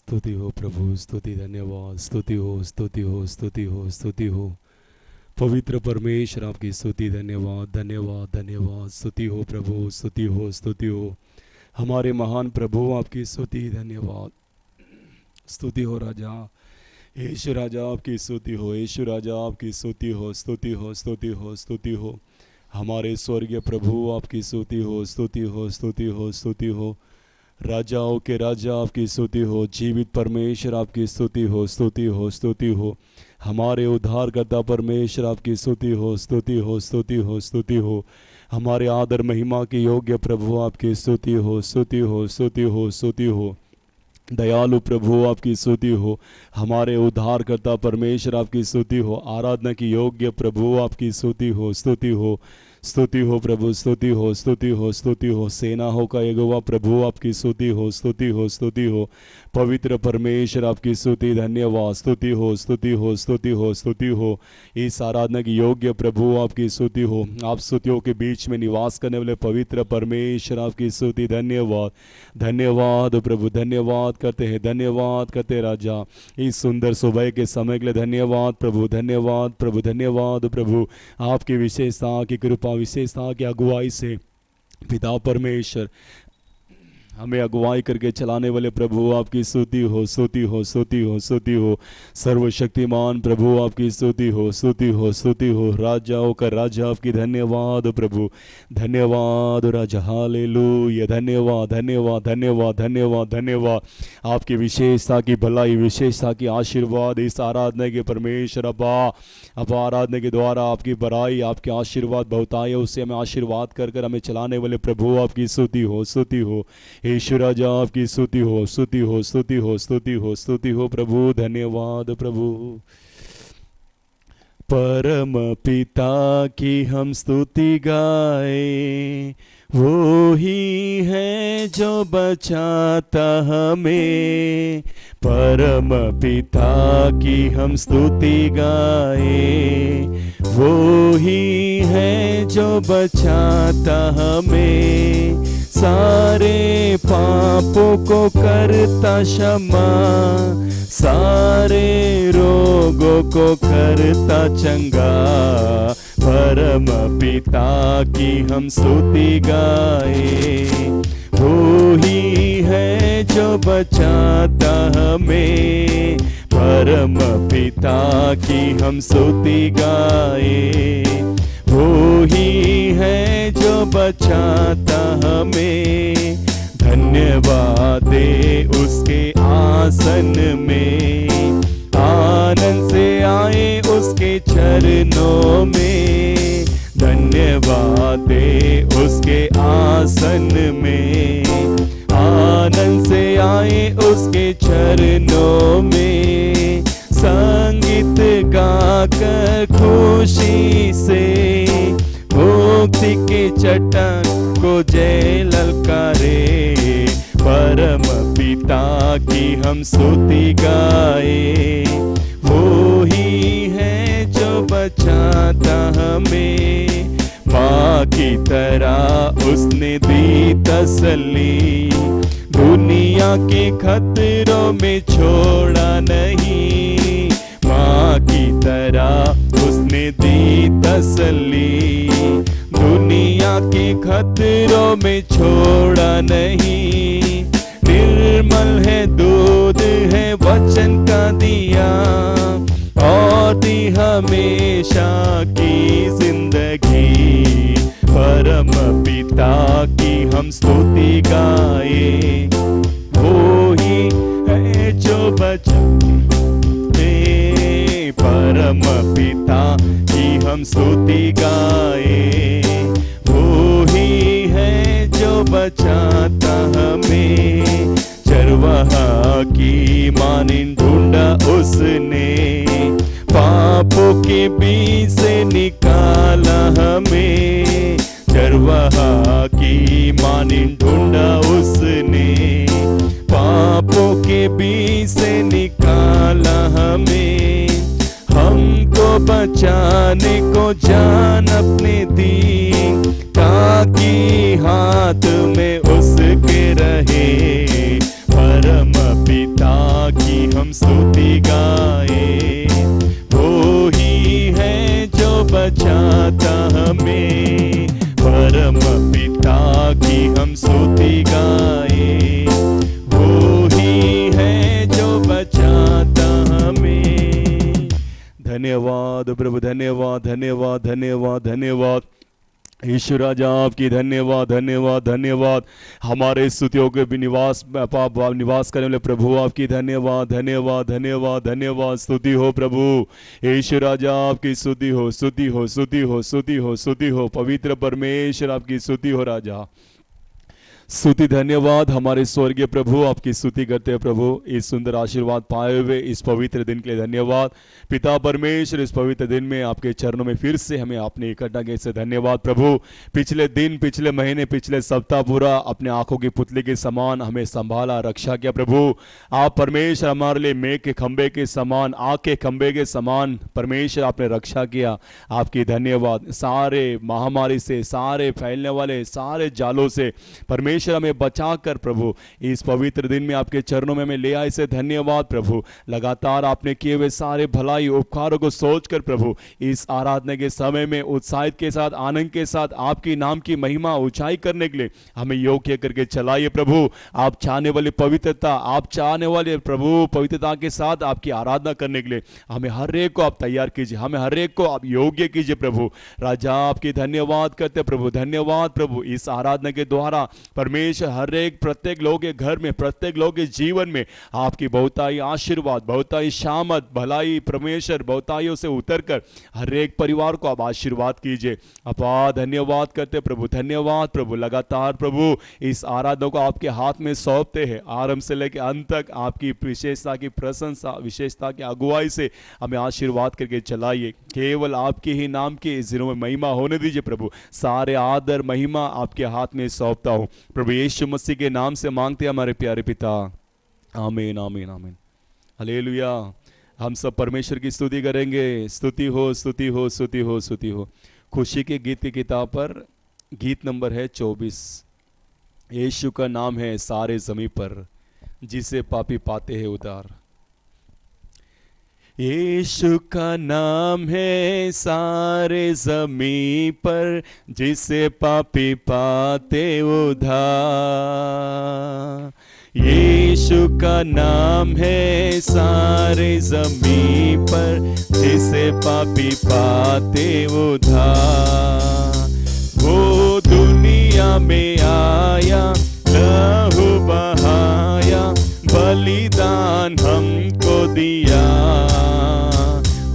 स्तुति हो प्रभु, स्तुति, धन्यवाद, स्तुति हो, स्तुति हो, स्तुति हो, स्तुति हो। पवित्र परमेश्वर आपकी स्तुति, धन्यवाद, धन्यवाद, धन्यवाद। स्तुति हो प्रभु, स्तुति हो, स्तुति हो। हमारे महान प्रभु आपकी स्तुति, धन्यवाद, स्तुति हो राजा। यीशु राजा आपकी स्तुति हो, यीशु राजा आपकी स्तुति हो, स्तुति हो, स्तुति हो, स्तुति हो। हमारे स्वर्गीय प्रभु आपकी स्तुति हो, स्तुति हो, स्तुति हो, स्तुति हो। राजाओं के राजा आपकी स्तुति हो, जीवित परमेश्वर आपकी स्तुति हो, स्तुति हो, स्तुति हो। हमारे उद्धारकर्ता परमेश्वर आपकी स्तुति हो, स्तुति हो, स्तुति हो, स्तुति हो। हमारे आदर महिमा के योग्य प्रभु आपकी स्तुति हो, स्तुति हो, स्तुति हो, स्तुति हो। दयालु प्रभु आपकी स्तुति हो, हमारे उद्धारकर्ता परमेश्वर आपकी स्तुति हो। आराधना की योग्य प्रभु आपकी स्तुति हो, स्तुति हो, स्तुति हो प्रभु, स्तुति हो, स्तुति हो, स्तुति हो। सेनाओं का यहोवा प्रभु आपकी स्तुति हो, स्तुति हो, स्तुति हो। पवित्र परमेश्वर आपकी स्तुति, धन्यवाद, स्तुति हो, स्तुति हो, स्तुति हो, स्तुति हो। इस आराधना की योग्य प्रभु आपकी स्तुति हो। आप स्तुतियों के बीच में निवास करने वाले पवित्र परमेश्वर आपकी स्तुति, धन्यवाद, धन्यवाद प्रभु, धन्यवाद करते हैं, धन्यवाद करते राजा। इस सुंदर सुबह के समय के लिए धन्यवाद प्रभु, धन्यवाद प्रभु, धन्यवाद प्रभु। आपकी विशेषता की कृपा, विशेषता की अगुवाई से पिता परमेश्वर हमें अगुवाई करके चलाने वाले प्रभु आपकी स्तुति हो, स्तुति हो, स्तुति हो, स्तुति हो। सर्वशक्तिमान प्रभु आपकी स्तुति हो, स्तुति हो, स्तुति हो। राजाओं का राजा आपकी धन्यवाद प्रभु, धन्यवाद राजा, हालेलुया। धन्यवाद, धन्यवाद, धन्यवाद, धन्यवाद, धन्यवाद। आपकी विशेषता की भलाई, विशेषता की आशीर्वाद इस आराधना के परमेश्वर अब आराधना के द्वारा आपकी बड़ाई, आपके आशीर्वाद बहुत आए, उससे हमें आशीर्वाद कर हमें चलाने वाले प्रभु आपकी स्तुति हो, स्तुति हो। यीशु राजा आपकी स्तुति हो, स्तुति हो, स्तुति हो, स्तुति हो, स्तुति हो प्रभु, धन्यवाद प्रभु। परम पिता की हम स्तुति गाए, वो ही है जो बचाता हमें। परम पिता की हम स्तुति गाए, वो ही है जो बचाता हमें। सारे पापों को करता क्षमा, सारे रोगों को करता चंगा। परम पिता की हम स्तुति गाए, वो ही है जो बचाता हमें। परम पिता की हम स्तुति गाए, वो ही है जो बचाता हमें। धन्यवाद दे उसके आसन में, आनंद से आए उसके चरणों में। धन्यवाद दे उसके आसन में, आनंद से आए उसके चरणों में। संगीत गाकर खुशी से मुक्ति के चट्टान को जय ललकारे। परम पिता की हम स्तुति गाए, वो ही है जो बचाता हमें। माँ की तरह उसने दी तसल्ली, दुनिया के खतरों में छोड़ा नहीं। माँ की तरह उसने दी तसल्ली, दुनिया के खतरों में छोड़ा नहीं। निर्मल है दूध है वचन का दिया, और दी हमेशा की जिंदगी। परम पिता की हम स्तुति गाए, वो ही है जो बचाते। परम पिता की हम स्तुति गाए, वो ही है जो बचाता हमें। चरवाहा की मानिंद ढूंढा उसने, पापों के बीच से निकाला हमें। चरवाहा की मानिंद ढूंढा उसने, पापों के बीच से निकाला हमें। हमको बचाने को जान अपने दी, ताकि हाथ में उसके रहे। परम पिता हम स्तुति गाए। वो ही है जो बचाता हमें, परम पिता की हम स्तुति गाए। वो ही है जो बचाता हमें। धन्यवाद प्रभु, धन्यवाद धन्यवाद धन्यवाद धन्यवाद ईश्वर राजा आपकी धन्यवाद धन्यवाद धन्यवाद। हमारे स्तुतियों के भी निवास निवास करने वाले प्रभु आपकी धन्यवाद धन्यवाद धन्यवाद धन्यवाद। स्तुति हो प्रभु, ईश्वर राजा आपकी स्तुति हो, स्तुति हो, स्तुति हो, स्तुति हो, स्तुति हो। पवित्र परमेश्वर आपकी स्तुति हो राजा, स्तुति धन्यवाद। हमारे स्वर्गीय प्रभु आपकी स्तुति करते हैं प्रभु, इस सुंदर आशीर्वाद पाए हुए इस पवित्र दिन के लिए धन्यवाद। पिता परमेश्वर, इस पवित्र दिन में आपके चरणों में फिर से हमें आपने इकट्ठा किए से धन्यवाद प्रभु। पिछले दिन, पिछले महीने, पिछले सप्ताह पूरा अपने आंखों की पुतली के समान हमें संभाला, रक्षा किया प्रभु। आप परमेश्वर हमारे लिए मेघ के खंबे के समान, आग के खंबे के समान परमेश्वर आपने रक्षा किया, आपकी धन्यवाद। सारे महामारी से, सारे फैलने वाले सारे जालों से परमेश्वर हमें बचा कर प्रभु इस पवित्र दिन में आपके चरणों में हमें ले आए से धन्यवाद प्रभु। लगातार आपने किए हुए सारे भलाई उपकारों को सोचकर प्रभु इस आराधना के समय में उत्साहित के साथ, आनंद के साथ आपकी नाम की महिमा ऊंचाई करने के लिए हमें योग्य करके चलाइए प्रभु। आप चाहने वाली पवित्रता, आप चाहने वाले प्रभु पवित्रता के साथ आपकी आराधना करने के लिए हमें हर एक को आप तैयार कीजिए, हमें हर एक को आप योग्य कीजिए प्रभु। राजा आपकी धन्यवाद करते प्रभु, धन्यवाद प्रभु। इस आराधना के द्वारा परमेश्वर हर एक प्रत्येक लोग के घर में, प्रत्येक लोग के जीवन में आपकी बहुताई आशीर्वाद, बहुताई शामत, भलाई परमेश्वर बहुताइयों से उतरकर हर एक परिवार को आप आशीर्वाद कीजिए। अपा धन्यवाद करते प्रभु, धन्यवाद प्रभु। लगातार प्रभु इस आराधना को आपके हाथ में सौंपते हैं, आरंभ से लेकर अंत तक आपकी विशेषता की प्रशंसा, विशेषता की अगुवाई से हमें आशीर्वाद करके चलाइए। केवल आपके ही नाम के इस दिनों में महिमा होने दीजिए प्रभु। सारे आदर महिमा आपके हाथ में सौंपता हूँ प्रभु, यीशु मसीह के नाम से मांगते हैं हमारे प्यारे पिता, आमीन आमीन आमीन। हालेलुया। हम सब परमेश्वर की स्तुति करेंगे। स्तुति हो, स्तुति हो, स्तुति हो, स्तुति हो। खुशी के गीत की किताब पर गीत नंबर है 24। यीशु का नाम है सारे ज़मीं पर, जिसे पापी पाते हैं उद्धार। यीशु का नाम है सारे ज़मीं पर, जिसे पापी पाते उद्धार। यीशु का नाम है सारे ज़मीं पर, जिसे पापी पाते उद्धार। वो दुनिया में आया, लहू बहाया, बलिदान हमको दिया।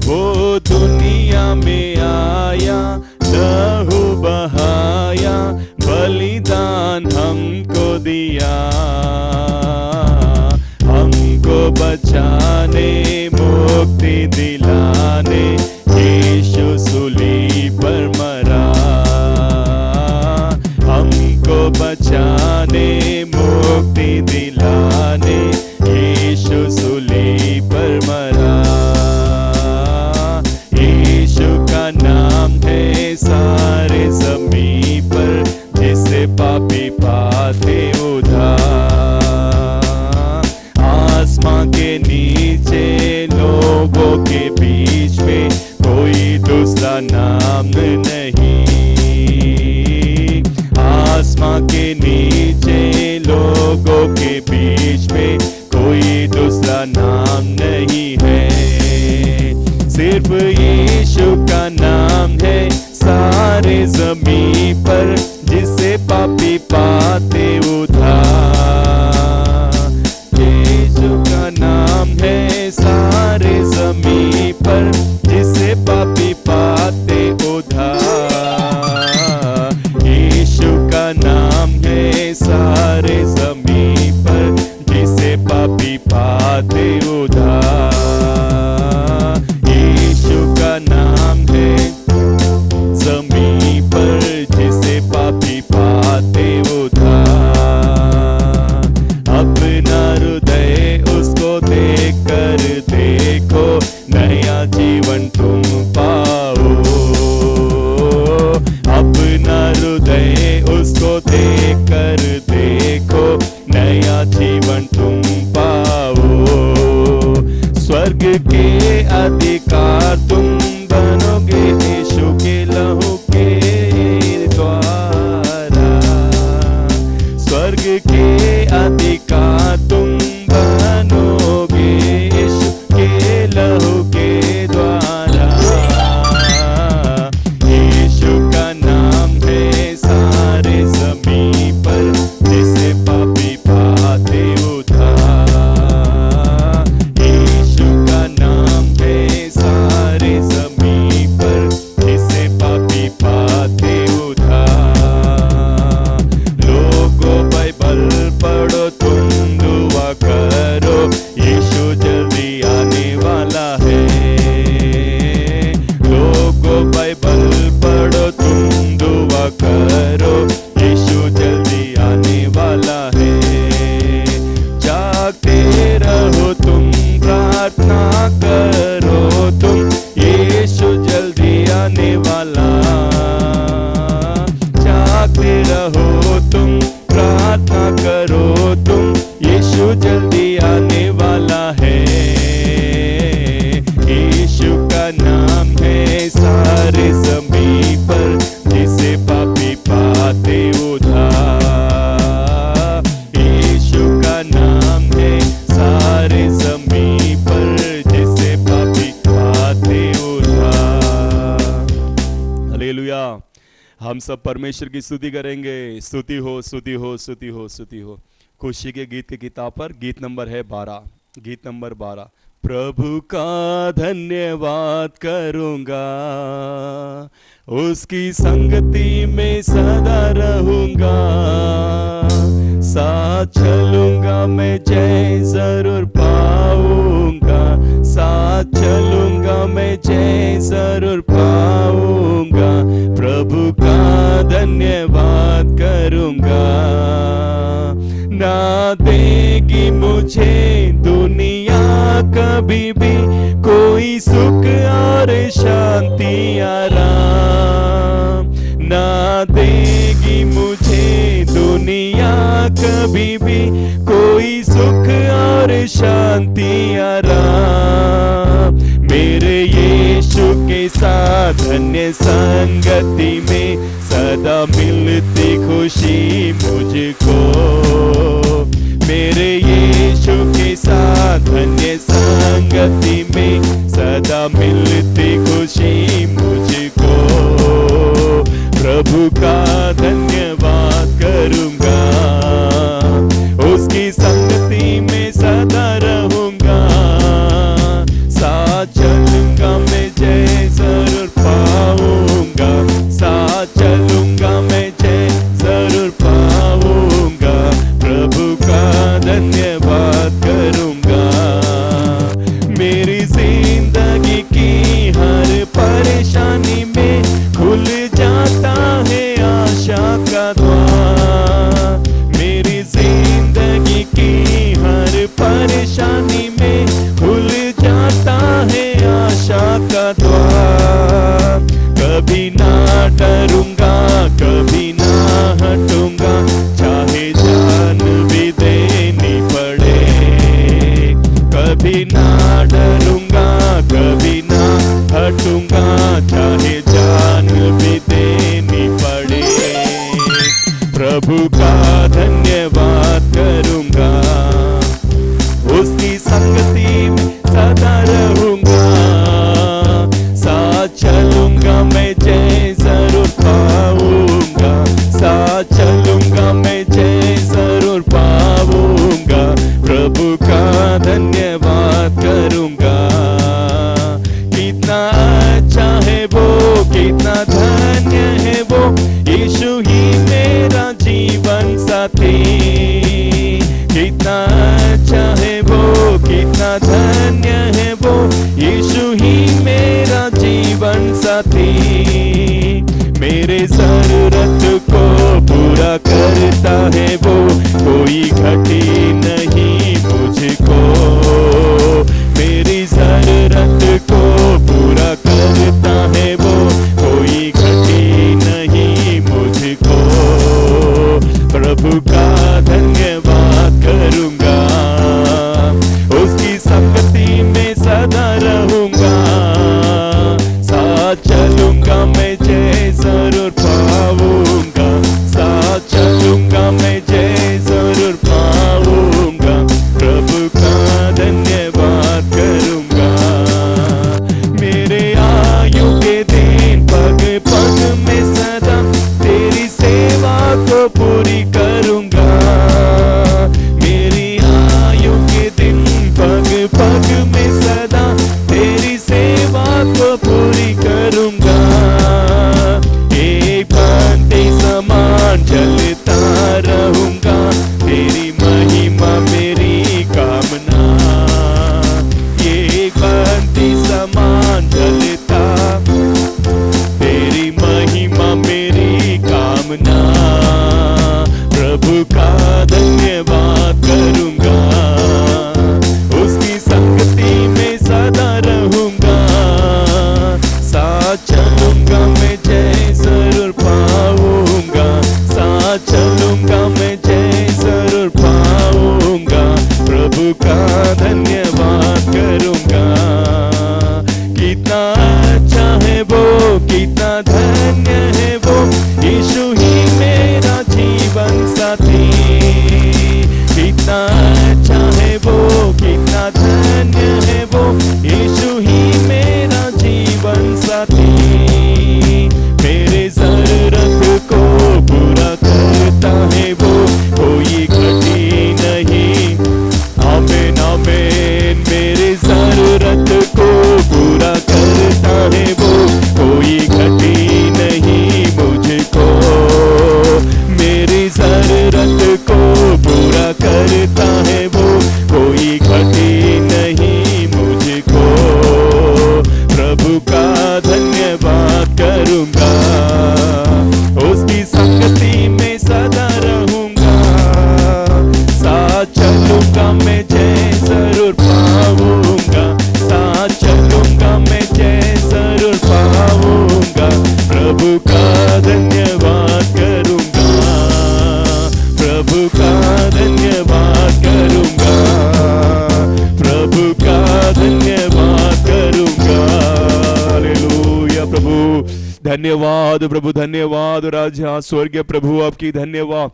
वो दुनिया में आया, लहू बहाया, बलिदान हमको दिया। हमको बचाने, मुक्ति दिलाने, यीशु सूली पर मरा। हमको बचाने, मुक्ति दिलाने, यीशु सूली पर मरा। यीशु का नाम है सारे ज़मीं पर, जिसे पापी पाते उद्धार। आसमां के नीचे लोगों के बीच में कोई दूसरा नाम नहीं। आसमां के नीचे लोगों के बीच में कोई दूसरा नाम नहीं है। सिर्फ यीशु का नाम है सारे ज़मीं पर, जिसे पापी पाते उद्धार। यीशु का नाम है सारे ज़मीं पर, जिसे पापी पाते उद्धार। यीशु का नाम है सारे ज़मीं पर, जिसे पापी पाते उद्धार। यीशु का नाम है ज़मीं पर, जिसे पापी पाते उद्धार। अपना हृदय उसको देखकर देखो, नया जीवन तुम पाओ। अपना हृदय उसको देखकर देखो, नया जीवन तुम पाओ। स्वर्ग के अधिकार तुम बनोगे यीशु के लहू के द्वारा। स्वर्ग के अधिकार तुम बनोगे यीशु के लहू के द्वारा। यीशु का नाम है सारे ज़मीन पर, जिसे पापी पाते उद्धार। यीशु का नाम है सारे ज़मीन पर, जिसे पापी पाते उद्धार। लोगों बाइबल पढ़ो तुम दुआ करो, यीशु जल्दी आने वाला है। लोगों बाइबल पढ़ो तुम दुआ करो, यीशु जल्दी आने वाला है। जागते रहो तुम, प्रार्थना करो तुम, यीशु जल्दी आने वाला। जागते रहो तुम, प्रार्थना करो तुम, यीशु जल्दी आने वाला है। यीशु का नाम है सारे ज़मीन पर, जिसे पापी पाते उद्धार। यीशु का नाम है सारे ज़मीन पर, जिसे पापी पाते उद्धार। हालेलुया। हम सब परमेश्वर की स्तुति करेंगे। स्तुति हो, स्तुति हो, स्तुति हो, स्तुति हो। खुशी के गीत की किताब पर गीत नंबर है 12, गीत नंबर 12। प्रभु का धन्यवाद करूंगा, उसकी संगति में सदा रहूंगा। साथ चलूंगा मैं, जय जरूर पाऊंगा। साथ चलूंगा मैं, जय जरूर पाऊंगा। प्रभु का धन्यवाद करूंगा। ना देगी मुझे दुनिया कभी भी कोई सुख और शांति आराम। ना देगी मुझे दुनिया कभी भी कोई सुख और शांति आराम। मेरे यीशु के साथ धन्य संगति में सदा मिलती खुशी मुझको। मेरे यीशु के साथ धन्य संगति में सदा मिलती खुशी मुझको। प्रभु का धन्यवाद करूंगा, उसकी संगति में सदा रहूंगा। साथ चलूंगा मैं, जय जरूर पाऊंगा। साथ चलूंगा मैं, जय जरूर पाऊंगा। प्रभु का धन्यवाद करूंगा। मेरी जिंदगी की हर परेशानी में खुल जाता है आशा का द्वार। मेरी जिंदगी की हर परेशानी में खुल जाता है आशा का द्वार। कभी ना डरूंगा, कभी ना हटूंगा, चाहे जान भी देनी पड़े। कभी ना डरूंगा, कभी ना हटूंगा, चाहे जान भी देनी पड़े। प्रभु का धन्यवाद करूंगा, उसकी संगति में सदा रहूंगा। साथ चलूंगा मैं, जय जरूर पाऊंगा। साथ चलूंगा मैं, जय जरूर पाऊंगा। प्रभु का धन्यवाद करूंगा। कितना अच्छा है वो, कितना धन्य है वो, यीशु ही मेरा जीवन साथी। कितना अच्छा है वो, कितना धन्य है वो, यीशु ही मेरा जीवन साथी। मेरे जरूरत को पूरा करता है वो, कोई घटी नहीं मुझको। मेरी जरूरत को पूरा करता है वो, कोई घटी नहीं मुझको। प्रभु का धन्यवाद करूंगा, उसकी संगति में सदा तेरी सेवा को पूरी करूंगा। एक बत्ती समान जलता रहूंगा, तेरी महिमा मेरी कामना। एक बत्ती समान जलता, तेरी महिमा मेरी कामना। प्रभु का धन्यवाद करूंगा, उसकी संगति में सदा रहूंगा। साथ चलूंगा मैं जय जरूर पाऊंगा, साथ चलूंगा मैं जय जरूर पाऊंगा। प्रभु का धन्यवाद करूंगा। कितना अच्छा है वो, कितना धन्य है वो, यीशु ही मेरा जीवन साथी। कितना अच्छा है वो, कितना धन्य है वो, यीशु ही मेरा जीवन साथी। मेरे जरूरत को पूरा करता है वो, कोई घटी नहीं। आमीन आमीन। मेरे जरूरत को पूरा करता है वो, कोई घटी नहीं मुझको। मेरी जरूरत को पूरा करता है वो, कोई घटी नहीं मुझको। प्रभु का धन्यवाद करूंगा, उसकी संगति में सदा रहूंगा। साथ चलूंगा मैं जय जरूर पाऊंगा, साथ चलूंगा मैं जय जरूर पाऊंगा। प्रभु का धन्यवाद करूंगा, प्रभु का धन्यवाद करूंगा, प्रभु का धन्यवाद करूंगा। हालेलुया। प्रभु धन्यवाद, प्रभु धन्यवाद। राजा स्वर्गीय प्रभु आपकी धन्यवाद,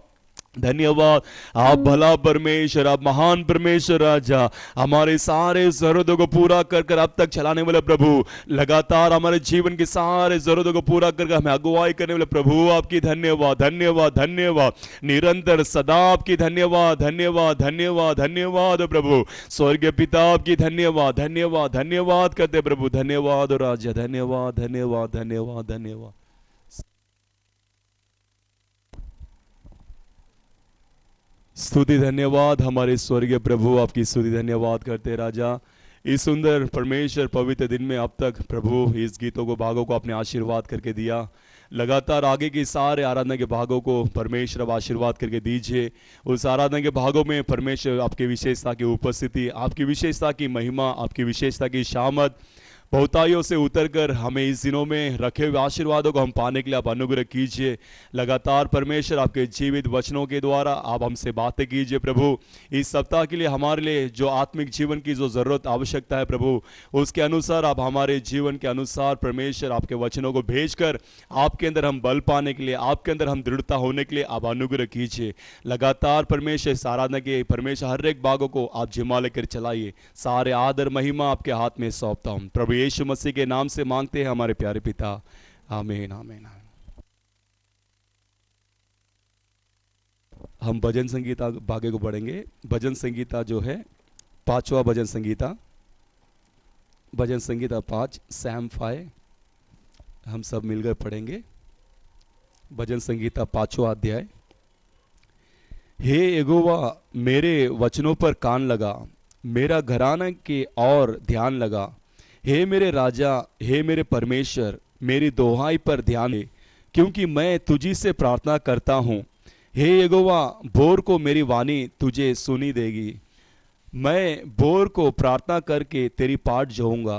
धन्यवाद। आप भला परमेश्वर, आप महान परमेश्वर राजा, हमारे सारे जरूरतों को पूरा कर कर अब तक चलाने वाले प्रभु, लगातार हमारे जीवन की सारे जरूरतों को पूरा कर हमें अगुवाई करने वाले प्रभु आपकी धन्यवाद, धन्यवाद, धन्यवाद। निरंतर सदा आपकी धन्यवाद, धन्यवाद, धन्यवाद, धन्यवाद प्रभु। स्वर्गीय पिता आपकी धन्यवाद, धन्यवाद, धन्यवाद करते प्रभु। धन्यवाद राजा, धन्यवाद, धन्यवाद, धन्यवाद, धन्यवाद। स्तुति धन्यवाद हमारे स्वर्गीय प्रभु, आपकी स्तुति धन्यवाद करते राजा। इस सुंदर परमेश्वर पवित्र दिन में अब तक प्रभु इस गीतों को भागों को अपने आशीर्वाद करके दिया। लगातार आगे के सारे आराधना के भागों को परमेश्वर अब आशीर्वाद करके दीजिए। उस आराधना के भागों में परमेश्वर आपकी विशेषता की उपस्थिति, आपकी विशेषता की महिमा, आपकी विशेषता की शामत बहुताइयों से उतरकर हमें इस दिनों में रखे हुए आशीर्वादों को हम पाने के लिए आप अनुग्रह कीजिए। लगातार परमेश्वर आपके जीवित वचनों के द्वारा आप हमसे बातें कीजिए प्रभु। इस सप्ताह के लिए हमारे लिए जो आत्मिक जीवन की जो ज़रूरत आवश्यकता है प्रभु, उसके अनुसार आप हमारे जीवन के अनुसार परमेश्वर आपके वचनों को भेजकर आपके अंदर हम बल पाने के लिए, आपके अंदर हम दृढ़ता होने के लिए आप अनुग्रह कीजिए। लगातार परमेश्वर इस आराधना के परमेश्वर हर एक भागों को आप जिम्मा लेकर चलाइए। सारे आदर महिमा आपके हाथ में सौंपता हूँ प्रभु यीशु मसीह के नाम से मांगते हैं हमारे प्यारे पिता, आमीन, आमीन। हम भजन संगीता भागे को बढ़ेंगे। भजन संगीता जो है 5वां भजन संगीता, भजन संगीता 5 सैम 5 हम सब मिलकर पढ़ेंगे। भजन संगीता 5वां अध्याय। हे यहोवा मेरे वचनों पर कान लगा, मेरा घराना के और ध्यान लगा। हे मेरे राजा, हे मेरे परमेश्वर, मेरी दोहाई पर ध्यान दे, क्योंकि मैं तुझी से प्रार्थना करता हूँ। हे यहोवा भोर को मेरी वाणी तुझे सुनी देगी। मैं भोर को प्रार्थना करके तेरी पाठ जोऊंगा,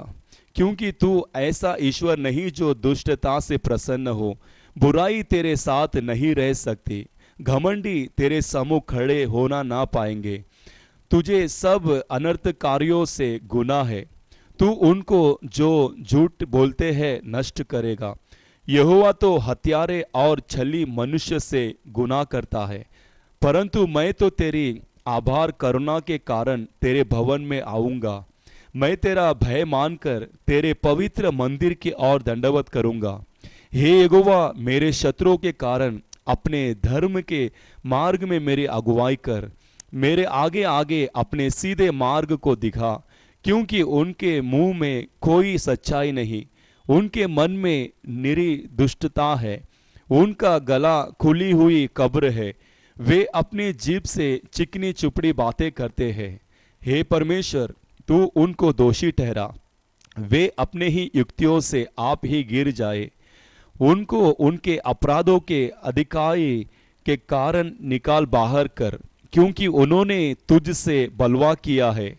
क्योंकि तू ऐसा ईश्वर नहीं जो दुष्टता से प्रसन्न हो। बुराई तेरे साथ नहीं रह सकती, घमंडी तेरे सम्मुख खड़े होना ना पाएंगे। तुझे सब अनर्थकारियों से गुनाह है, तू उनको जो झूठ बोलते हैं नष्ट करेगा। यहोवा तो हत्यारे और छली मनुष्य से गुनाह करता है, परंतु मैं तो तेरी आभार करुणा के कारण तेरे भवन में आऊंगा। मैं तेरा भय मानकर तेरे पवित्र मंदिर की ओर दंडवत करूंगा। हे यहोवा मेरे शत्रुओं के कारण अपने धर्म के मार्ग में मेरी अगुवाई कर। मेरे आगे आगे अपने सीधे मार्ग को दिखा, क्योंकि उनके मुंह में कोई सच्चाई नहीं, उनके मन में निरी दुष्टता है, उनका गला खुली हुई कब्र है, वे अपनी जीभ से चिकनी चुपड़ी बातें करते हैं। हे परमेश्वर, तू उनको दोषी ठहरा, वे अपने ही युक्तियों से आप ही गिर जाए। उनको उनके अपराधों के अधिकारी के कारण निकाल बाहर कर, क्योंकि उन्होंने तुझ से बलवा किया है।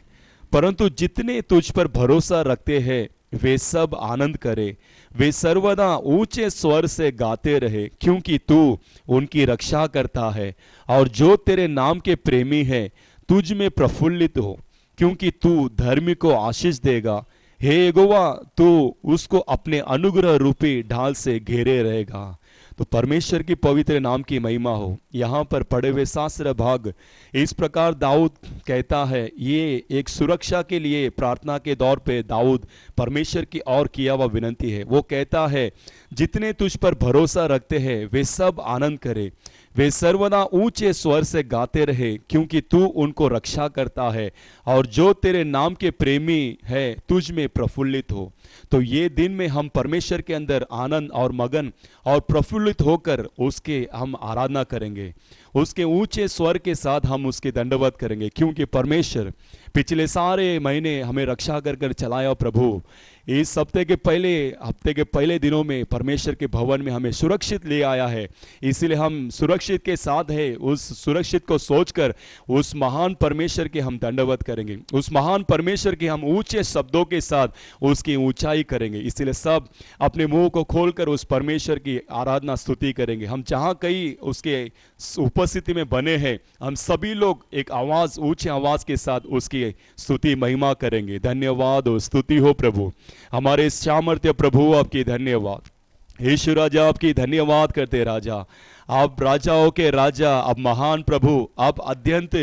परंतु जितने तुझ पर भरोसा रखते हैं वे सब आनंद करे, वे सर्वदा ऊंचे स्वर से गाते रहे, क्योंकि तू उनकी रक्षा करता है। और जो तेरे नाम के प्रेमी है तुझ में प्रफुल्लित हो, क्योंकि तू धर्मी को आशीष देगा। हे यहोवा, तू उसको अपने अनुग्रह रूपी ढाल से घेरे रहेगा। तो परमेश्वर की पवित्र नाम की महिमा हो। यहाँ पर पढ़े हुए शास्त्र भाग इस प्रकार दाऊद कहता है, ये एक सुरक्षा के लिए प्रार्थना के दौर पे दाऊद परमेश्वर की ओर किया हुआ विनंती है। वो कहता है, जितने तुझ पर भरोसा रखते हैं वे सब आनंद करे, वे सर्वदा ऊंचे स्वर से गाते रहे, क्योंकि तू उनको रक्षा करता है। और जो तेरे नाम के प्रेमी है तुझ में प्रफुल्लित हो। तो ये दिन में हम परमेश्वर के अंदर आनंद और मगन और प्रफुल्लित होकर उसके हम आराधना करेंगे, उसके ऊंचे स्वर के साथ हम उसके दंडवत करेंगे, क्योंकि परमेश्वर पिछले सारे महीने हमें रक्षा कर कर चलाया। प्रभु इस हफ्ते के पहले दिनों में परमेश्वर के भवन में हमें सुरक्षित ले आया है, इसलिए हम सुरक्षित के साथ है। उस सुरक्षित को सोचकर उस महान परमेश्वर के हम दंडवत करेंगे, उस महान परमेश्वर के हम ऊंचे शब्दों के साथ उसकी ऊंचाई करेंगे। इसलिए सब अपने मुंह को खोलकर उस परमेश्वर की आराधना स्तुति करेंगे। हम जहाँ कहीं उसके उपस्थिति में बने हैं, हम सभी लोग एक आवाज, ऊंचे आवाज के साथ उसकी स्तुति महिमा करेंगे। धन्यवाद और स्तुति हो प्रभु, हमारे सामर्थ्य प्रभु आपकी धन्यवाद। यीशु राजा आपकी धन्यवाद करते राजा, आप राजाओं के राजा, आप महान प्रभु, आप अत्यंत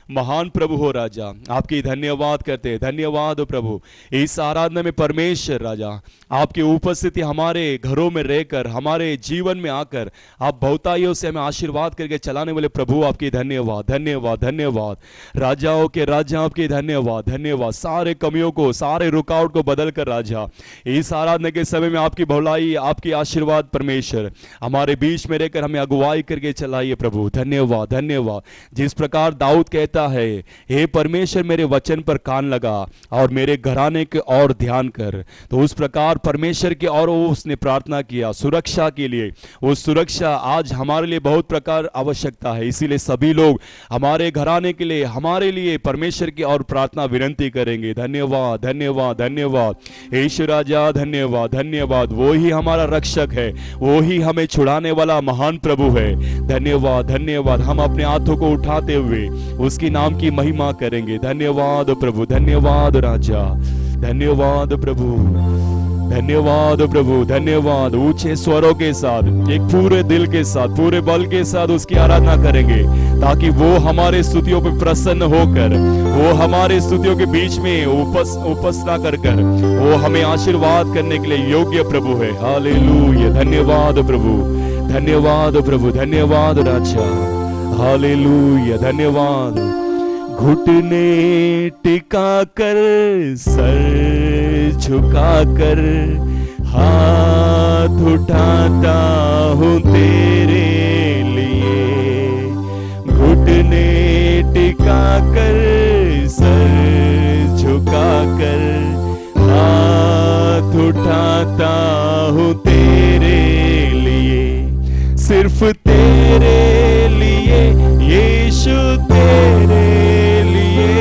महान प्रभु हो राजा, आपकी धन्यवाद करते। धन्यवाद प्रभु इस आराधना में परमेश्वर राजा, आपकी उपस्थिति हमारे घरों में रहकर, हमारे जीवन में आकर आप बहुताइयों से हमें आशीर्वाद करके चलाने वाले प्रभु आपकी धन्यवाद धन्यवाद धन्यवाद। राजाओं के राजा आपकी धन्यवाद धन्यवाद। सारे कमियों को, सारे रुकावट को बदल कर राजा इस आराधना के समय में आपकी भलाई, आपकी आशीर्वाद परमेश्वर हमारे बीच में रहकर हमें अगुवाई करके चलाइए प्रभु। धन्यवाद धन्यवाद। जिस प्रकार दाऊद कहता है, हे परमेश्वर मेरे वचन पर कान लगा और मेरे घराने के और ध्यान कर, तो उस प्रकार परमेश्वर की और उसने प्रार्थना किया सुरक्षा के लिए। वो सुरक्षा आज हमारे लिए बहुत प्रकार आवश्यकता है, इसीलिए सभी लोग हमारे घराने के लिए, हमारे लिए परमेश्वर की और प्रार्थना विनंती करेंगे। धन्यवाद धन्यवाद धन्यवाद यीशु राजा, धन्यवाद धन्यवाद। वो ही हमारा रक्षक है, वो ही हमें छुड़ाने वाला महान प्रभु है। धन्यवाद धन्यवाद। हम अपने हाथों को उठाते हुए उसकी नाम की महिमा करेंगे। धन्यवाद प्रभु, धन्यवाद राजा, धन्यवाद प्रभु, धन्यवाद प्रभु, धन्यवाद। ऊंचे स्वरों के साथ, एक पूरे दिल के साथ, पूरे बल के साथ उसकी आराधना करेंगे, ताकि वो हमारे स्तुतियों पर प्रसन्न होकर, वो हमारे स्तुतियों के बीच में उपस्थित कर वो हमें आशीर्वाद करने के लिए योग्य प्रभु है। हालेलुया। धन्यवाद प्रभु, धन्यवाद प्रभु, धन्यवाद राजा। हालेलुया, धन्यवाद। घुटने टिका कर, सर झुका कर, हाथ उठाता हूँ तेरे लिए। घुटने टिका कर, सर झुका कर, हाथ उठाता हूँ तेरे लिए। सिर्फ तेरे लिए यीशु, तेरे लिए,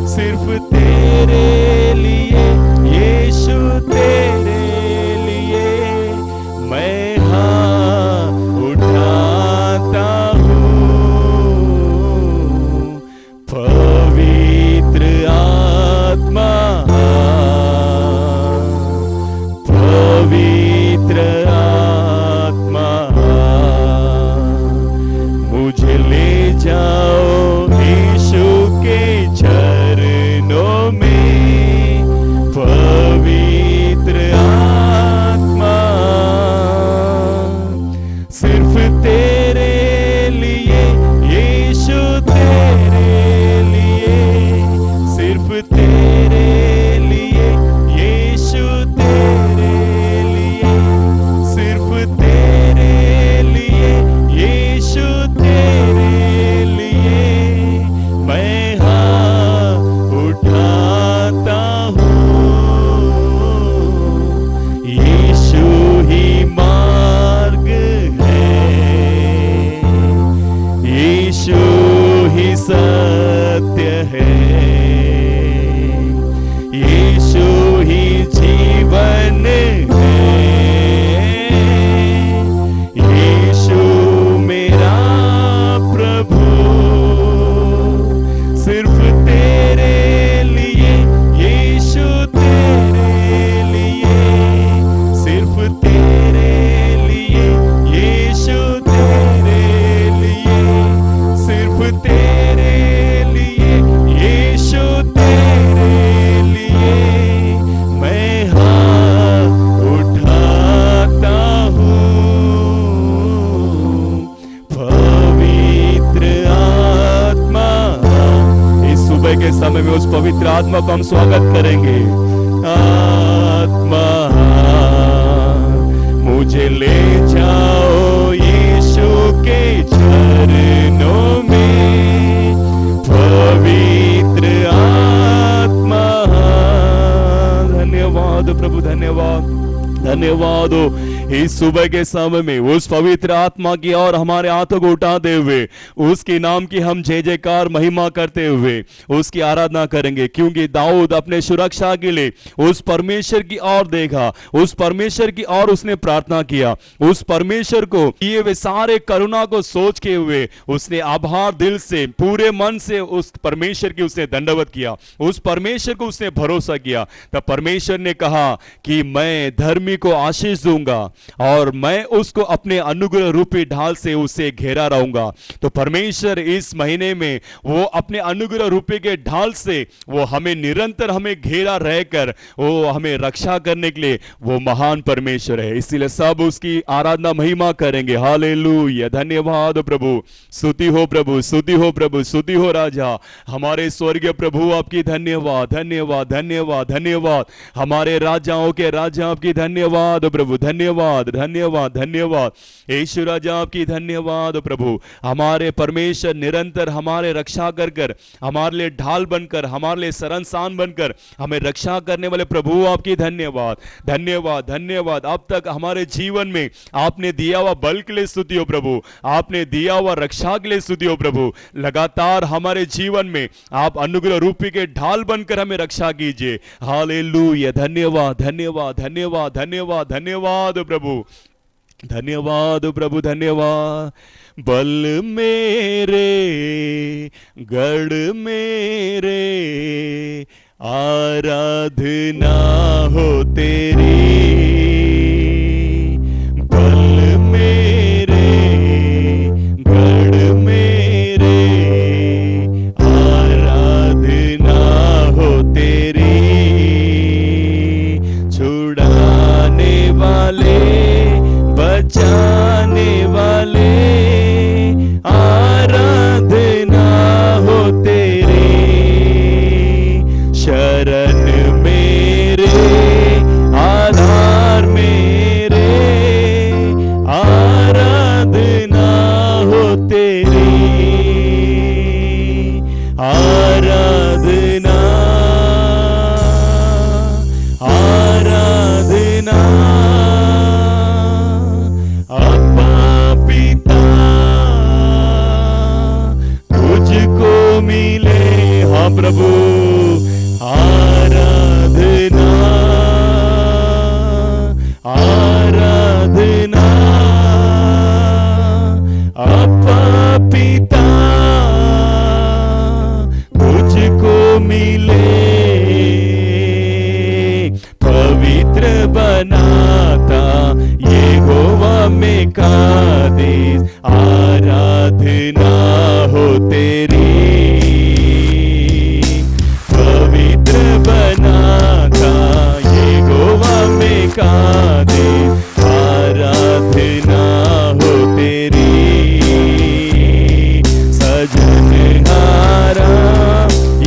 सिर्फ तेरे लिए यीशु, तेरे लिए मैं हाथ उठाता हूँ। पवित्र आत्मा, पवित्र आत्मा, यीशु ही जीवन है, यीशु मेरा प्रभु, सिर्फ तेरे लिए यीशु, तेरे लिए, सिर्फ तेरे लिए यीशु, तेरे लिए, सिर्फ तेरे लिए यीशु, तेरे लिए मैं हाथ उठाता हूँ। पवित्र आत्मा, इस सुबह के समय में उस पवित्र आत्मा को हम स्वागत करेंगे। आत्मा मुझे ले जाओ यीशु के चरणों में, पवित्र आत्मा। धन्यवाद प्रभु, धन्यवाद, धन्यवाद हो इस सुबह के समय में उस पवित्र आत्मा की और हमारे हाथों को उठाते हुए उसके नाम की हम जय जयकार महिमा करते हुए उसकी आराधना करेंगे, क्योंकि दाऊद अपने सुरक्षा के लिए उस परमेश्वर की ओर देखा, उस परमेश्वर की ओर उसने प्रार्थना किया, उस परमेश्वर को किए वे सारे करुणा को सोच के हुए उसने आभार दिल से पूरे मन से उस परमेश्वर की उसने दंडवत किया, उस परमेश्वर को उसने भरोसा किया। तब परमेश्वर ने कहा कि मैं धर्मी को आशीष दूंगा और मैं उसको अपने अनुग्रह रूपी ढाल से उसे घेरा रहूंगा। तो परमेश्वर इस महीने में वो अपने अनुग्रह रूपी के ढाल से वो हमें निरंतर हमें घेरा रहकर वो हमें रक्षा करने के लिए वो महान परमेश्वर है। इसीलिए सब उसकी आराधना महिमा करेंगे। हालेलुया, धन्यवाद प्रभु, स्तुति हो प्रभु, स्तुति हो प्रभु, स्तुति हो राजा हमारे स्वर्गीय प्रभु, आपकी धन्यवाद, धन्यवाद, धन्यवाद, धन्यवाद हमारे राजाओं के राजा, आपकी धन्यवाद प्रभु, धन्यवाद, धन्यवाद, धन्यवाद यीशु राजा, आपकी धन्यवाद प्रभु। हमारे परमेश्वर निरंतर हमारे रक्षा कर कर हमारे लिए ढाल बनकर, हमारे लिए शरणस्थान बनकर हमें रक्षा करने वाले प्रभु, आपकी धन्यवाद, धन्यवाद, धन्यवाद। अब तक हमारे जीवन में आपने दिया हुआ बल के लिए स्तुति हो प्रभु, आपने दिया हुआ रक्षा के लिए स्तुति हो प्रभु। लगातार हमारे जीवन में आप अनुग्रह रूपी के ढाल बनकर हमें रक्षा कीजिए। हालेलुया, धन्यवाद, धन्यवाद, धन्यवाद, धन्यवाद, धन्यवाद प्रभु, धन्यवाद प्रभु, धन्यवाद। बल मेरे गढ़ मेरे आराधना हो तेरी, बल मेरे गढ़ मेरे आराधना हो तेरी, छुड़ाने वाले बचाने वाले आराधना हो तेरी, शरण मेरे आधार मेरे आराधना हो तेरी, आराधना, आराधना तुझको मिले। हाँ प्रभु, आराधना, आराधना अपा पिता तुझको मिले, पवित्र बनाता यहोवा में कादेश, आराधना हो तेरी, पवित्र बनाता यहोवा में कादेश, आराधना हो तेरी, सजनहारा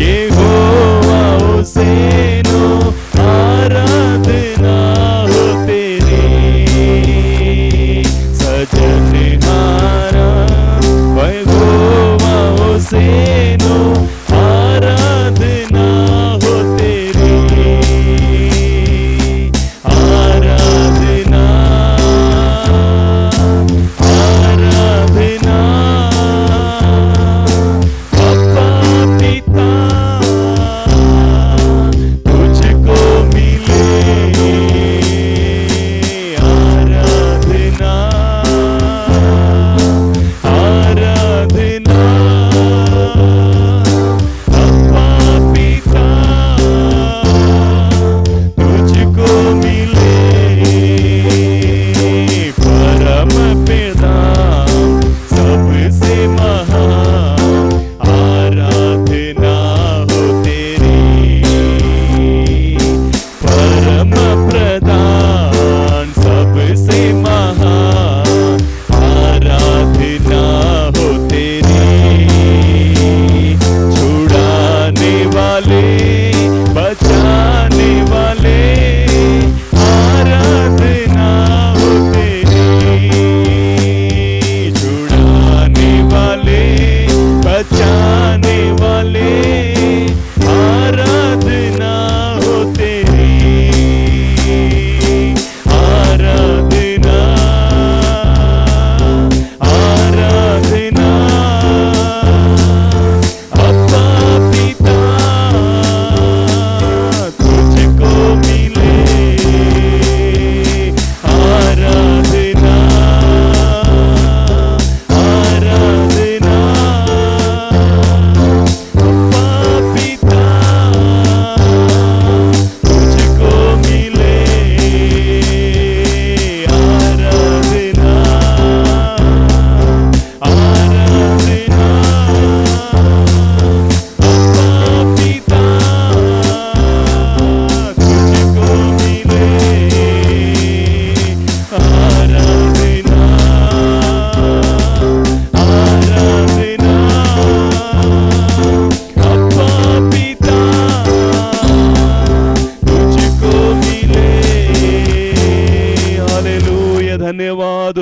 यहोवा हुसैनो आराधना हो तेरी, सजनहारा वैभव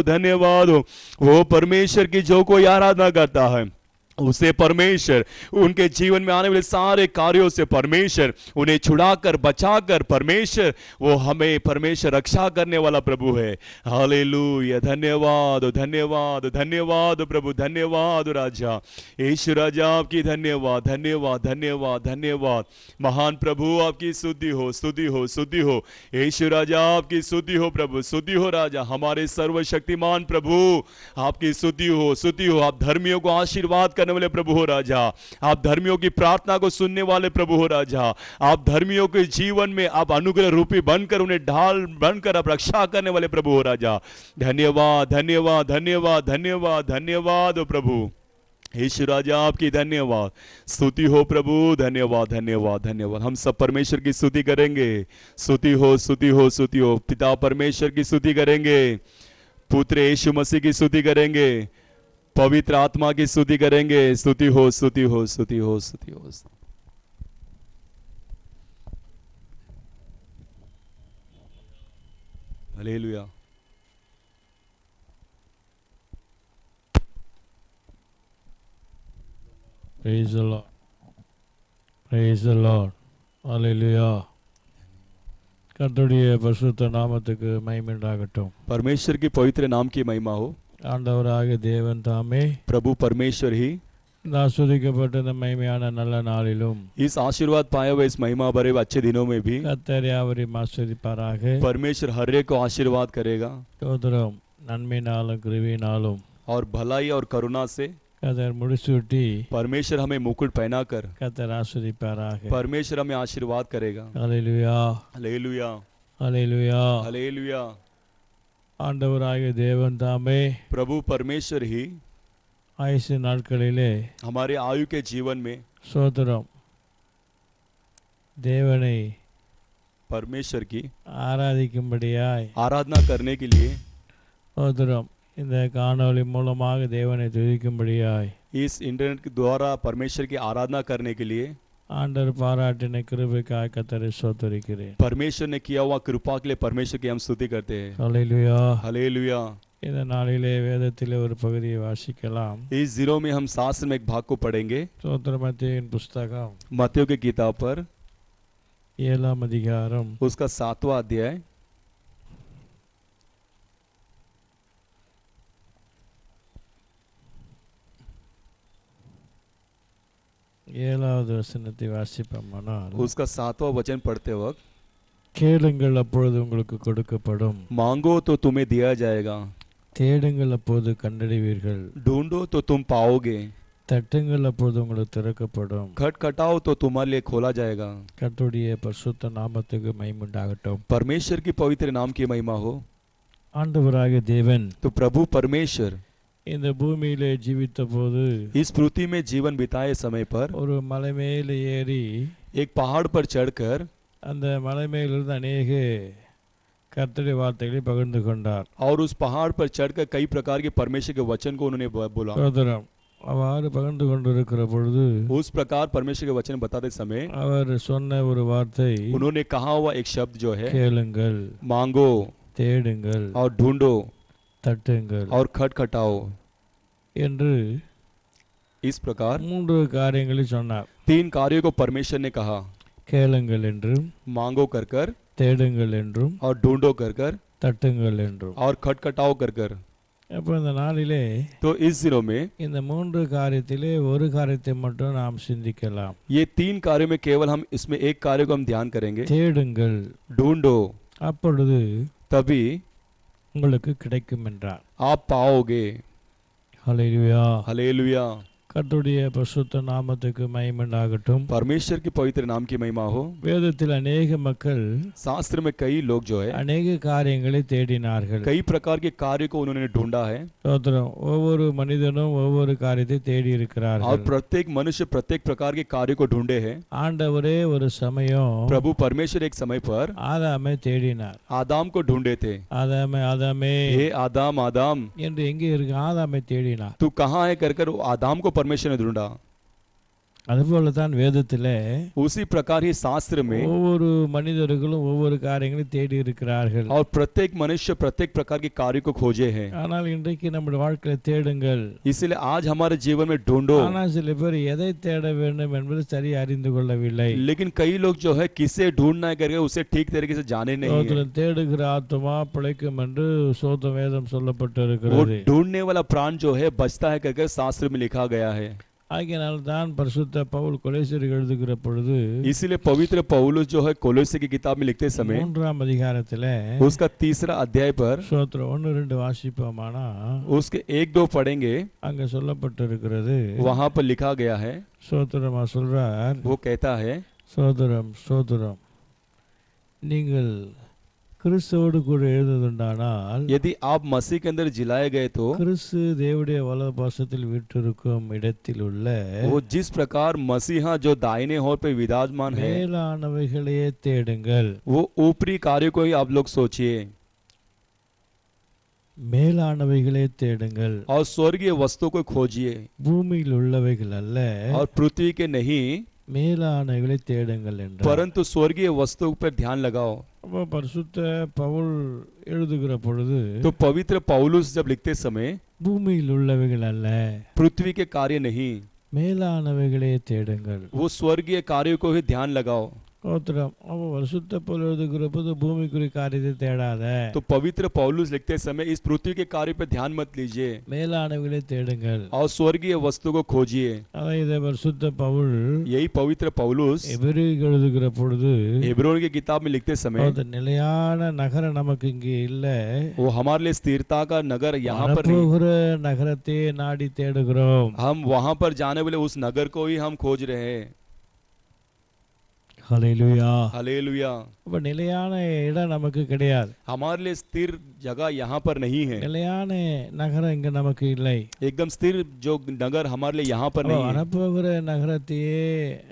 धन्यवाद धन्यवाद। वो परमेश्वर की जो कोई आराधना करता है उसे परमेश्वर उनके जीवन में आने वाले सारे कार्यों से परमेश्वर उन्हें छुड़ाकर बचाकर परमेश्वर वो हमें परमेश्वर रक्षा करने वाला प्रभु है। हालेलुया, धन्यवाद धन्यवाद धन्यवाद प्रभु, धन्यवाद राजा, यीशु राजा आपकी धन्यवाद धन्यवाद धन्यवाद धन्यवाद। महान प्रभु आपकी स्तुति हो स्तुति हो स्तुति हो, यीशु राजा आपकी स्तुति हो प्रभु, स्तुति हो राजा, हमारे सर्वशक्तिमान प्रभु आपकी स्तुति हो स्तुति हो। आप धर्मियों को आशीर्वाद करने वाले प्रभु हो राजा, आप धर्मियों की प्रार्थना को सुनने वाले प्रभु हो राजा, आप धर्मियों के जीवन में आप अनुग्रह रूपी बनकर उन्हें ढाल बनकर आप रक्षा करने वाले प्रभु हो राजा। धन्यवाद धन्यवाद धन्यवाद धन्यवाद धन्यवाद प्रभु, यीशु राजा आपकी धन्यवाद, स्तुति हो प्रभु, धन्यवाद धन्यवाद धन्यवाद। हम सब परमेश्वर की स्तुति करेंगे, स्तुति हो स्तुति हो स्तुति हो। पिता परमेश्वर की स्तुति करेंगे, पुत्र यीशु मसीह की स्तुति करेंगे, पवित्र आत्मा की स्तुति करेंगे। स्तुति हो स्तुति हो स्तुति हो स्तुति हो। Hallelujah. Praise the Lord. Praise the Lord. Hallelujah. கர்த்தருடைய பரிசுத்த நாமத்துக்கு மகிமை உண்டாகட்டும். परमेश्वर की पवित्र नाम की महिमा हो। ஆண்டவராகிய தேவன் தாமே प्रभु परमेश्वर ही இந்த ஆசீர்வதிக்கப்பட்ட இந்த மகிமையான நல்ல நாளிலும் इस आशीर्वाद पाए हुए इस महिमा भरे हुए अच्छे दिनों में भी கர்த்தர் யாவரையும் ஆசீர்வதிப்பாராக. परमेश्वर हर एक को आशीर्वाद करेगा ஸ்தோத்திரம். நன்மையினாலும் கிருபையினாலும் और भलाई और करुणा से கர்த்தர் முடிசூட்டி परमेश्वर हमें मुकुट पहनाकर கர்த்தர் ஆசீர்வதிப்பாராக. परमेश्वर हमें आशीर्वाद करेगा। ஹல்லேலூயா हालेलुया ஹல்லேலூயா. हालेलुया। ஆண்டவராகிய தேவன் தாமே प्रभु परमेश्वर ही ஆயுசு நாட்களிலே हमारे आयु के जीवन में ஸ்தோத்திரம் தேவனை परमेश्वर की ஆராதிக்கும்படியாய் आराधना करने के लिए ஸ்தோத்திரம் இந்த காணொளி மூலமாக தேவனை துதிக்கும்படியாய் इस इंटरनेट के द्वारा परमेश्वर की आराधना करने के लिए ஆண்டவர் பாராட்டின கிருபைக்காய் கர்த்தரை ஸ்தோத்திரிக்கிறேன். परमेश्वर ने किया हुआ कृपा के लिए परमेश्वर की हम स्तुति करते हैं। ஹல்லேலூயா. हालेलुया। இந்த நாளிலே வேதத்திலே ஒரு பகுதியை வாசிக்கலாம். इस दिनों में हम शास्त्र में एक भाग को पढ़ेंगे, ஸ்தோத்திர மத்தேயுவின் புஸ்தகம் मत्तियों की किताब पर 7ஆம் அதிகாரம் उसका 7वां अध्याय 7வது வசனத்தை வாசிப்போமானால் उसका 7वां वचन पढ़ते वक्त, கேளுங்கள் அப்பொழுது உங்களுக்கு கொடுக்கப்படும், मांगो तो तुम्हें दिया जाएगा, தேடுங்கள் அப்போது கண்டடைவீர்கள், ढूंढो तो तुम पाओगे, தட்டுங்கள் அப்போது உங்களுக்கு திறக்கப்படும். खटखटाओ तो तुम्हारे लिए खोला जाएगा। கர்த்தருடைய பரிசுத்த நாமத்துக்கு மகிமை உண்டாகட்டும். परमेश्वर की पवित्र नाम की महिमा हो। ஆண்டவராகிய தேவன் तो प्रभु परमेश्वर இந்த பூமியிலே ஜீவித்த போது इस पृथ्वी में जीवन बिताए समय पर ஒரு மலை மேலே ஏறி एक पहाड़ पर चढ़कर அந்த மலை மேலிருந்து अनेक கர்த்தருடைய வார்த்தைகளை பகிர்ந்து கொண்டார். और उस पहाड़ पर चढ़कर कई प्रकार के परमेश्वर के वचन को उन्होंने बोला। சோதரம் அவ்வாறு பகிர்ந்து கொண்டிருக்கிற பொழுது उस प्रकार परमेश्वर के वचन बताते समय அவர் சொன்ன ஒரு வார்த்தை, उन्होंने कहा हुआ एक शब्द जो है, கேளுங்கள், मांगो தேடுங்கள், और ढूंढो தட்டுங்கள் और खटखटाओ। என்று इस प्रकार 3 காரியங்களை சொன்னார். 3 कार्यों को परमेश्वर ने कहा, கேளுங்கள் என்றும், मांगो कर कर, தேடுங்கள் என்றும், और ढूंढो कर कर, தட்டுங்கள் என்றும். और खटखटाओ कर कर। அப்போ இந்த நாளிலே तो इस दिनों में இந்த 3 காரியத்திலே ஒரு காரியத்தை மட்டும் நாம் சிந்திக்கலாம். ये 3 कार्यों में केवल हम इसमें एक कार्य को हम ध्यान करेंगे, தேடுங்கள், ढूंढो அப்பொழுது तभी உங்களுக்கு கிடைக்கும் என்றார். आप पाओगे। ஹல்லேலூயா. हालेलुया। கர்த்தருடைய பரிசுத்த நாமத்துக்கு மகிமை உண்டாகட்டும். परमेश्वर की पवित्र नाम की महिमा हो। வேதத்தில் अनेक மக்கள் शास्त्र में कई लोग जो है अनेक காரியங்களை தேடினார்கள். कई प्रकार के कार्य को उन्होंने ढूंढा है, ஸ்தோத்திரம். ஒவ்வொரு மனிதனும் ஒவ்வொரு காரியத்தை தேடி और இருக்கிறார்கள். प्रत्येक मनुष्य प्रत्येक प्रकार के कार्य को ढूंढे हैं। ஆண்டவரே ஒரு சமயம் प्रभु परमेश्वर एक समय पर ஆதாமை தேடினார். आदाम को ढूंढे थे। ஆதாமே ஆதாமே हे आदाम आदाम, என்று எங்கே இருக்கு? ஆதாமை தேடினார். तू कहाँ है कर कर आदाम को परमेश्वर ने ढूंढा। அதுபோல தான் வேதத்திலே उसी प्रकार ही शास्त्र में ஒவ்வொரு மனிதர்களும் ஒவ்வொரு காரியங்களை தேடி இருக்கிறார்கள். और प्रत्येक मनुष्य प्रत्येक प्रकार के कार्य को खोजे हैं। ஆனால் இன்றைக்கு நம்முடைய வாழ்க்கையில தேடுங்கள். इसलिए आज हमारे जीवन में ढूंढो। ஆனால் சில பேர் எதை தேட வேண்டும் என்பது சரியா அறிந்து கொள்ளவில்லை. लेकिन कई लोग जो है किसे ढूंढना है करके उसे ठीक तरीके से जाने नहीं है। தேடுகிற ஆத்துமா பிழைக்கும் என்று சோத வேதம் वो சொல்லப்பட்டிருக்கிறது. ढूंढने वाला प्राण जो है बचता है करके शास्त्र में लिखा गया है। ஆகையினால் தான் பரிசுத்த பவுல் கொலோசியருக்கு எழுதுகிற பொழுது इसीलिए पवित्र पौलुस जो है कोलोसे की किताब में लिखते समय 3ஆம் அதிகாரத்திலே उसका 3रा अध्याय पर ஸ்தோத்திரம் 1-2 வாசிப்போமானா उसके 1-2 पढ़ेंगे, அங்க சொல்லப்பட்டிருக்கிறது. वहां पर लिखा गया है। ஸ்தோத்திரமா சொல்றார், वो कहता है ஸ்தோத்திரம் ஸ்தோத்திரம், நீங்கள் கிறிஸ்துவோடு கூட எழுதுதுண்டானால் यदि आप मसीह के अंदर जिलाए गए तो கிறிஸ்து தேவனுடைய வலது பாசத்தில் வீற்றிருக்கும் இடத்தில் உள்ள वो जिस प्रकार मसीहा जो दाहिने ओर पे विराजमान है மேலானவைகளையே தேடுங்கள். वो ऊपरी कार्य को ही आप लोग सोचिए மேலானவைகளே தேடுங்கள். और स्वर्गीय वस्तु को खोजिए பூமியில் உள்ளவைகள் அல்ல, और पृथ्वी के नहीं மேலானவைகளை தேடுங்கள் என்றார். परंतु स्वर्गीय वस्तु पर ध्यान लगाओ। அப்போ பரிசுத்த பவுல் எழுதுகிற பொழுது तो पवित्र पौलुस जब लिखते समय பூமியில் உள்ளவைகள் அல்ல, पृथ्वी के कार्य नहीं, மேலானவைகளே தேடுங்கள். वो स्वर्गीय कार्य को ही ध्यान लगाओ। ஸ்தோத்திரம். அப்போ பரிசுத்த பவுல் எழுதுகிற போது பூமிக்குரிய காரியத்தை தேடாத, तो पवित्र पौलुस लिखते समय इस पृथ्वी के कार्य पर ध्यान मत लीजिए மேலானவைகளை தேடுங்கள். और स्वर्गीय वस्तु को खोजिए। அதான் இதை பரிசுத்த பவுல் यही पवित्र पौलुस எபிரேயருக்கு எழுதுகிற பொழுது हेब्रोन की किताब में लिखते समय அது நிலையான நகரம் நமக்கு இங்கே இல்ல, वो हमारे लिए स्थिरता का नगर यहाँ पर नहीं, வரப்போகிற நகரத்தை நாடி தேடுகிறோம். हम वहां पर जाने वाले उस नगर को ही हम खोज रहे हैं। ஹல்லேலூயா. हालेलुया। அப்ப நிலையான இடம் நமக்கு கிடையாது, हमारे लिए स्थिर जगह यहाँ पर नहीं है, நிலையான நகரம் இங்க நமக்கு இல்லை. एकदम स्थिर जो नगर हमारे लिए यहाँ पर नहीं है। வரப்போகிற நகரத்தையே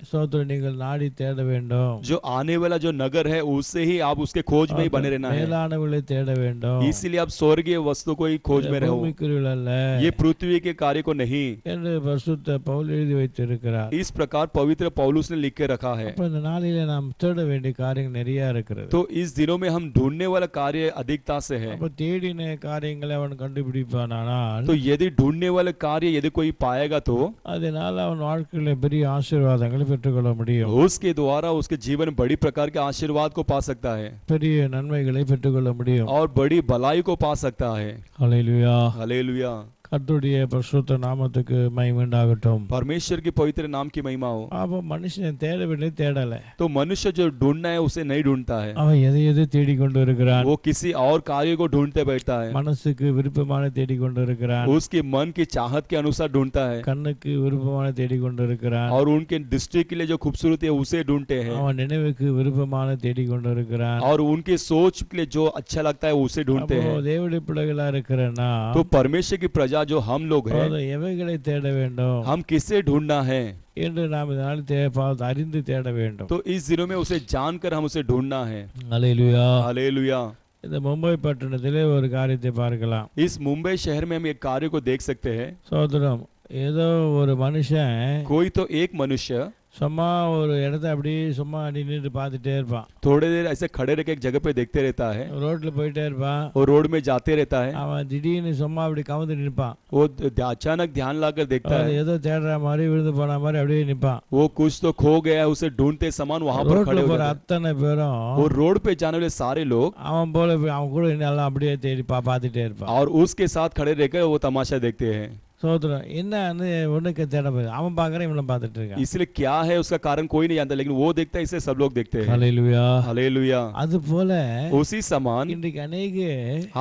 ஸ்தோத்திரம் நீங்கள் நாடி தேட வேண்டும். जो आने वाला जो नगर है उससे ही आप उसके खोज में ही बने रहना है। மேலானவளை தேட வேண்டும். इसीलिए आप स्वर्गीय वस्तु को ही खोज में रहो, பூமிக்குரியவள் அல்ல ये पृथ्वी के कार्य को नहीं। என்று பரிசுத்த பவுல் எழுதி வைத்திருக்கிறார். इस प्रकार पवित्र पौलुस ने लिख के रखा है। அப்ப இந்த நாளிலே நாம் தேட வேண்டிய காரியங்கள் நிறைய இருக்கிறது. तो इस दिनों में हम ढूंढने वाला कार्य अधिकता से है। அப்ப தேடின காரியங்களை அவன் கண்டுபிடிப்பானால் तो यदि ढूंढने वाला कार्य यदि कोई पाएगा तो அதனால அவன் வாழ்க்கையில பெரிய ஆசீர்வாதங்களை பெற்றுக்கொள்ள முடியும், उसके द्वारा उसके जीवन में बड़ी प्रकार के आशीर्वाद को पा सकता है பெரிய நன்மைகளை பெற்றுக்கொள்ள முடியும். और बड़ी भलाई को पा सकता है। ஹல்லேலூயா. हालेलुया। கர்த்தருடைய பரிசுத்த நாமத்துக்கு மகிமை உண்டாகட்டும். परमेश्वर के पवित्र नाम की महिमा हो। அப்ப மனுஷன் தேடவில்லை, தேடல, तो मनुष्य जो ढूंढना है उसे नहीं ढूंढता है, அவன் எதை எதை தேடிக்கொண்டு இருக்கிறான். वो किसी और कार्य को ढूंढते बैठता है, மனசுக்கு விருப்பமான தேடிக்கொண்டு இருக்கிறான், उसके मन की चाहत के अनुसार ढूंढता है கண்ணுக்கு விருப்பமான தேடிக்கொண்டு இருக்கிறான், और उनके दृष्टि के लिए जो खूबसूरती है उसे ढूंढते हैं அவன் நினைவுக்கு விருப்பமான தேடிக்கொண்டு இருக்கிறான். और उनके सोच के लिए जो अच्छा लगता है उसे ढूंढते அப்போ हैं। தேவனுடைய பிள்ளைகளா இருக்கிறனா तो परमेश्वर की प्रजा जो हम लोग हैं எவைகளை தேட வேண்டும் हम किसे ढूंढना है, என்று நாம் இதனால் அறிந்து தேட வேண்டும். तो इस दिनों में उसे जानकर हम उसे ढूंढना है। அல்லேலூயா. हालेलुया। இந்த மும்பை பட்டணத்திலே ஒரு காரியத்தை பார்க்கலாம். इस मुंबई शहर में हम एक कार्य को देख सकते हैं। சோதரம், ஏதோ ஒரு மனுஷன் कोई तो एक मनुष्य சும்மா ஒரு இடத்த அப்படியே சும்மா நின்று பார்த்துட்டே இருப்பான். थोड़ी देर ऐसे खड़े रह के एक जगह पे देखते रहता है ரோட்ல போயிட்டே இருப்பான். और रोड में जाते रहता है, அவன் திடீர்னு சும்மா அப்படி கவுந்து நிற்பான். वो अचानक ध्यान लाकर देखता है, ஏதோ தேடுற மாதிரி விழுந்து போன மாதிரி அப்படியே நிற்பான். वो कुछ तो खो गया, उसे ढूंढते समान वहां पर खड़े ரோட்ல हो போற जाते हैं। அத்தனை பேரும் और रोड पे जाने वाले सारे लोग அவன் போல அவன் கூட எல்லாம் அப்படியே தேடி பார்த்துட்டே இருப்பான். और उसके साथ खड़े रहकर वो तमाशा देखते हैं। சோதரம் என்னன்னு ஒண்ணுக்கு தேட போய் அவன் பார்க்கறேன், இவனும் பார்த்துட்டு இருக்கான். इसलिए क्या है उसका कारण कोई नहीं जानता, लेकिन वो देखता है, इसे सब लोग देखते हैं। ஹல்லேலூயா. हालेलुया। அது போல उसी समान இன்றைக்கு अनेक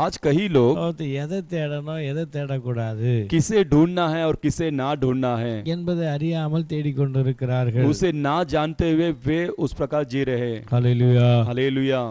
आज कई लोग எதை தேடணும் எதை தேடக்கூடாது किसे ढूंढना है और किसे ना ढूंढना है என்பதை அறியாமல் தேடிக்கொண்டிருக்கிறார்கள். उसे ना जानते हुए वे उस प्रकार जी रहे हैं। ஹல்லேலூயா. हालेलुया।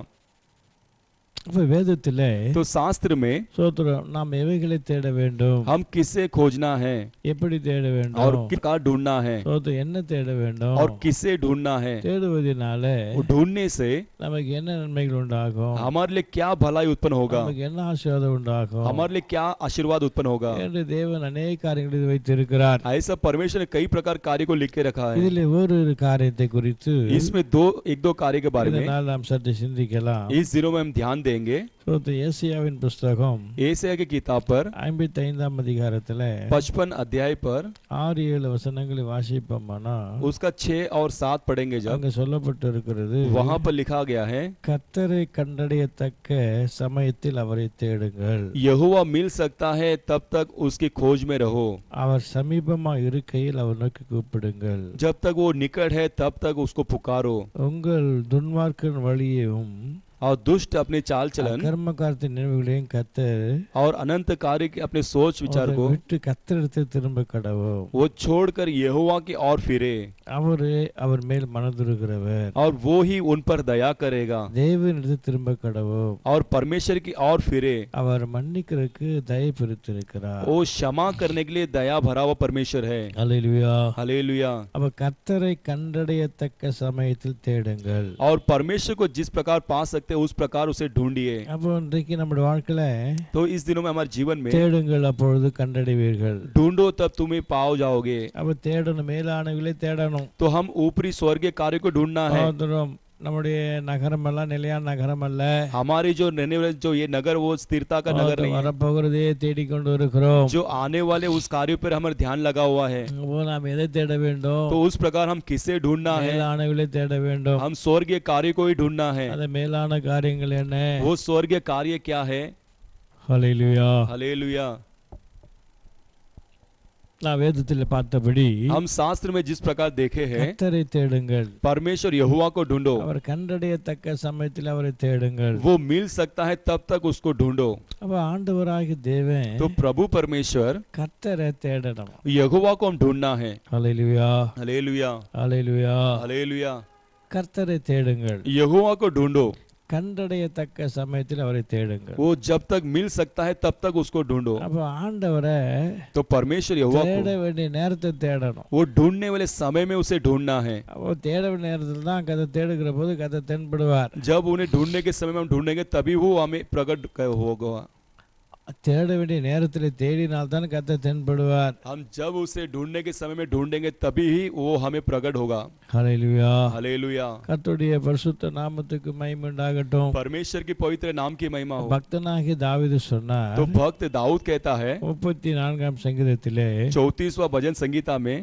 அப்ப வேதத்திலே तो शास्त्र में சோத்திரம் நாம் எவைகளை தேட வேண்டும், हम किसे खोजना है எப்படி தேட और வேண்டும், किसका ढूंढना है சோத்திரம் என்ன தேட வேண்டும், और किसे ढूंढना है। தேடுவதனால वो ढूंढने से நமக்கு என்ன நன்மைகள் உண்டாகும், हमारे लिए क्या भलाई उत्पन्न होगा, நமக்கு என்ன ஆசீர்வாதம் உண்டாகும் हमारे लिए क्या आशीर्वाद उत्पन्न होगा। என்று தேவன் अनेक காரியங்களை வைத்திருக்கிறார். ऐसा परमेश्वर ने कई प्रकार कार्य को लिख के रखा है। இதிலே ஒரு காரியத்தை குறித்து इसमें एक दो कार्य के बारे में இதனால் நாம் சற்று சிந்திக்கலாம். इस दिनों में हम ध्यान देंगे। ஏசாயாவின் புஸ்தகம் एशिया की किताब पर 55ஆம் அதிகாரத்திலே 55 अध्याय पर 6-7 வசனங்களை வாசிப்போமானா उसका 6 और 7 पढ़ेंगे जब, அங்க சொல்லப்பட்டு இருக்கிறது, वहां पर लिखा गया है கர்த்தரை கண்டடையத்தக்க சமயத்தில் அவரை தேடுங்கள், यहोवा मिल सकता है तब तक उसकी खोज में रहो, அவர் சமீபமா இருக்கையில் அவர் நோக்கி கூப்பிடுங்கள், जब तक वो निकट है तब तक उसको पुकारो। உங்கள் துன்மார்க்கன் வழியையும் और दुष्ट अपने चाल चलन அக்கிரமக்காரத்தின் நினைவுகளையும் கர்த்தர் और अनंत कार्य के अपने सोच विचार को விட்டு கர்த்தரிடத்தில் திரும்ப கடவும், वो छोड़कर यहोवा की ओर फिरे அவரே அவர் மேல் மனதுருகிறவர், और वो ही उन पर दया करेगा, தேவனிடத்தில் திரும்ப கடவும், और परमेश्वर की ओर फिरे, அவர் மன்னிக்கிறதுக்கு தயை பெருத்திருக்கிறார். वो क्षमा करने के लिए दया भरा हुआ परमेश्वर है। அல்லேலூயா. हालेलुया। அப்ப கர்த்தரை கண்டடையத்தக்க சமயத்தில் தேடுங்கள். और परमेश्वर को जिस प्रकार पा सकते उस प्रकार उसे ढूंढिए। அப்போ இன்றைக்கு நம்முடைய வாழ்க்கையில तो इस दिनों में हमारे जीवन में தேடுங்கள், அப்பொழுது கண்டடைவீர்கள். ढूंढो तब तुम्हें पाओ जाओगे। அப்ப தேடணும், மேலானவைகளை தேடணும். तो हम ऊपरी स्वर्गीय कार्य को ढूंढना है। நம்முடைய நகரம் எல்லாம் நிலையான நகரம் அல்ல, हमारी जो रहने वाले जो ये नगर वो स्थिरता का नगर नहीं है। வரப்போகிறதே தேடிக்கொண்டு இருக்கிறோம். जो आने वाले उस कार्य पर हमारा ध्यान लगा हुआ है। वो நாம் எதை தேட வேண்டும், तो उस प्रकार हम किसे ढूंढना है, மேலானவைகளை தேட வேண்டும். हम स्वर्गीय कार्य को ही ढूंढना है। அந்த மேலான காரியங்கள் என்ன, वो स्वर्गीय कार्य क्या है। ஹல்லேலூயா. हालेलुया। நான் வேதத்தில் பார்த்தபடி हम शास्त्र में जिस प्रकार देखे हैं கர்த்தரை தேடுங்கள், परमेश्वर यहोवा को ढूंढो, அவர் கண்டடையத்தக்க சமயத்தில் அவரை தேடுங்கள். वो मिल सकता है तब तक उसको ढूंढो। அப்ப ஆண்டவராகிய தேவன் तो प्रभु परमेश्वर கர்த்தரை தேடணும். यहोवा को हम ढूंढना है। ஹல்லேலூயா. हालेलुया। ஹல்லேலூயா. हालेलुया। கர்த்தரை தேடுங்கள், यहोवा को ढूंढो, கண்டடையத்தக்க சமயத்தில் அவரை தேடுங்கள். वो जब तक मिल सकता है तब तक उसको ढूंढो। அப்ப ஆண்டவரை तो परमेश्वर यहोवा தேட को வேண்டிய நேரத்தை தேடணும். वो ढूंढने वाले समय में उसे ढूंढना है। அப்போ தேட வேண்டிய நேரத்தில் தான் கதை தேடுகிற போது கதை தென்படுவார். जब उन्हें ढूंढने के समय में हम ढूंढेंगे तभी वो हमें प्रकट होगा। தேட வேண்டிய நேரத்தில் தேடினால் தான் கதை தென்படுவார். हम जब उसे ढूंढने के समय में ढूंढेंगे तभी ही वो हमें प्रकट होगा। ஹல்லேலூயா. हालेलुया। கர்த்தருடைய பரிசுத்த நாமத்துக்கு மகிமை உண்டாகட்டும். परमेश्वर की पवित्र नाम की महिमा हो। பக்தனாகிய தாவீது சொன்னார், तो भक्त दाऊद कहता है 34ஆம் சங்கீதத்திலே 34वां भजन संगीता में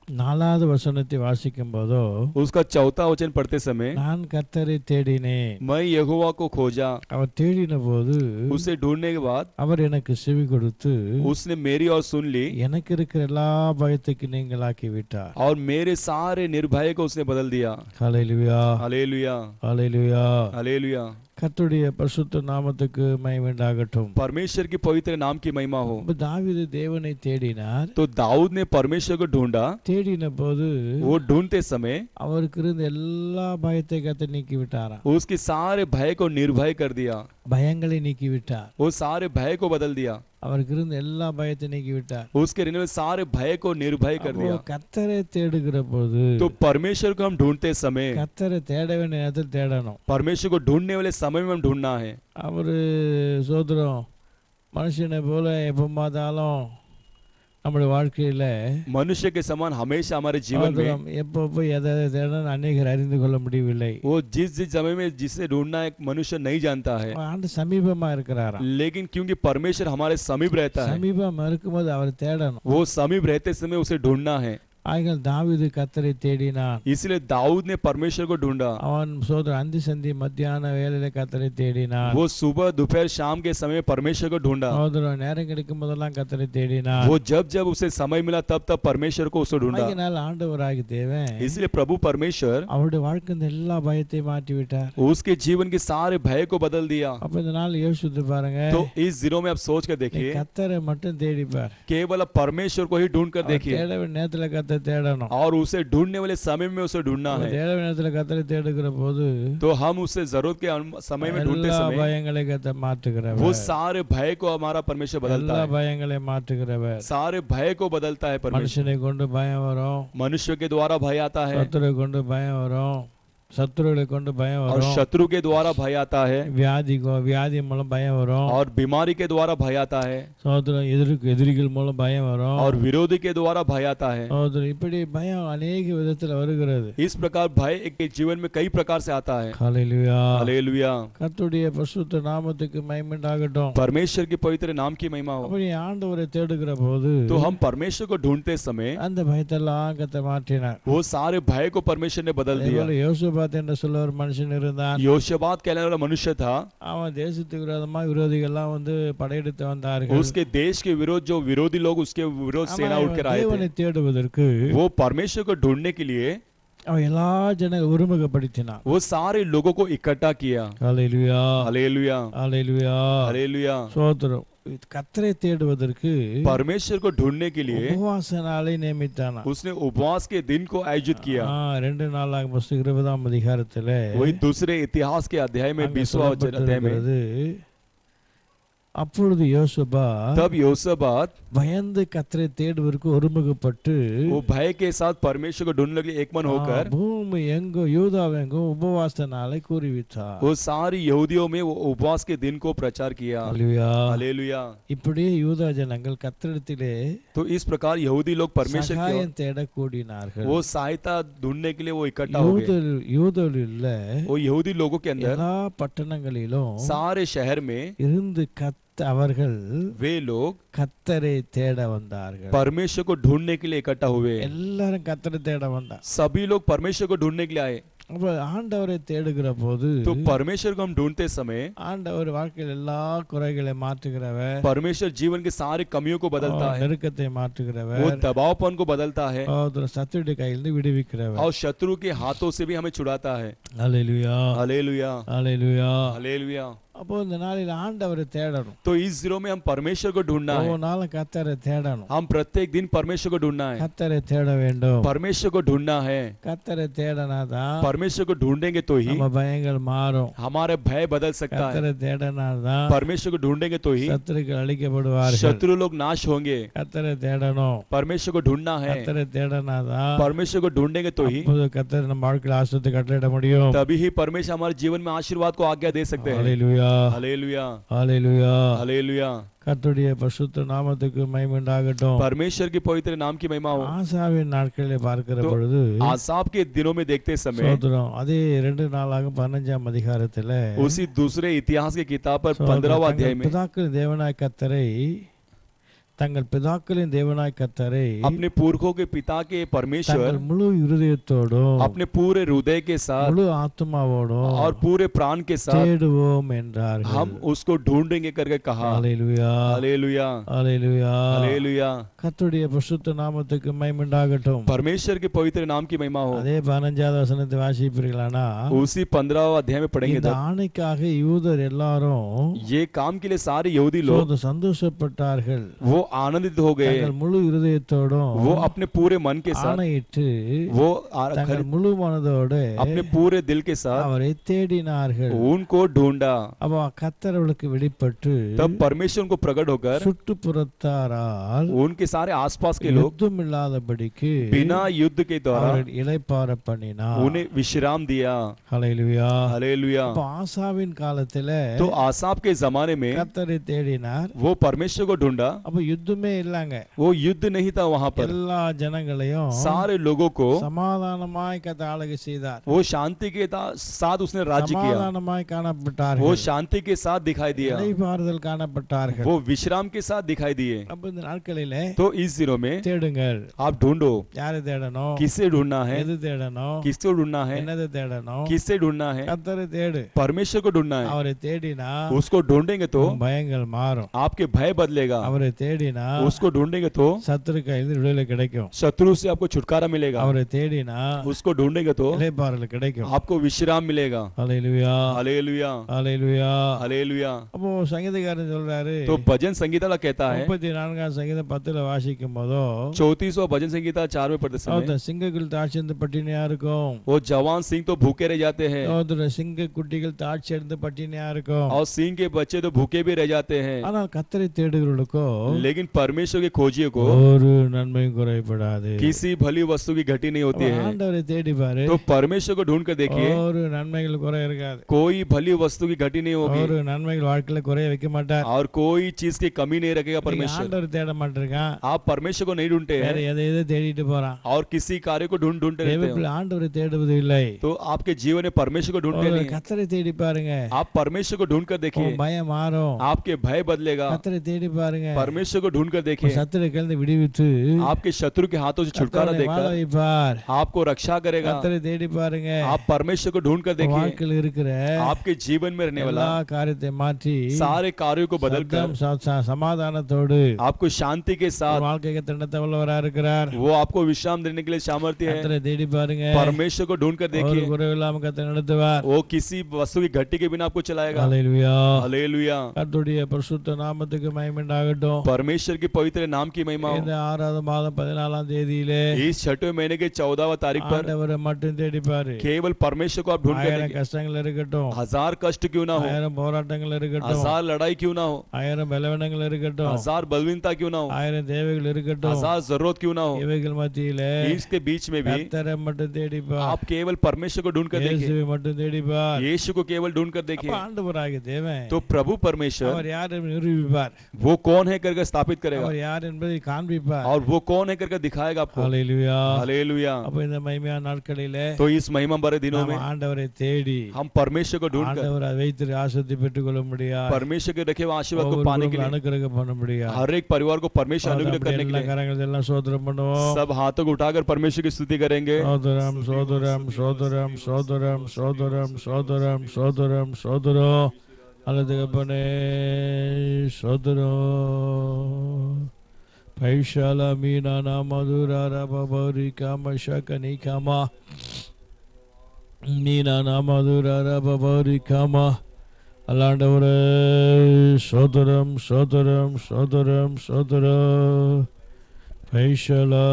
4வது வசனத்தை வாசிக்கும் போதோ, उसका 4वां वचन पढ़ते समय நான் கர்த்தரை தேடினேன், मैं यहोवा को खोजा, அவர் தேடின போது उसे ढूंढने के बाद அவர் எனக்கு செவி கொடுத்து उसने मेरी ओर सुन ली எனக்கு இருக்கிற எல்லா பயத்துக்கு நீங்களாக்கி விட்டார். और मेरे सारे निर्भय को उसने बदल दिया। ஹல்லேலூயா. हालेलुया। ஹல்லேலூயா. हालेलुया। கர்த்தருடைய பரிசுத்த நாமத்துக்கு மகிமை உண்டாகட்டும். परमेश्वर की पवित्र नाम की महिमा हो। அப்ப தாவீது தேவனை தேடினார். तो दाऊद ने परमेश्वर को ढूंढा। தேடின போது वो ढूंढते समय அவருக்கு இருந்த எல்லா பயத்தை கர்த்தர் நீக்கி விட்டாராம். उसके सारे भय को निर्भय कर दिया। பயங்களை நீக்கி விட்டார். वो सारे भय को बदल दिया। அவருக்கு இருந்த எல்லா பயத்தை நீக்கி விட்டார். उसके रहने में सारे भय को निर्भय कर दिया। கர்த்தரை தேடுகிற போது, तो परमेश्वर को हम ढूंढते समय கர்த்தரை தேட வேண்டிய நேரத்தில் தேடணும். परमेश्वर को ढूंढने वाले समय में हम ढूंढना है। அவரு சோதரம் மனுஷனை போல எப்ப பார்த்தாலும் நம்முடைய வாழ்க்கையில मनुष्य के समान हमेशा हमारे जीवन में எப்போ எதை தேடணும் அநேகர் அறிந்து கொள்ள முடியவில்லை. वो जिस समय में जिसे ढूंढना एक मनुष्य नहीं जानता है, ஆண்டு சமீபமா இருக்கிறாராம். लेकिन क्योंकि परमेश्वर हमारे समीप रहता है, சமீபமா இருக்கும்போது அவரை தேடணும். वो समीप रहते समय उसे ढूंढना है। ஆகையால் தாவீது கர்த்தரை தேடினான். इसलिए दाऊद ने परमेश्वर को ढूंढा। அவன் சோதரன் அந்தி சந்தி மத்தியான வேளையில கர்த்தரை தேடினான். वो सुबह दोपहर शाम के समय परमेश्वर को ढूंढा। சோதரன் நேரம் கிடைக்கும் போதெல்லாம் கர்த்தரை தேடினான். वो जब जब उसे समय मिला तब तब परमेश्वर को उसे ढूंढा। ஆகையால் ஆண்டவராகிய தேவன் इसलिए प्रभु परमेश्वर அவருடைய வாழ்க்கையின் எல்லா பயத்தையும் மாற்றி விட்டார். उसके जीवन के सारे भय को बदल दिया। அப்ப இந்த நாள் யோசித்து பாருங்க. तो इस दिनों में आप सोच कर देखिए, கர்த்தரை மட்டும் தேடிப்பார். केवल परमेश्वर को ही ढूंढ कर देखिए। தேட வேண்டிய நேரத்துல கர்த்தர் நேரத்தை தேடணும். और उसे ढूंढने वाले समय में उसे ढूंढना நம்ம है। தேட நேரத்துல கர்த்தரை தேடுகிற போது तो हम उसे जरूरत के समय में ढूंढते எல்லா समय பயங்களையும் கர்த்தர் மாற்றுகிறவர். वो सारे भय को हमारा परमेश्वर बदलता எல்லா है, பயங்களையும் மாற்றுகிறவர். सारे भय को बदलता है परमेश्वर। மனுஷனை கொண்டு பயம் வரும், मनुष्य के द्वारा भय आता है சத்துருவை கொண்டு பயம் வரும், சத்துருவை கொண்டு பயம் और வரும், शत्रु के द्वारा भय आता है வியாதி மூலம் பயம் வரும், और बीमारी के द्वारा भय आता है சோதரம் எதிரிகள் மூலம் பயம் வரும், और विरोधी के द्वारा भय आता है। சோதரம் இப்படி பயம் अनेक விதத்துல வருகிறது. इस प्रकार भय एक के जीवन में कई प्रकार से आता है। ஹல்லேலூயா. हालेलुया। கர்த்தருடைய பரிசுத்த நாமத்துக்கு மகிமை உண்டாகட்டும். परमेश्वर के पवित्र नाम की महिमा हो। அப்படி ஆண்டவரை தேடுகிற போது तो हम परमेश्वर को ढूंढते समय அந்த பயத்தெல்லாம் கர்த்தர் மாற்றினார். वो सारे भय को परमेश्वर ने बदल दिया। யோசபாத் என்ற சொல்ல ஒரு மனுஷன் இருந்தான். योशबात कहने वाला मनुष्य था, அவன் தேசத்துக்கு விரோதமா விரோதிகள்லாம் வந்து படையெடுத்து வந்தார்கள். उसके देश के विरोध जो विरोधी लोग उसके विरोध सेना उठ कर आए தேவனை थे, தேடுவதற்கு वो परमेश्वर को ढूंढने के लिए அவன் எல்லா ஜனங்களை ஒருமுகப்படுத்தினான். वो सारे लोगों को इकट्ठा किया। ஹல்லேலூயா. हालेलुया। ஹல்லேலூயா. हालेलुया। ஸ்தோத்திரம். கர்த்தரை தேடுவதற்கு परमेश्वर को ढूंढने के लिए உபவாச நாளை நியமித்தானா. उसने उपवास के दिन को आयोजित किया। 2 நாளாக புஸ்தகம் 20ஆம் அதிகாரத்திலே वही दूसरे इतिहास के अध्याय में 20वां अध्याय में அப்பொழுது யோசபாத் तब योशबात பயந்து கர்த்தரை தேடுவதற்கு ஒருமுகப்பட்டு वो भय के साथ परमेश्वर को ढूंढने के लिए एक मन होकर பூமி எங்கோ யூதாவெங்கும் உபவாச நாளை கூறிவிட்டார். वो सारी यहूदियों में वो उपवास के दिन को प्रचार किया। ஹல்லேலூயா. हालेलुया। இப்படியே யூதா ஜனங்கள் கர்த்தரிடத்திலே तो इस प्रकार यहूदी लोग परमेश्वर की சகாயம் தேட கூடினார்கள். वो सहायता ढूंढने के लिए वो इकट्ठा हो गए। யூதரில் वो यहूदी लोगों के अंदर எல்லா பட்டணங்களிலும் सारे शहर में இருந்து அவர்கள் वे लोग கர்த்தரை தேட வந்தார்கள். परमेश्वर को ढूंढने के लिए इकट्ठा हुए। எல்லாரும் கர்த்தரை தேட வந்தாங்க. सभी लोग परमेश्वर को ढूंढने के लिए आए। அப்ப ஆண்டவரை தேடுகிற போது तो परमेश्वर को हम ढूंढते समय ஆண்டவர் வாழ்க்கையில் எல்லா குறைகளை மாற்றுகிறவர், परमेश्वर जीवन के सारे कमियों को बदलता है, நெருக்கத்தை மாற்றுகிறவர், वो दबावपन को बदलता है சத்துருடைய கையிலிருந்து விடுவிக்கிறவர். और शत्रु के हाथों से भी हमें छुड़ाता है। ஹல்லேலூயா. हालेलुया। ஹல்லேலூயா. हालेलुया। அப்போ இந்த நாளில் ஆண்டவரை தேடணும். तो इस दिनों में हम परमेश्वर को ढूंढना है। ஒவ்வொரு நாளும் கர்த்தரை தேடணும். हम प्रत्येक दिन परमेश्वर को ढूंढना है। கர்த்தரை தேட வேண்டும். परमेश्वर को ढूंढना है। கர்த்தரை தேடனாதான் परमेश्वर को ढूंढेंगे तो ही நம்ம பயங்கள் மாறும். हमारे भय बदल सकता है। கர்த்தரை தேடனாதான் परमेश्वर को ढूंढेंगे तो ही சத்துருக்கள் அழிக்கப்படுவார்கள். शत्रु लोग नाश होंगे। கர்த்தரை தேடணும். परमेश्वर को ढूंढना है। கர்த்தரை தேடனாதான் परमेश्वर को ढूंढेंगे तो ही அப்போது கர்த்தர் நம்ம வாழ்க்கையில் ஆசீர்வாதத்தை கட்டளையிட முடியும். तभी ही परमेश्वर हमारे जीवन में आशीर्वाद को आज्ञा दे सकते हैं। ஹல்லேலூயா. हालेलुया। ஹல்லேலூயா. हालेलुया। கர்த்தருடைய பரிசுத்த நாமத்துக்கு மகிமை உண்டாகட்டும். परमेश्वर के पवित्र नाम की महिमा हो। ஆசாவின் நாட்களிலே பார்க்கிற तो பொழுது आसाफ के दिनों में देखते समय சோதரம் அதே 2 நாளாக 15ஆம் அதிகாரத்திலே उसी दूसरे इतिहास की किताब पर 15वां अध्याय में பிதாக்களின் தேவனாய் கர்த்தரை தங்கள் பிதாக்களின் தேவனாய் கர்த்தரை अपने पुरखों के पिता के परमेश्वर தங்கள் முழு இருதயத்தோடும் अपने पूरे हृदय के साथ முழு ஆத்மாவோடும் और पूरे प्राण के साथ தேடுவோம் என்றார்கள். हम उसको ढूंढेंगे करके कहा। ஹல்லேலூயா. हालेलुया। ஹல்லேலூயா. हालेलुया। கர்த்தருடைய பரிசுத்த நாமத்துக்கு மகிமை உண்டாகட்டும். परमेश्वर के पवित्र नाम की महिमा हो। அதே 15வது வசனத்தை வாசிப்பீர்களானா उसी 15वां अध्याय में पढ़ेंगे இந்த तब ஆணைக்காக யூதர் எல்லாரும் ये काम के लिए सारे यहूदी लोग சந்தோஷப்பட்டார்கள். वो आनंदित हो गए। தங்கள் முழு இருதயத்தோடும் वो अपने पूरे मन के साथ ஆணையிட்டு वो தங்கள் முழு மனதோடு अपने पूरे दिल के साथ அவரை தேடினார்கள். उनको ढूंढा। அப்ப கர்த்தர் அவளுக்கு வெளிப்பட்டு तब परमेश्वर उनको प्रकट होकर சுற்றுப்புறத்தாரால் उनके सारे आसपास के लोग யுத்தம் இல்லாதபடிக்கு बिना युद्ध के द्वारा அவரை இளைப்பாற பண்ணினார். उन्हें विश्राम दिया। ஹல்லேலூயா. हालेलुया। அப்ப ஆசாவின் காலத்திலே तो आसाफ के जमाने में கர்த்தரை தேடினார். वो परमेश्वर को ढूंढा। அப்ப யுத்தமே இல்லங்க. वो युद्ध नहीं था वहां पर। எல்லா ஜனங்களையும் सारे लोगों को சமாதானமாய் கர்த்தர் ஆளுகை செய்தார். वो शांति के साथ उसने राज्य किया। சமாதானமாய் காணப்பட்டார்கள். वो शांति के साथ दिखाई दिया। இளைப்பாறுதல் காணப்பட்டார்கள். वो विश्राम के साथ दिखाई दिए। அப்ப இந்த நாட்களிலே तो इस दिनों में தேடுங்கள். आप ढूंढो। யாரை தேடணும்? किससे ढूंढना है? எது தேடணும்? किसको ढूंढना है? என்னது தேடணும்? किससे ढूंढना है? கர்த்தரை தேடு. परमेश्वर को ढूंढना है। அவரை தேடினா उसको ढूंढेंगे तो பயங்கள் மாறும். आपके भय बदलेगा। அவரை தேடி தேடினா उसको ढूंढेंगे तो சத்துரு கையில் விடுதலை கிடைக்கும். शत्रु से आपको छुटकारा मिलेगा, அவரை தேடினா उसको ढूंढेंगे तो இளைப்பாறுதல் கிடைக்கும். आपको विश्राम मिलेगा। ஹல்லேலூயா हालेलुया ஹல்லேலூயா. हालेलुया। அப்போ சங்கீதக்காரன் சொல்றாரு, तो भजन संगीता वाला कहता है 34ஆம் சங்கீதம் 10ல வாசிக்கும் போதோ 34वां भजन संगीता 4 में पढ़ते समय ஒருத்தன் சிங்கக்குள் தாட்சியந்து பட்டினியா இருக்கும், वो जवान सिंह तो भूखे रह जाते हैं ஒருத்தர் சிங்க குட்டிகள் தாட்சியந்து பட்டினியா இருக்கும். और सिंह के बच्चे तो भूखे भी रह जाते हैं, ஆனால் கர்த்தரை தேடுகிறவர்களுக்கோ लेकिन परमेश्वर के खोजियों को ஒரு நன்மையும் குறைபடாது. किसी भली वस्तु की घटी नहीं होती है। ஆண்டவரை தேடி பாரு, तो परमेश्वर को ढूंढ कर देखिए, ஒரு நன்மைகள் குறை இருக்காது. कोई भली वस्तु की घटी नहीं होगी ஒரு நன்மைகள் வாழ்க்கையில குறைய வைக்க மாட்டார். और कोई चीज की कमी नहीं रखेगा நீங்க परमेश्वर। ஆண்டவர் தேட மாட்டிருக்கான், आप परमेश्वर को नहीं ढूंढते வேற हैं எதை தேடிட்டு போறான். और किसी कार्य को ढूंढते रहते தேவப்பிள்ளை हैं, ஆண்டவரை தேடுவது இல்லை. तो आपके जीवन में परमेश्वर को ढूंढते ஒரு नहीं। கர்த்தரை தேடி பாருங்க, आप परमेश्वर को ढूंढ कर देखिए, உன் பயம் மாறும். आपके भय बदलेगा। கர்த்தரை தேடி பாருங்க, परमेश्वर को ढूंढ कर உன் देखिए, சத்துரு கையிலிருந்து விடுவித்து आपके शत्रु के हाथों से छुटकारा கர்த்தரை வாழ देकर வைப்பார். आपको रक्षा करेगा। கர்த்தரை தேடி பாருங்க, आप परमेश्वर को ढूंढ कर உன் देखिए, வாழ்க்கையில் இருக்கிற आपके जीवन में रहने वाला எல்லா காரியத்தை மாற்றி सारे कार्यों को बदल कर சமாதானத்தோடு आपको शांति के உன் साथ வாழ்க்கைக்கு திண்ணத்தை உள்ளவரா இருக்கிறார். वो आपको विश्राम देने के लिए सामर्थ्य है। கர்த்தரை தேடி பாருங்க, परमेश्वर को ढूंढ कर ஒரு देखिए, குறைவில்லாம கர்த்தர் நடத்துவார். वो किसी वस्तु की घटी के बिना आपको चलाएगा। ஹல்லேலூயா. हालेलुया। கர்த்தருடைய பரிசுத்த நாமத்துக்கு மகிமை உண்டாகட்டும். परमेश्वर की पवित्र नाम की महिमा हो। இந்த 6வது மாதம் 14ஆம் தேதியிலே इस 6वें महीने के 14वां तारीख पर ஆண்டவரை மட்டும் தேடி பாரு. केवल परमेश्वर को आप ढूंढ कर 1000 देखिए। கஷ்டங்கள் இருக்கட்டும், 1000 कष्ट क्यों ना हो, 1000 போராட்டங்கள் இருக்கட்டும், 1000 लड़ाई क्यों ना हो, 1000 பலவீனங்கள் இருக்கட்டும், 1000 बलवीनता क्यों ना हो, 1000 தேவைகள் இருக்கட்டும், 1000 जरूरत क्यों ना हो, இவைகள் மத்தியிலே इसके बीच में भी கர்த்தரை மட்டும் தேடி பார். आप केवल परमेश्वर को ढूंढ कर देखिए, இயேசுவை மட்டும் தேடி பார். यीशु को केवल ढूंढ कर அப்ப देखिए। ஆண்டவராகிய தேவன் तो प्रभु परमेश्वर அவர் யார் என்று நிரூபிப்பார், वो कौन है करके स्थापित करेगा அவர் யார் என்பதை காண்பிப்பார். और वो कौन है करके दिखाएगा आपको। ஹல்லேலூயா. हालेलुया। அப்ப இந்த மகிமையான நாட்களிலே तो इस महिमा भरे दिनों நாம் में ஆண்டவரை தேடி हम परमेश्वर को ढूंढ कर ஆண்டவர் அதை வைத்து ஆசீர்வாதத்தை பெற்றுக்கொள்ள முடியாது. परमेश्वर के रखे हुए आशीर्वाद को पाने के लिए அனுக்கிரகம் பண்ண முடியாது. हर एक परिवार को परमेश्वर अनुग्रह करने के எல்லா लिए கரங்கள் எல்லாம் சோதரம் பண்ணுவோம். सब हाथों को उठाकर परमेश्वर की स्तुति करेंगे। சோதரம் சோதரம் சோதரம் சோதரம் சோதரம் சோதரம் சோதரம் சோதரோ அல்லது கப்பனே சோதரோ பைஷால மீனா நாமதுரா ரபபரி காம ஷகனி காமா மீனா நாமதுரா ரபபரி காமா அல்லாண்டவரே சோதரம் சோதரம் சோதரம் சோதரோ பைஷாலா.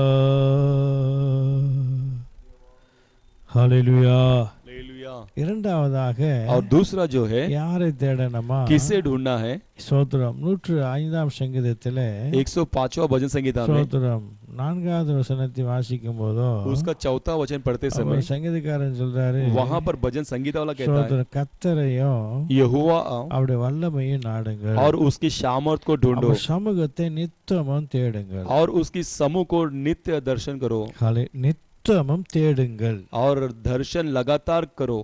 ஹல்லேலூயா. हालेलुया। இரண்டாவதாக और दूसरा जो है யாரை தேடணுமா, किसे ढूंढना है। ஸ்தோத்திரம் 105ஆம் சங்கீதத்திலே 105वां भजन संगीता में ஸ்தோத்திரம் 4வது வசனத்தை வாசிக்கும் போதோ उसका 4था वचन पढ़ते அவர் समय சங்கீதக்காரன் சொல்றாரு, वहां पर भजन संगीता वाला कहता है ஸ்தோத்திரம் கர்த்தரையும் यहोवा அவருடைய வல்லமையும் நாடுங்கள், और उसकी सामर्थ को ढूंढो அவர் சமூகத்தை நித்தமும் தேடுங்கள். और उसकी समूह को नित्य दर्शन करो நித்தமும் தேடுங்கள். और दर्शन लगातार करो,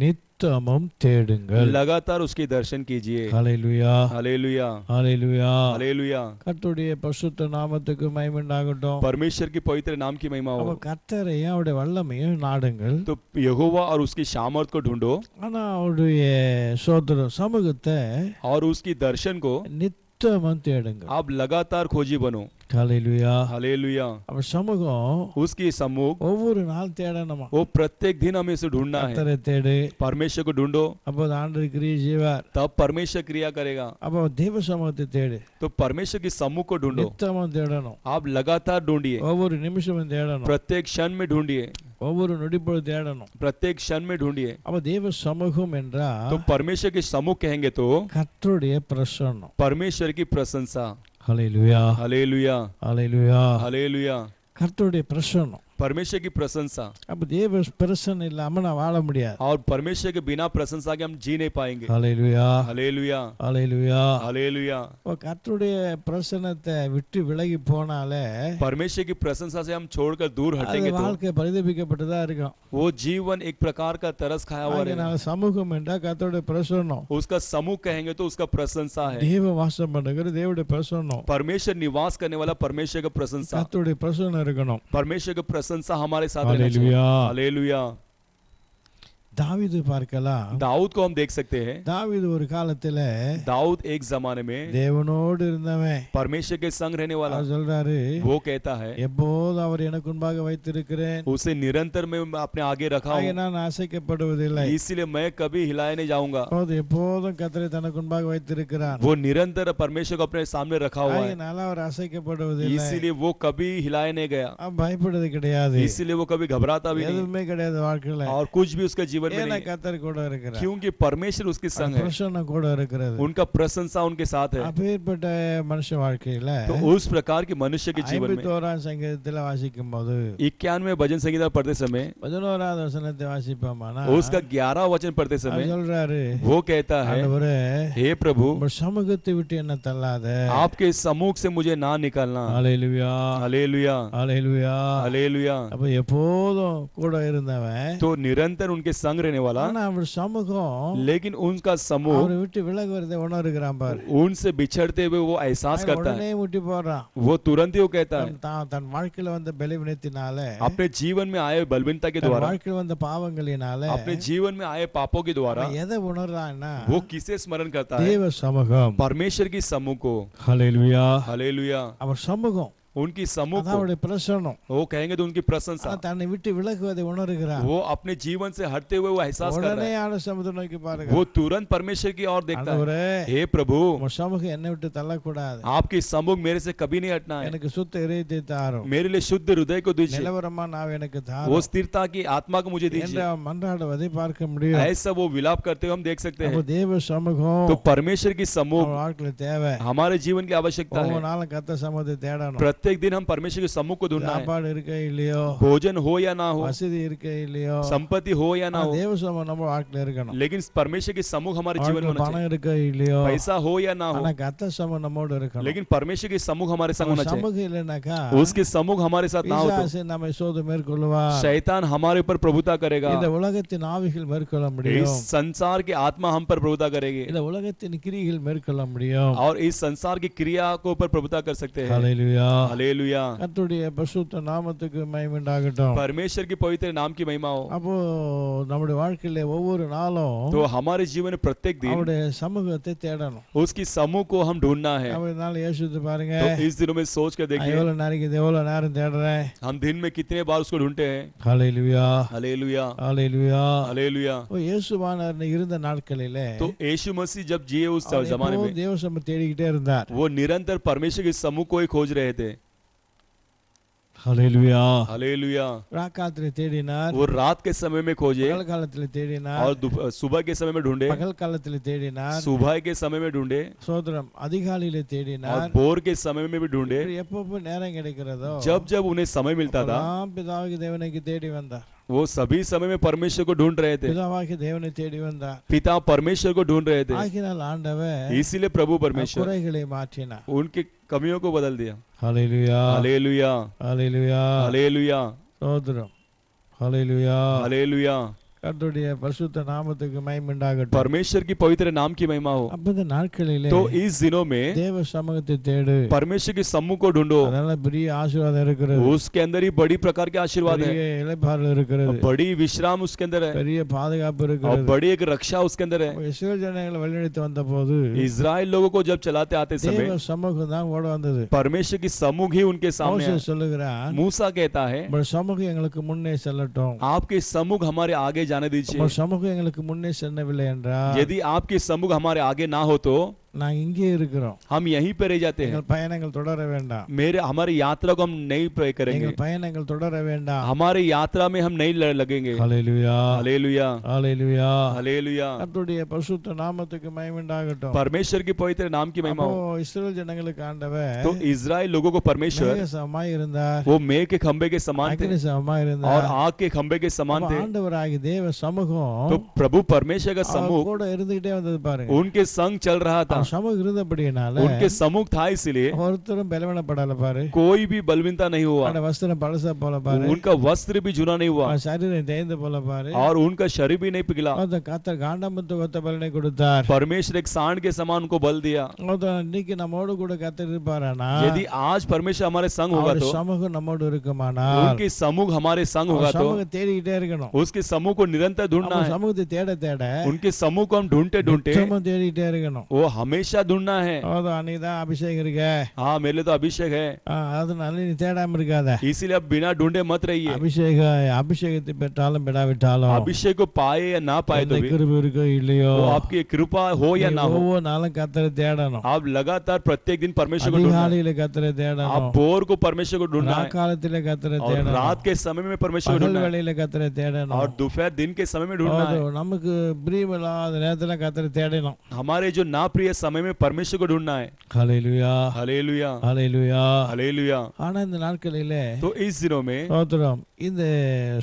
நித்தமும் தேடுங்கள். लगातार उसके दर्शन कीजिए। ஹல்லேலூயா. हालेलुया। ஹல்லேலூயா. हालेलुया। கர்த்தருடைய பரிசுத்த நாமத்துக்கு மகிமை உண்டாகட்டும். परमेश्वर की पवित्र नाम की महिमा அப்ப हो। கர்த்தரையும் அவருடைய வல்லமையும் நாடுங்கள். तो यहोवा और उसकी सामर्थ को ढूंढो ஆனா அவருடைய சோதரம் சமூகத்தை और उसकी दर्शन को நித்தமும் தேடுங்கள். आप लगातार खोजी बनो। ஹல்லேலூயா. हालेलुया। அவர் சமூகம் उसकी सम्मुख ஒவ்வொரு நாள் தேடணுமா, वो प्रत्येक दिन हमें इसे ढूंढना है। கர்த்தரை தேடு, परमेश्वर को ढूंढो அப்போ ஆண்டவர் கிரியை செய்வார். तब परमेश्वर क्रिया करेगा। அப்போ தேவ சமூகத்தை தேடு, तो परमेश्वर की सम्मुख को ढूंढो, நித்தமும் தேடணும், आप लगातार ढूंढिए, ஒவ்வொரு நிமிஷமும் தேடணும், प्रत्येक क्षण में ढूंढिए, ஒவ்வொரு நொடிப்பொழுது தேடணும். प्रत्येक क्षण में ढूंढिए। அப்ப தேவ சமூகம் என்றால் तो परमेश्वर के सम्मुख कहेंगे तो கர்த்தருடைய பிரசன்னம். परमेश्वर की प्रशंसा। ஹல்லேலூயா. हालेलुया। ஹல்லேலூயா. हालेलुया। கர்த்தருடைய பிரசன்னம். परमेश्वर की प्रशंसा। அப்ப தேவ பிரசன்னம் இல்லாம நான் வாழ முடியாது. और परमेश्वर के बिना प्रशंसा के हम जी नहीं पाएंगे। ஹல்லேலூயா. हालेलुया। ஹல்லேலூயா. हालेलुया। அப்ப கர்த்தருடைய பிரசன்னத்தை விட்டு விலகி போனாலே परमेश्वर की प्रशंसा से हम छोड़कर दूर அது हटेंगे तो வாழ்க்கை பரிதபிக்கப்பட்டதா இருக்கும். वो जीवन एक प्रकार का तरस खाया हुआ रहेगा। அதனால சமூகம் என்றா கர்த்தருடைய பிரசன்னம். उसका समूह कहेंगे तो उसका प्रशंसा है। தேவ வாசம் பண்ணுகிற தேவனுடைய பிரசன்னம். परमेश्वर निवास करने वाला परमेश्वर का प्रशंसा। கர்த்தருடைய பிரசன்னம் இருக்கணும். परमेश्वर का प्रशंसा हमारे साथ रहना चाहिए। ஹல்லேலூயா. हालेलुया। தாவீது பார்க்கலாம். दाऊद को हम देख सकते हैं। தாவீது ஒரு காலத்துல दाऊद एक जमाने में தேவனோடு இருந்தவன். परमेश्वर के संग रहने वाला, அவர் சொல்றாரு, वो कहता है எப்போது அவர் எனக்கு முன்பாக வைத்திருக்கிறேன், उसे निरंतर मैं अपने आगे रखा ஆக हूँ, நான் அசைக்கப்படுவதில்லை. इसलिए मैं कभी हिलाया नहीं जाऊंगा। அப்போது எப்போதும் கர்த்தரை தனக்கு முன்பாக வைத்திருக்கிறார். वो निरंतर परमेश्वर को अपने सामने रखा हुआ है, ஆகையினால அவர் அசைக்கப்படுவதில்லை. इसीलिए वो कभी हिलाया नहीं गया, அவர் பயப்படுறது கிடையாது. इसीलिए वो कभी घबराता भी नहीं எதுவுமே கிடையாது வாழ்க்கையில. और कुछ भी उसके जीवन में ஏன்னா नहीं, கர்த்தர் கூட இருக்கிறார். क्योंकि परमेश्वर उसके संग है, பிரசன்னம் கூட இருக்கிறது. उनका प्रशंसा उनके साथ है। அப்பேற்பட்ட மனுஷ வாழ்க்கையில तो उस प्रकार के मनुष्य के जीवन में 51ஆம் சங்கீதத்துல வாசிக்கும் போது 91वें भजन संगीता पढ़ते समय 11வது வசனத்தை வாசிப்போமானா उसका 11वां वचन पढ़ते அவர் समय சொல்றாரு, वो कहता है, ஆண்டவரே हे प्रभु உம்முடைய சமூகத்தை விட்டு என்ன தள்ளாத. आपके सम्मुख से मुझे ना निकालना। ஹல்லேலூயா, हालेलुया, ஹல்லேலூயா. हालेलुया। அப்ப எப்போதும் கூட இருந்தவன், तो निरंतर उनके संग रहने वाला, ஆனா அவர் சமூகம் लेकिन उनका समूह அவரை விட்டு விலகுவதை உணர்கிறான் பாரு. उनसे बिछड़ते हुए वो एहसास करता உடனே है, முட்டி போறான். वो तुरंत ही वो कहता है தன் வாழ்க்கையில வந்த பலவீனத்தினால, अपने जीवन में आए बलवीनता के தன் द्वारा, வாழ்க்கையில வந்த பாவங்களினால अपने जीवन में आए पापों के द्वारा அவன் எதை உணர்றான்னா वो किसे स्मरण करता है? தேவ சமூகம். परमेश्वर की समूह को। ஹல்லேலூயா. हालेलुया। அவர் சமூகம், उनकी समूह அதான் को அவருடைய பிரசன்னம். वो कहेंगे तो उनकी प्रशंसा, தன்னை விட்டு விலகுவதை உணர்கிறான். वो अपने जीवन से हटते हुए वो एहसास कर உடனே रहा है, ஆன சமுத்திரம் நோக்கி பாருங்க. वो तुरंत परमेश्वर की ओर देखता है, ஆண்டவரே हे प्रभु உங்க சமூகம் என்னை விட்டு தள்ளக்கூடாது. आपकी सम्मुख मेरे से कभी नहीं हटना है, எனக்கு சுத்த இதயத்தை தாரும். मेरे लिए शुद्ध हृदय को दीजिए, நிலவரமா நான் எனக்கு वो தாரும் स्थिरता की आत्मा को मुझे என்று दीजिए। அவன் மன்றாடுவதை பார்க்க முடியும். ऐसा वो विलाप करते हुए हम देख सकते அப்ப हैं। தேவ சமூகம் तो परमेश्वर की நம்ம समूह வாழ்க்கையில தேவை. हमारे जीवन की आवश्यकता ஒவ்வொரு है। நாளும் கர்த்தர் சமூகத்தை தேடணும். प्रत्येक दिन हम परमेश्वर के समूह को ढूंढना है, சாப்பாடு இருக்க இல்லையோ, भोजन हो या ना हो, வசதி இருக்க இல்லையோ, संपत्ति हो या ना ஆனா हो, தேவ சமூகம் நம்ம வாழ்க்கையில இருக்கணும். लेकिन परमेश्वर की समूह हमारे जीवन में வாழ்க்கையில होना பணம் चाहिए, இருக்க இல்லையோ, पैसा हो या ना हो, ஆனா கர்த்தர் சமூகம் நம்மோடு இருக்கணும். लेकिन परमेश्वर की समूह हमारे संग होना चाहिए। சமூகம் இல்லைனாக்கா उसके समूह हमारे साथ ना हो तो பிசாசு நம்மை சோதனை மேற்கொள்வார். शैतान हमारे ऊपर प्रभुता करेगा, இந்த உலகத்தின் ஆவிகள் மேற்கொள்ள इस முடியும். संसार की आत्मा हम पर प्रभुता करेगी இந்த உலகத்தின் கிரிகள் மேற்கொள்ள முடியும். और इस संसार की क्रिया को ऊपर प्रभुता कर सकते हैं। ஹல்லேலூயா. हालेलुया। கர்த்தருடைய பரிசுத்த நாமத்துக்கு மகிமை உண்டாகட்டும். परमेश्वर की पवित्र नाम की महिमा हो। அப்போ நம்முடைய வாழ்க்கையில ஒவ்வொரு நாளும் तो हमारे जीवन में प्रत्येक दिन அவருடைய சமூகத்தை தேடணும். उसकी समूह को हम ढूंढना है। அவருடைய நாள் யோசித்து பாருங்க. तो इस दिनों में सोच कर நான் देखिए, எவ்வளவு நேரம் தேடுறேன். हम दिन में कितने बार उसको ढूंढते हैं। ஹல்லேலூயா, हालेलुया, ஹல்லேலூயா. हालेलुया। ஓ இயேசுவானவர் இருந்த நாட்களிலே तो यीशु मसीह जब जिए उस அவர் जमाने எப்பவும் में தேவ சமூகத்தை தேடிக்கிட்டே இருந்தார். वो निरंतर परमेश्वर के समूह को ही खोज रहे थे। ஹல்லேலூயா. हालेलुया। ராக்காலத்திலே தேடினார், वो रात के समय में खोजे பகல் காலத்திலே தேடினார், और सुबह के समय में ढूंढे, பகல் காலத்திலே தேடினார், सुबह के समय में ढूंढे சோதரம் அதிகாலையிலே और தேடினார். भोर के समय में भी ढूंढे। எப்பப்போ நேரம் கிடைக்கிறதோ जब जब उन्हें समय मिलता था அப்பெல்லாம் பிதாவாகிய தேவனுக்கு தேடி வந்தார். वो सभी समय में परमेश्वर को ढूंढ रहे थे, பிதாவாகிய தேவனை தேடி வந்தார். पिता परमेश्वर को ढूंढ रहे थे। ஆகினால் ஆண்டவர் इसीलिए प्रभु परमेश्वर குறைகளை மாற்றினார். उनकी कमियों को बदल दिया। ஹல்லேலூயா, हालेलुया, ஹல்லேலூயா. हालेलुया, சோதரம். ஹல்லேலூயா. हालेलुया। கர்த்தருடைய பரிசுத்த நாமத்துக்கு மகிமை உண்டாகட்டும். परमेश्वर की पवित्र नाम की महिमा हो। அப்ப இந்த நாட்களிலே तो इस दिनों में தேவ சமூகத்தை தேடு. परमेश्वर के समूह को ढूंढो, அதனால பெரிய ஆசீர்வாதம் இருக்கிறது. उसके अंदर ही बड़ी प्रकार के आशीर्वाद है, பெரிய இளைப்பாறுதல் இருக்கிறது. बड़ी विश्राम उसके अंदर है பெரிய பாதுகாப்பு और இருக்கிறது. बड़ी एक रक्षा उसके अंदर है। இஸ்ரவேல் ஜனங்களை வழிநடத்தி வந்தபோது इजराइल लोगों को जब चलाते आते தேவ समय சமூகம் தான் ஓட வந்தது. परमेश्वर की समूह ही उनके सामने மோசே है। சொல்லுகிறான், मूसा कहता है, உங்கள் சமூகம் எங்களுக்கு முன்னே செல்லட்டும். आपके समूह हमारे आगे जाने दीजिए। உங்கள் சமூகம் எங்களுக்கு முன்னே செல்லவில்லை என்றால் यदि आपके समूह हमारे आगे ना हो तो நாங்க இங்கே இருக்கிறோம். हम यहीं पे रह जाते हैं। எங்கள் பயணங்கள் தொடர வேண்டாம். हमारी यात्रा को हम नहीं करेंगे, எங்கள் பயணங்கள் தொடர வேண்டாம். हमारी यात्रा में हम नहीं लगेंगे। ஹல்லேலூயா, हालेलुया, ஹல்லேலூயா. हालेलुया। கர்த்தருடைய பரிசுத்த நாமத்துக்கு மகிமை உண்டாகட்டும். परमेश्वर की पवित्र नाम की महिमा அப்போ हो। இஸ்ரவேல் ஜனங்களுக்கு ஆண்டவர் तो इजराइल लोगों को परमेश्वर மேக சமமாய் இருந்தார், वो मेघ के खंबे के समान थे அக்கினி சமமாய் और இருந்தார். आग के खंबे के समान அப்போ थे। ஆண்டவராகிய தேவ तो சமூகம் प्रभु परमेश्वर का அவர் समूह கூட இருந்துகிட்டே வந்தது பாருங்க. उनके संग चल रहा था। சமூகம் இருந்தபடியினால उनके सम्मुख था, इसलिए ஒருத்தரும் பலவீனப்படல பாரு. कोई भी बलवीनता नहीं हुआ, அவனோட வஸ்திரம் பழசா போல பாரு. उनका वस्त्र भी जुना नहीं हुआ அவன் சரீரம் தேய்ந்து போல பாரு. और उनका शरीर भी नहीं पिघला। கர்த்தர் காண்டமுத்து கொத்த பலனை கொடுத்தார். परमेश्वर एक सांड के समान उनको बल दिया। இன்னைக்கு நம்மோடு கூட கர்த்தர் இருப்பாரானா, यदि आज परमेश्वर हमारे संग होगा तो, சமூகம் நம்மோடு இருக்குமானா, उनके समूह हमारे संग होगा तो, சமூகம் தேடிக்கிட்டே இருக்கணும். उसके समूह को निरंतर ढूंढना है। சமூகத்தை தேட தேட उनके समूह को हम ढूंढते ढूंढते சமூகம் தேடிக்கிட்டே இருக்கணும். वो हमेशा ढूंढना है। அன்னைக்குதான் அபிஷேகம் இருக்க, हाँ मेरे लिए तो अभिषेक है, அதனால நீ தேடாம இருக்காத. इसीलिए अब बिना ढूंढे मत रहिए। அபிஷேகத்தை பெற்றாலும் பெறாவிட்டாலும், अभिषेक को पाए या ना पाए तो भी, கிருபை இருக்கோ இல்லையோ, वो आपकी कृपा हो या ना हो, ஒவ்வொரு நாளும் கர்த்தரை தேடணும். आप लगातार प्रत्येक दिन परमेश्वर को ढूंढना है। அதிகாலையில கர்த்தரை தேடணும். आप भोर को परमेश्वर को ढूंढना है, காலத்திலே கர்த்தரை और தேடணும். रात के समय में परमेश्वर को பகல் ढूंढना है, வேளையில கர்த்தரை தேடணும். और दोपहर दिन के समय में ढूंढना है। நமக்கு பிரியமில்லாத நேரத்துல கர்த்தரை தேடணும். हमारे जो ना प्रिय समय में परमेश्वर को ढूंढना है। ஹல்லேலூயா, हालेलुया, ஹல்லேலூயா, हालेलुया। ஆனா இந்த நாட்களிலே तो इस दिनों में ஸ்தோத்திரம், இந்த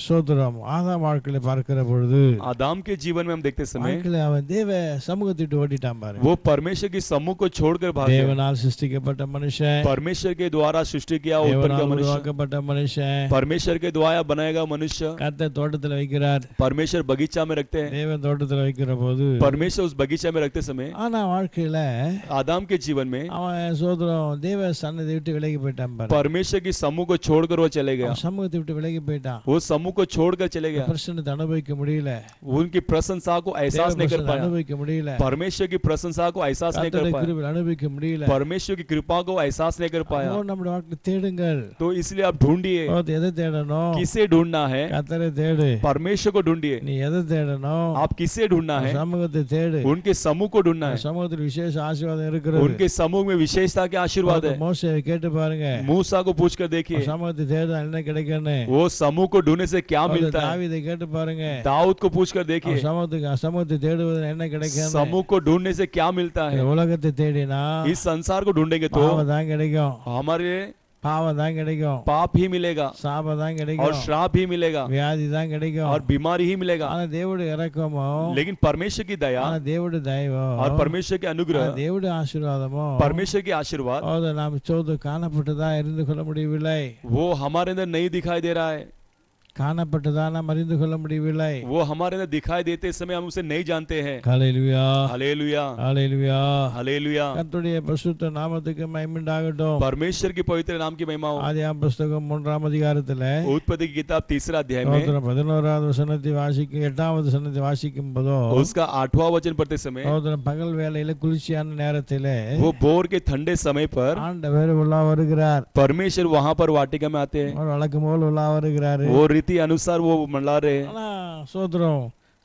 ஸ்தோத்திரம் ஆதாம் வாழ்க்கையில பார்க்கிற பொழுது, आदम के जीवन में हम देखते समय வாழ்க்கையில அவன் தேவ சமூகத்தை விட்டு ஓடிட்டான் பாரு. वो परमेश्वर की समूह को छोड़कर भाग गया। தேவனால் சிருஷ்டிக்கப்பட்ட மனுஷன், परमेश्वर के द्वारा सृष्टि किया उत्पन्न किया தேவனால் मनुष्य, உருவாக்கப்பட்ட மனுஷன் परमेश्वर के द्वारा बनाया गया मनुष्य கர்த்தர் தோட்டத்துல வைக்கிறார். परमेश्वर बगीचा में रखते हैं। தேவன் தோட்டத்துல வைக்கிற போது, परमेश्वर उस बगीचा में रखते समय ஆனா வாழ்க்கையில आदम के जीवन में அவன் சோதரம் தேவ சன்னதி விட்டு விலகி போயிட்டான் பாரு. परमेश्वर की समूह को छोड़कर वो चले गया। அவன் சமூகத்தை விட்டு விலகி போயிட்டான். वो समूह को छोड़कर चले गया। பிரசன்னத்தை அனுபவிக்க முடியல, उनकी प्रशंसा को एहसास नहीं कर पाया, அனுபவிக்க முடியல, परमेश्वर की प्रशंसा को एहसास नहीं कर கர்த்தருடைய पाया, கிருபையை அனுபவிக்க முடியல. परमेश्वर की कृपा को एहसास नहीं कर पाया। நம்முடைய வாழ்க்கையில தேடுங்கள். तो इसलिए आप ढूंढिए, எதை தேடணும்? किसे ढूंढना है? கர்த்தரை தேடு. परमेश्वर को ढूंढिए। நீ எதை தேடணும்? आप किसे ढूंढना है? சமூகத்தை தேடு. उनके समूह को ढूंढना है। சமூகத்தில் விசேஷ ஆசீர்வாதம் இருக்கிறது. उनके समूह में विशेषता के आशीर्वाद है। மோசேவை கேட்டு பாருங்க, मूसा को पूछकर देखिए, சமூகத்தை தேடு என்ன கிடைக்கும்னு. वो समूह को ढूंढने से क्या मिलता है। தாவீதை கேட்டு பாருங்க, दाऊद को पूछकर देखिए, சமூகத்தை தேடுவது என்ன கிடைக்கும். समूह को ढूंढने से क्या मिलता है। உலகத்தை தேடினா इस संसार को ढूंढेंगे तो பாவம் தான் கிடைக்கும், हमारे பாவம் தான் கிடைக்கும், पाप ही मिलेगा சாபம் தான் और கிடைக்கும், श्राप ही मिलेगा வியாதி தான் கிடைக்கும். और बीमारी ही मिलेगा। ஆனா தேவனுடைய இரக்கமோ, लेकिन परमेश्वर की दया ஆனா தேவனுடைய தயவோ, और परमेश्वर के अनुग्रह, தேவனுடைய ஆசீர்வாதமோ, परमेश्वर के आशीर्वाद, அதை நாம் சோது காணப்பட்டதா அறிந்து கொள்ள முடியவில்லை. वो हमारे अंदर नहीं दिखाई दे रहा है। காணப்பட்டதா நாம் அறிந்து கொள்ள முடியவில்லை. वो हमारे अंदर दिखाई देते समय हम उसे नहीं जानते हैं। ஹல்லேலூயா, हालेलुया, ஹல்லேலூயா. हालेलुया। கர்த்தருடைய பரிசுத்த நாமத்துக்கு மகிமை உண்டாகட்டும். परमेश्वर की पवित्र नाम की महिमा हो। ஆதியாகமம் புத்தகம் 3ஆம் அதிகாரத்துல उत्पत्ति की किताब 3 अध्याय में 11வது வசனத்தை வாசிக்கும் 8வது வசனத்தை வாசிக்கும் போதோ, उसका 8वां वचन पढ़ते समय பகல் வேளையில குளிர்ச்சியான நேரத்திலே वो भोर के ठंडे समय पर ஆண்டவர் உள்ளா வருகிறார். परमेश्वर वहां पर वाटिका में आते हैं। அவர் வழக்கம் போல் உள்ளா வருகிறாரு. वो रीति अनुसार वो मंडला रहे हैं। ஆனா சோதரம்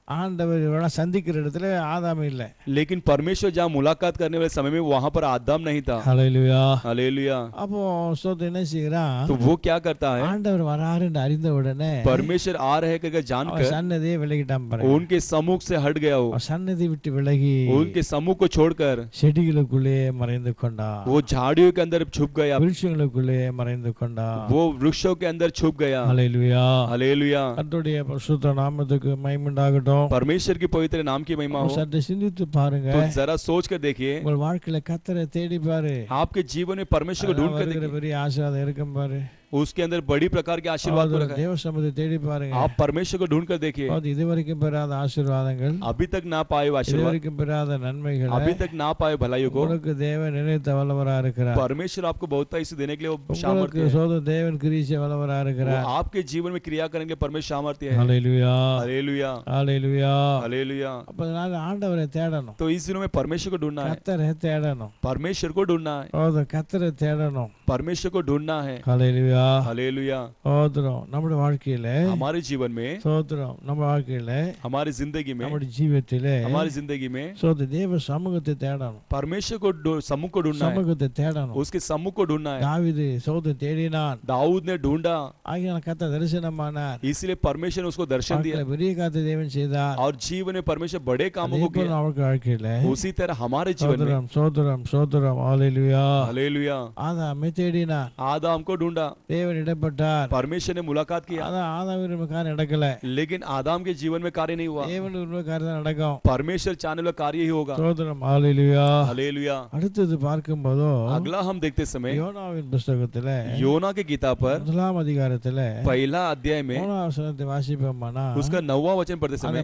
ஆண்டவர் சந்திக்கிற இடத்துல ஆதாம் இல்ல. लेकिन परमेश्वर जहाँ मुलाकात करने वाले समय में वहां पर आदम नहीं था। ஹல்லேலூயா. हालेलुया। அப்போ சோதரம் என்ன செய்யறான்? तो वो क्या करता है, ஆண்டவர் வராருன்னு அறிந்த உடனே परमेश्वर आ रहे करके जानकर சன்னதியை விலகிட்டான் பாருங்க. उनके सम्मुख से हट गया। वो சன்னதி விட்டு விலகி उनके सम्मुख को छोड़कर செடிகளுக்குள்ளே மறைந்து கொண்டான். वो झाड़ियों के अंदर छुप गया, விருட்சங்களுக்குள்ளே மறைந்து கொண்டான். वो वृक्षों के अंदर छुप गया। ஹல்லேலூயா. हालेलुया। கர்த்தருடைய பரிசுத்த நாமத்துக்கு மகிமை உண்டாகட்டும். परमेश्वर की पवित्र नाम की महिमा हो। சற்று சிந்தித்து பாருங்க. तो जरा सोच कर देखिए, உங்கள் வாழ்க்கையில கர்த்தரை தேடி பாரு. आपके जीवन में परमेश्वर को ढूंढ कर देखिए, பெரிய ஆசீர்வாதம் இருக்கும் பாரு. उसके अंदर बड़ी प्रकार के आशीर्वाद को रखा है। தேவ சமூகத்தை தேடி பாருங்க. आप परमेश्वर को ढूंढ कर देखिए, அது இதுவரைக்கும் பெறாத ஆசீர்வாதங்கள், अभी तक ना पाए आशीर्वाद, இதுவரைக்கும் பெறாத நன்மைகளை अभी तक ना पाए भलाइयों को உங்களுக்கு தேவன் நினைத்த வல்லவரா இருக்கிறார். परमेश्वर आपको बहुत ऐसे देने के लिए वो உங்களுக்கு सामर्थ्य है। சோத தேவன் கிரியை வல்லவரா वो இருக்கிறார். आपके जीवन में क्रिया करेंगे, परमेश्वर सामर्थ्य है। ஹல்லேலூயா, हालेलुया, ஹல்லேலூயா. हालेलुया। அப்ப அதனால ஆண்டவரை தேடணும், तो इस दिनों में परमेश्वर को ढूंढना है, கர்த்தரை தேடணும், परमेश्वर को ढूंढना है, கர்த்தரை தேடணும். परमेश्वर को ढूंढना है। ஹல்லேலூயா. हालेलुया। சோதரம் நம்முடைய வாழ்க்கையில, हमारे जीवन में, சோதரம் நம்ம வாழ்க்கையில, हमारी जिंदगी में, நம்முடைய ஜீவியத்திலே हमारी जिंदगी में சோத தேவ சமூகத்தை தேடணும், परमेश्वर को सम्मुख को ढूंढना है, சமூகத்தை தேடணும். उसके सम्मुख को ढूंढना है। தாவீது சோத தேடினான், दाऊद ने ढूंढा, ஆகிய கர்த்தர் தரிசனமானார். इसलिए परमेश्वर ने उसको दर्शन दिया வாழ்க்கையில பெரிய காரியத்தை தேவன் செய்தார். और जीवन में परमेश्वर बड़े कामों को அதேபோல किया। அவருக்கு வாழ்க்கையில उसी तरह हमारे जीवन में, சோதரம் சோதரம் சோதரம் ஹல்லேலூயா. हालेलुया, ஆதாமை தேடினார். आदम को ढूंढा, தேவன் இடப்பட்டார். परमेश्वर ने मुलाकात किया, அதான் ஆதாம் விரும்பின நடக்கல. लेकिन आदम के जीवन में कार्य नहीं हुआ. தேவன் விரும்பின காரியம் நடக்கும். परमेश्वर चाहने वाला कार्य ही होगा. ஸ்தோத்திரம், ஹalleluya. हालेलुया. அடுத்து பார்க்கும்போது अगला हम देखते समय யோனாவின் புத்தகத்துல योना के किताब पर முதலாம் அதிகாரத்துல पहला अध्याय में 9ஆம் வசனத்தை வாசிப்போம்னா उसका 9वां वचन पढ़ते समय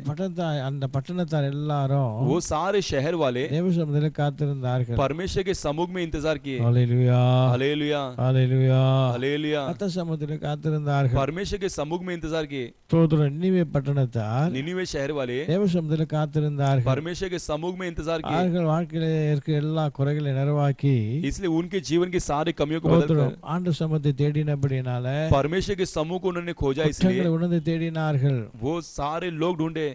அந்த பட்டணத்தார் எல்லாரும் वो सारे शहर वाले தேவசமூகத்தில் காத்திருந்தார்கள். परमेश्वर के सम्मुख में इंतजार किए. ஹalleluya, हालेलुया, ஹalleluya. हालेलुया. கர்த்தர் சமூகத்தில் காத்திருந்தார்கள். परमेश्वर के सम्मुख में इंतजार किए. ஸ்தோத்திரம். நினிவே பட்டணத்தார் निनिवे शहर वाले தேவசமூகத்தில் காத்திருந்தார்கள். परमेश्वर के सम्मुख में इंतजार किए. அவர்கள் வாழ்க்கையில இருக்கிற எல்லா குறைகளை நிறைவாக்கி इसलिए उनके जीवन की सारी कमियों को बदलकर ஆண்டு சமூகத்தை தேடினபடினால परमेश्वर के सम्मुख को उन्होंने खोजा. इसलिए குற்றங்களை உணர்ந்து தேடினார்கள். वो सारे लोग ढूंढे,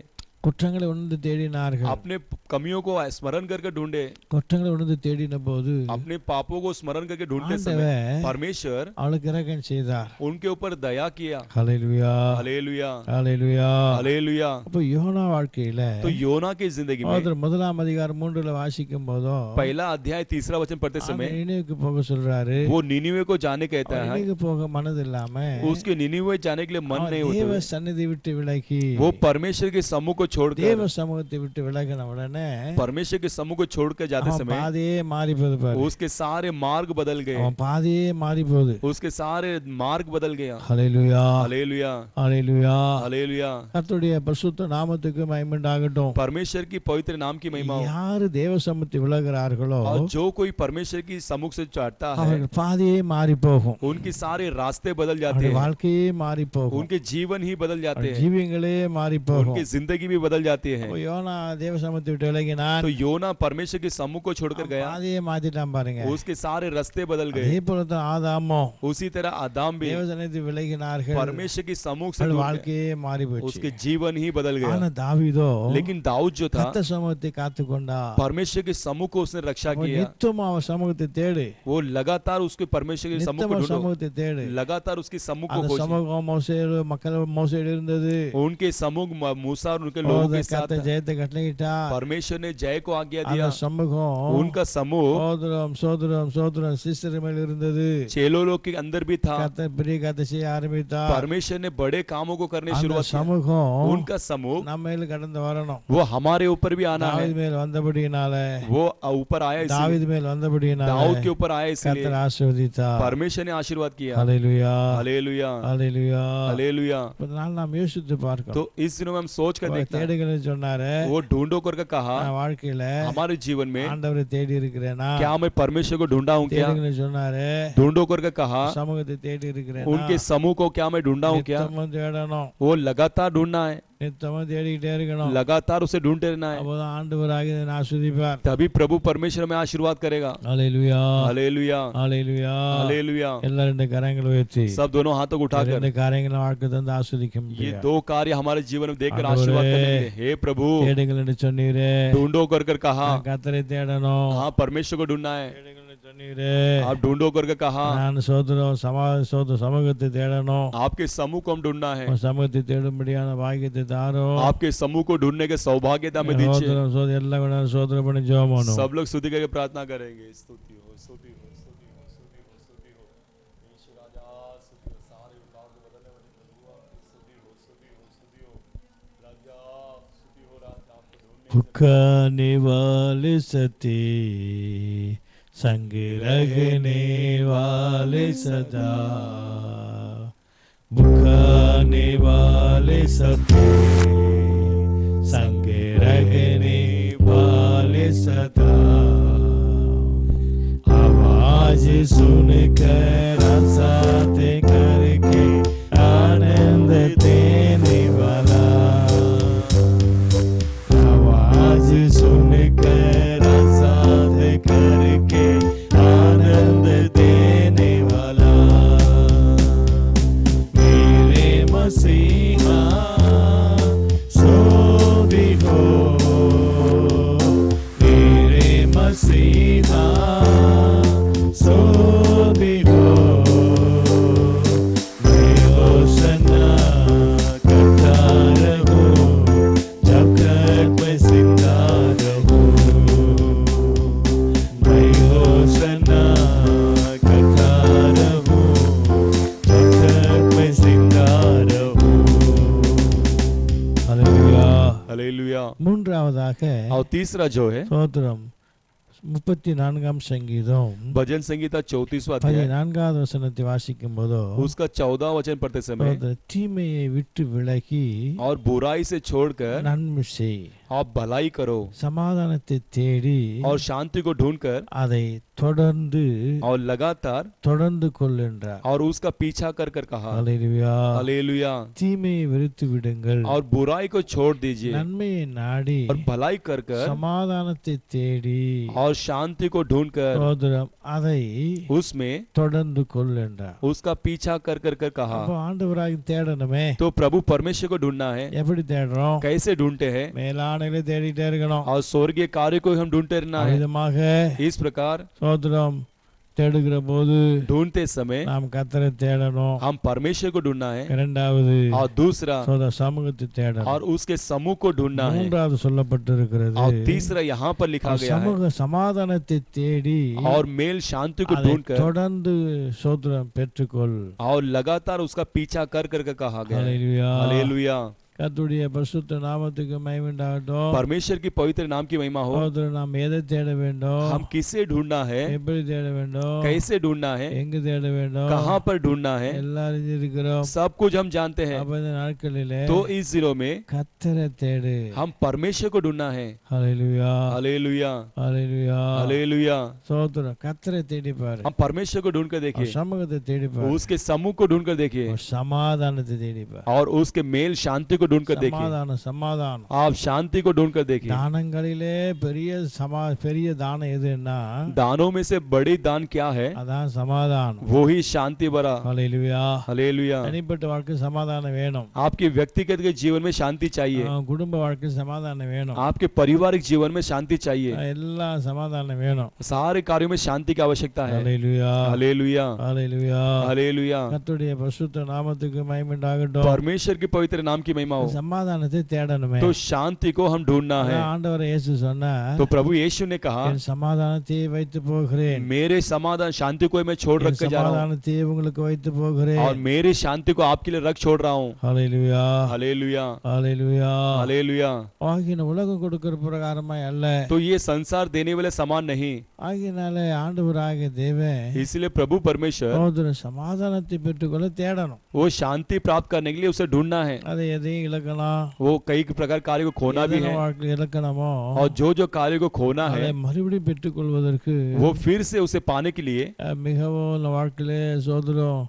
குற்றங்களை உணர்ந்து தேடினார்கள். अपने कमियों को स्मरण करके ढूंढे. குற்றங்களை உணர்ந்து தேடின போது अपने पापों को स्मरण करके ढूंढते समय परमेश्वर அவளுக்கு இரக்கம் செய்தார். उनके ऊपर दया किया. ஹalleluya, हालेलुया, ஹalleluya. हालेलुया. அப்ப யோனா வாழ்க்கையில तो योना की जिंदगी में முதலாம் அதிகாரம் 3ல வாசிக்கும் போது पहला अध्याय 3रा वचन पढ़ते समय நினிவேக்கு போக சொல்றாரு. वो निनिवे को जाने कहता है. நினிவேக்கு போக மனது இல்லாம उसके निनिवे जाने के लिए मन नहीं தேவ होता. சந்நிதி விட்டு விலகி वो परमेश्वर के सम्मुख को छोड़कर தேவ சமூகத்தை விட்டு விலகின உடனே परमेश्वर के सम्मुख को छोड़कर जाते அவன் समय பாதையே மாறி போகுது பாரு. उसके सारे मार्ग बदल गए. அவன் பாதையே மாறி போகுது. उसके सारे मार्ग बदल गया. ஹalleluya, हालेलुया, ஹalleluya. हालेलुया. கர்த்தருடைய பரிசுத்த நாமத்துக்கு மகிமை உண்டாகட்டும். परमेश्वर की पवित्र नाम की महिमा हो. யாரு தேவ சமூகத்தை விலகுறார்களோ और जो कोई परमेश्वर की सम्मुख से चढ़ता है அவர்கள் பாதையே மாறி போகும். उनके सारे रास्ते बदल जाते அவருடைய हैं. வாழ்க்கையே மாறி போகும். उनके जीवन ही बदल जाते हैं. ஜீவியங்களே மாறி போகும். उनकी जिंदगी भी बदल जाती है. அப்ப யோனா தேவ சமூகத்தை விட்டு விலகினான். तो योना परमेश्वर के सम्मुख को छोड़कर गया. பாதையே மாத்திட்டான் பாருங்க. उसके सारे रास्ते बदल गए. அதே போல தான் ஆதாமும் उसी तरह आदम भी தேவ சந்நிதி விலகினார்கள். परमेश्वर की सम्मुख से அவர்கள் दूर गए. வாழ்க்கையே மாறி போச்சு. उसके जीवन ही बदल ஆனா गया. தாவீதோ लेकिन दाऊद जो था கர்த்தர் சமூகத்தை காத்துக்கொண்டா. परमेश्वर के सम्मुख को उसने रक्षा किया. நித்தம் அவர் சமூகத்தை தேடு. वो लगातार उसके परमेश्वर के सम्मुख நித்தம் को அவர் ढूंढो. சமூகத்தை தேடு. लगातार उसके सम्मुख को அந்த खोजो. சமூகம் மோசேடு மக்கள் மோசேடு இருந்தது. उनके सम्मुख मूसा और उनके लोगों के साथ கர்த்தர் ஜெயத்தை கட்டளையிட்டா. परमेश्वर ने जय को आज्ञा அந்த दिया. சமூகம் उनका समूह சோதரம் சோதரம் சோதரம் சிஸ்டர் மேல் இருந்தது. चेलो लोग के अंदर भी था. கர்த்தர் பெரிய காரியத்தை செய்ய ஆரம்பித்தார். परमेश्वर ने बड़े कामों को करने அந்த शुरुआत किया. சமூகம் उनका समूह நம்ம மேல கடந்து வரணும். वो हमारे ऊपर भी आना है. தாவீது மேல் வந்தபடியினால वो ऊपर आया इसलिए. தாவீது மேல் வந்தபடியினால दाऊद के ऊपर आया इसलिए. கர்த்தர் ஆசீர்வதித்தார். परमेश्वर ने आशीर्वाद किया. ஹalleluya, हालेलुया, ஹalleluya. हालेलुया. அதனால நாம் யோசித்து பார்க்கணும். तो इस दिनों में हम सोच कर देखते हैं. தேடுங்கன்னு சொன்னாரு. वो ढूंढो करके कहा நான் வாழ்க்கையில हमारे जीवन में ஆண்டவரை தேடி இருக்கிறேனா? क्या मैं परमेश्वर को ढूंढा हूँ क्या? தேடுங்கன்னு சொன்னாரு. ढूंढो करके कहा சமூகத்தை தேடி இருக்கிறேனா? उनके समूह को क्या मैं ढूंढा हूँ क्या? நித்தமும் தேடணும். वो लगातार ढूंढना है. நித்தமும் தேடிக்கிட்டே இருக்கணும். लगातार उसे ढूंढते रहना है. அப்போதான் ஆண்டவராகிய என்னை ஆசீர்வதிப்பார். तभी प्रभु परमेश्वर में आशीर्वाद करेगा. ஹalleluya, हालेलुया, ஹalleluya. हालेलुया. எல்லாரும் ரெண்டு கரங்களை உயர்த்தி सब दोनों हाथों को उठाकर ரெண்டு காரியங்களை வாழ்க்கை தந்து ஆஸ்வதிக்க ये முடியும். दो कार्य हमारे जीवन में देखकर आंदोले। आशीर्वाद करेंगे. हे प्रभु தேடுங்கள் என்று சொன்னீரே. ढूंढो कर कर कहा. நான் கர்த்தரை தேடணும். हाँ परमेश्वर को ढूंढना है. தேடுங்கள் என்று சொன்னீரே. आप ढूंढो करके कहा. நான் சமூகத்தை தேடணும். आपके समूह को हम ढूंढना है. உன் சமூகத்தை தேடும்படியான பாக்கியத்தை தாரும். आपके समूह को ढूंढने के सौभाग्यता में दीजिए. எல்லாம் கூட சோதனை பண்ணி ஜெபம் பண்ணுவோம். सब लोग स्तुति करके प्रार्थना करेंगे. स्तुति हो, स्तुति हो, स्तुति हो, स्तुति हो, स्तुति हो. यीशु राजा स्तुति हो. सारे उतार को बदलने वाले प्रभु आपकी स्तुति हो, स्तुति हो, स्तुति हो. राजा स्तुति हो. राजा आपको ढूंढने पुकाने वाले सते संग रहने वाले सदा, पुकाने वाले सते संग रहने वाले सदा, आवाज सुनकर साथ करके आनंद देने वाला, आवाज सुनकर साथ करके आनंद देने वाला, मेरे मसीहा सो भी हो, मेरे मसीहा सो भी हो, और तीसरा जो है ஸ்தோத்திரம் 34ஆம் சங்கீதம் भजन संगीता 34वां अध्याय 14வது வசனத்தை வாசிக்கும் போதோ उसका 14वां वचन पढ़ते समय தீமையை விட்டு விலகி और बुराई से छोड़कर நன்மை செய், आप भलाई करो சமாதானத்தை தேடி और शांति को ढूंढकर அதை தொடர்ந்து और लगातार தொடர்ந்து கொள் என்றார். और उसका पीछा कर कर कहा அல்லேலூயா. हालेलुया। தீமையை வெறுத்து விடுங்கள், और बुराई को छोड़ दीजिए நன்மையை நாடி और भलाई कर कर சமாதானத்தை தேடி और शांति को ढूंढकर சோதரம் அதை उसमें தொடர்ந்து கொள் என்றார். उसका पीछा कर कर कर कहा। அப்போ ஆண்டவராக தேடணுமே. तो प्रभु परमेश्वर को ढूंढना है। எப்படி தேடுறோம்? कैसे ढूंढते हैं? மேலானகளை தேடிட்டே இருக்கணும். और स्वर्गीय कार्य को हम ढूंढते रहना है। விதமாக इस प्रकार சோதரம் தேடுகிற போது ढूंढते समय நாம் கர்த்தரை தேடணும். हम परमेश्वर को ढूंढना है। இரண்டாவது और दूसरा சோதர சமூகத்தை தேடணும். और उसके समूह को ढूंढना है। மூன்றாவது சொல்லப்பட்டிருக்கிறது और तीसरा यहाँ पर लिखा गया है சமூக சமாதானத்தை தேடி और मेल शांति को அதை ढूंढकर தொடர்ந்து சோதரம் பெற்றுக்கொள். और लगातार उसका पीछा कर कर कहा गया है। ஹல்லேலூயா. हालेलुया। கர்த்தருடைய பரிசுத்த நாமத்துக்கு மகிமை உண்டாகட்டும். परमेश्वर की पवित्र नाम की महिमा हो। சோதரம் நாம் எதை தேட வேண்டும்? हम किसे ढूंढना है? எப்படி தேட வேண்டும்? कैसे ढूंढना है? எங்கு தேட வேண்டும்? कहाँ पर ढूंढना है? எல்லாரும் இருக்கிறோம். सब कुछ हम जानते हैं। அப்ப இந்த நாட்களிலே तो इस दिनों में கர்த்தரை தேடு. हम परमेश्वर को ढूंढना है। ஹல்லேலூயா. हालेलुया। ஹல்லேலூயா. हालेलुया। சோதரம் கர்த்தரை தேடி பாரு. हम परमेश्वर को ढूंढ कर அவர் देखिए, சமூகத்தை தேடி பாரு. उसके समूह को ढूंढ कर देखिए அவர் சமாதானத்தை தேடி பாரு. और उसके मेल शांति को ढूंढ कर देखिए। சமாதானம். आप शांति को ढूंढ कर देखिए। தானங்களிலே பெரிய தானம் எதுன்னா दानों में से बड़ी दान क्या है? அதான் சமாதானம். वो ही शांति भरा। ஹல்லேலூயா. हालेलुया। தனிப்பட்ட வாழ்க்கை சமாதானம் வேணும். आपके व्यक्तिगत के जीवन में शांति चाहिए। குடும்ப வாழ்க்கை சமாதானம் வேணும். आपके पारिवारिक जीवन में शांति चाहिए। எல்லாம் சமாதானம் வேணும். सारे कार्यों में शांति की आवश्यकता है। ஹல்லேலூயா. हालेलुया। ஹல்லேலூயா. हालेलुया। கர்த்தருடைய பரிசுத்த நாமத்துக்கு மகிமை உண்டாகட்டும். परमेश्वर के पवित्र नाम की महिमा हो। சமாதானத்தை தேடணுமே. तो शांति को हम ढूंढना है। ஆண்டவர் இயேசு சொன்னார், तो प्रभु यीशु ने कहा, என் சமாதானத்தை வைத்து போகிறேன். मेरे समाधान शांति को मैं छोड़ रख के जा रहा हूँ சமாதானத்தை உங்களுக்கு வைத்து போகிறேன். और मेरी शांति को आपके लिए रख छोड़ रहा हूँ। ஹல்லேலூயா. हालेलुया। ஹல்லேலூயா. हालेलुया। ஆகின உலகம் கொடுக்கிற பிரகாரமாய் அல்ல. तो ये संसार देने वाले समान नहीं। ஆகினாலே ஆண்டவராகிய தேவன் इसलिए प्रभु परमेश्वर சகோதர சமாதானத்தை பெற்றுக்கொள்ள தேடணும். वो शांति प्राप्त करने के लिए उसे ढूंढना है। அதை எதையும் இழக்கலாம். वो कई प्रकार कार्य को खोना भी है வாழ்க்கை இழக்கணுமோ और जो कार्य को खोना அதை है மறுபடியும் பெற்றுக்கொள்வதற்கு वो फिर से उसे पाने के लिए மிகவும் வாழ்க்கையிலே சோதரம்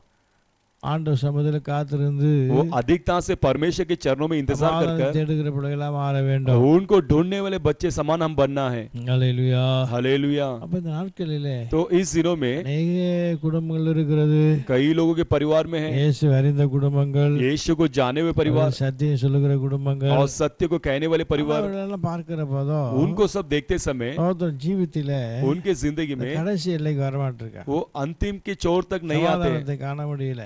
ஆண்டவர் சமூகத்தில் காத்திருந்து वो अधिकता से परमेश्वर के चरणों में इंतजार कर कर தேடுகிற பிள்ளைகளா மாற வேண்டும். उनको ढूंढने वाले बच्चे समान हम बनना है। ஹல்லேலூயா. हालेलुया। அப்ப இந்த நாட்களிலே तो इस दिनों में அநேக குடும்பங்கள் இருக்கிறது. कई लोगों के परिवार में है இயேசு அறிந்த குடும்பங்கள், यीशु को जाने हुए परिवार சத்தியம் சொல்லுகிற குடும்பங்கள், और सत्य को कहने वाले परिवार। அவர்களெல்லாம் பார்க்கிற போதோ उनको सब देखते समय ஒருத்தர் ஜீவித்திலே उनके जिंदगी में கடைசி எல்லைக்கு வரமாட்டிருக்காங்க. वो अंतिम के चोर तक नहीं आते, சமாதானத்தை காண முடியல.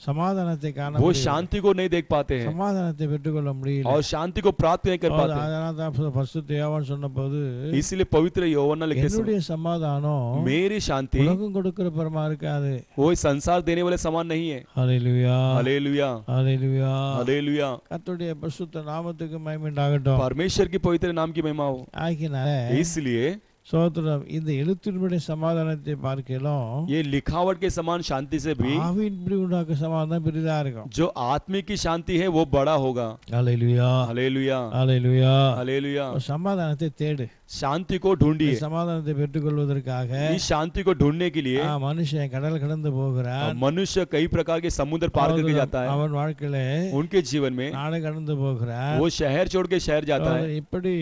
சமாதானத்தை காண वो முடியல. शांति को नहीं देख पाते हैं சமாதானத்தை பெற்றுக்கொள்ள முடியல. और शांति को प्राप्त नहीं कर पाते। அதனால தான் பரிசுத்த யோவான் சொன்னபோது इसलिए पवित्र யோவான் लिखते என்னுடைய சமாதானம் मेरी शांति உலகம் கொடுக்கிற பரமா இருக்காது. वो संसार देने वाले समान नहीं है। ஹல்லேலூயா. हालेलुया। ஹல்லேலூயா. हालेलुया। கர்த்தருடைய பரிசுத்த நாமத்துக்கு மகிமை உண்டாகட்டும். परमेश्वर की पवित्र नाम की महिमा हो। ஆகினால इसलिए சோதரம் இந்த எழுத்தின்படி சமாதானத்தை பார்க்கலாம். ये लिखावट के समान शांति से भी ஆவியின்படி உண்டாக்க சமாதானம் பெரிதா இருக்கும். जो आत्मिक की शांति है वो बड़ा होगा। ஹல்லேலூயா. हालेलुया। ஹல்லேலூயா. हालेलुया। சமாதானத்தை தேடு. शांति को ढूंढिए। சமாதானத்தை பெற்றுக்கொள்வதற்காக इस शांति को ढूंढने के लिए மனுஷன் கடல் கடந்து போகிறான். मनुष्य कई प्रकार के समुद्र पार करके जाता है। அவன் வாழ்க்கையில उनके जीवन में நாடு கடந்து போகிறான். वो शहर छोड़ के शहर जाता है। இப்படி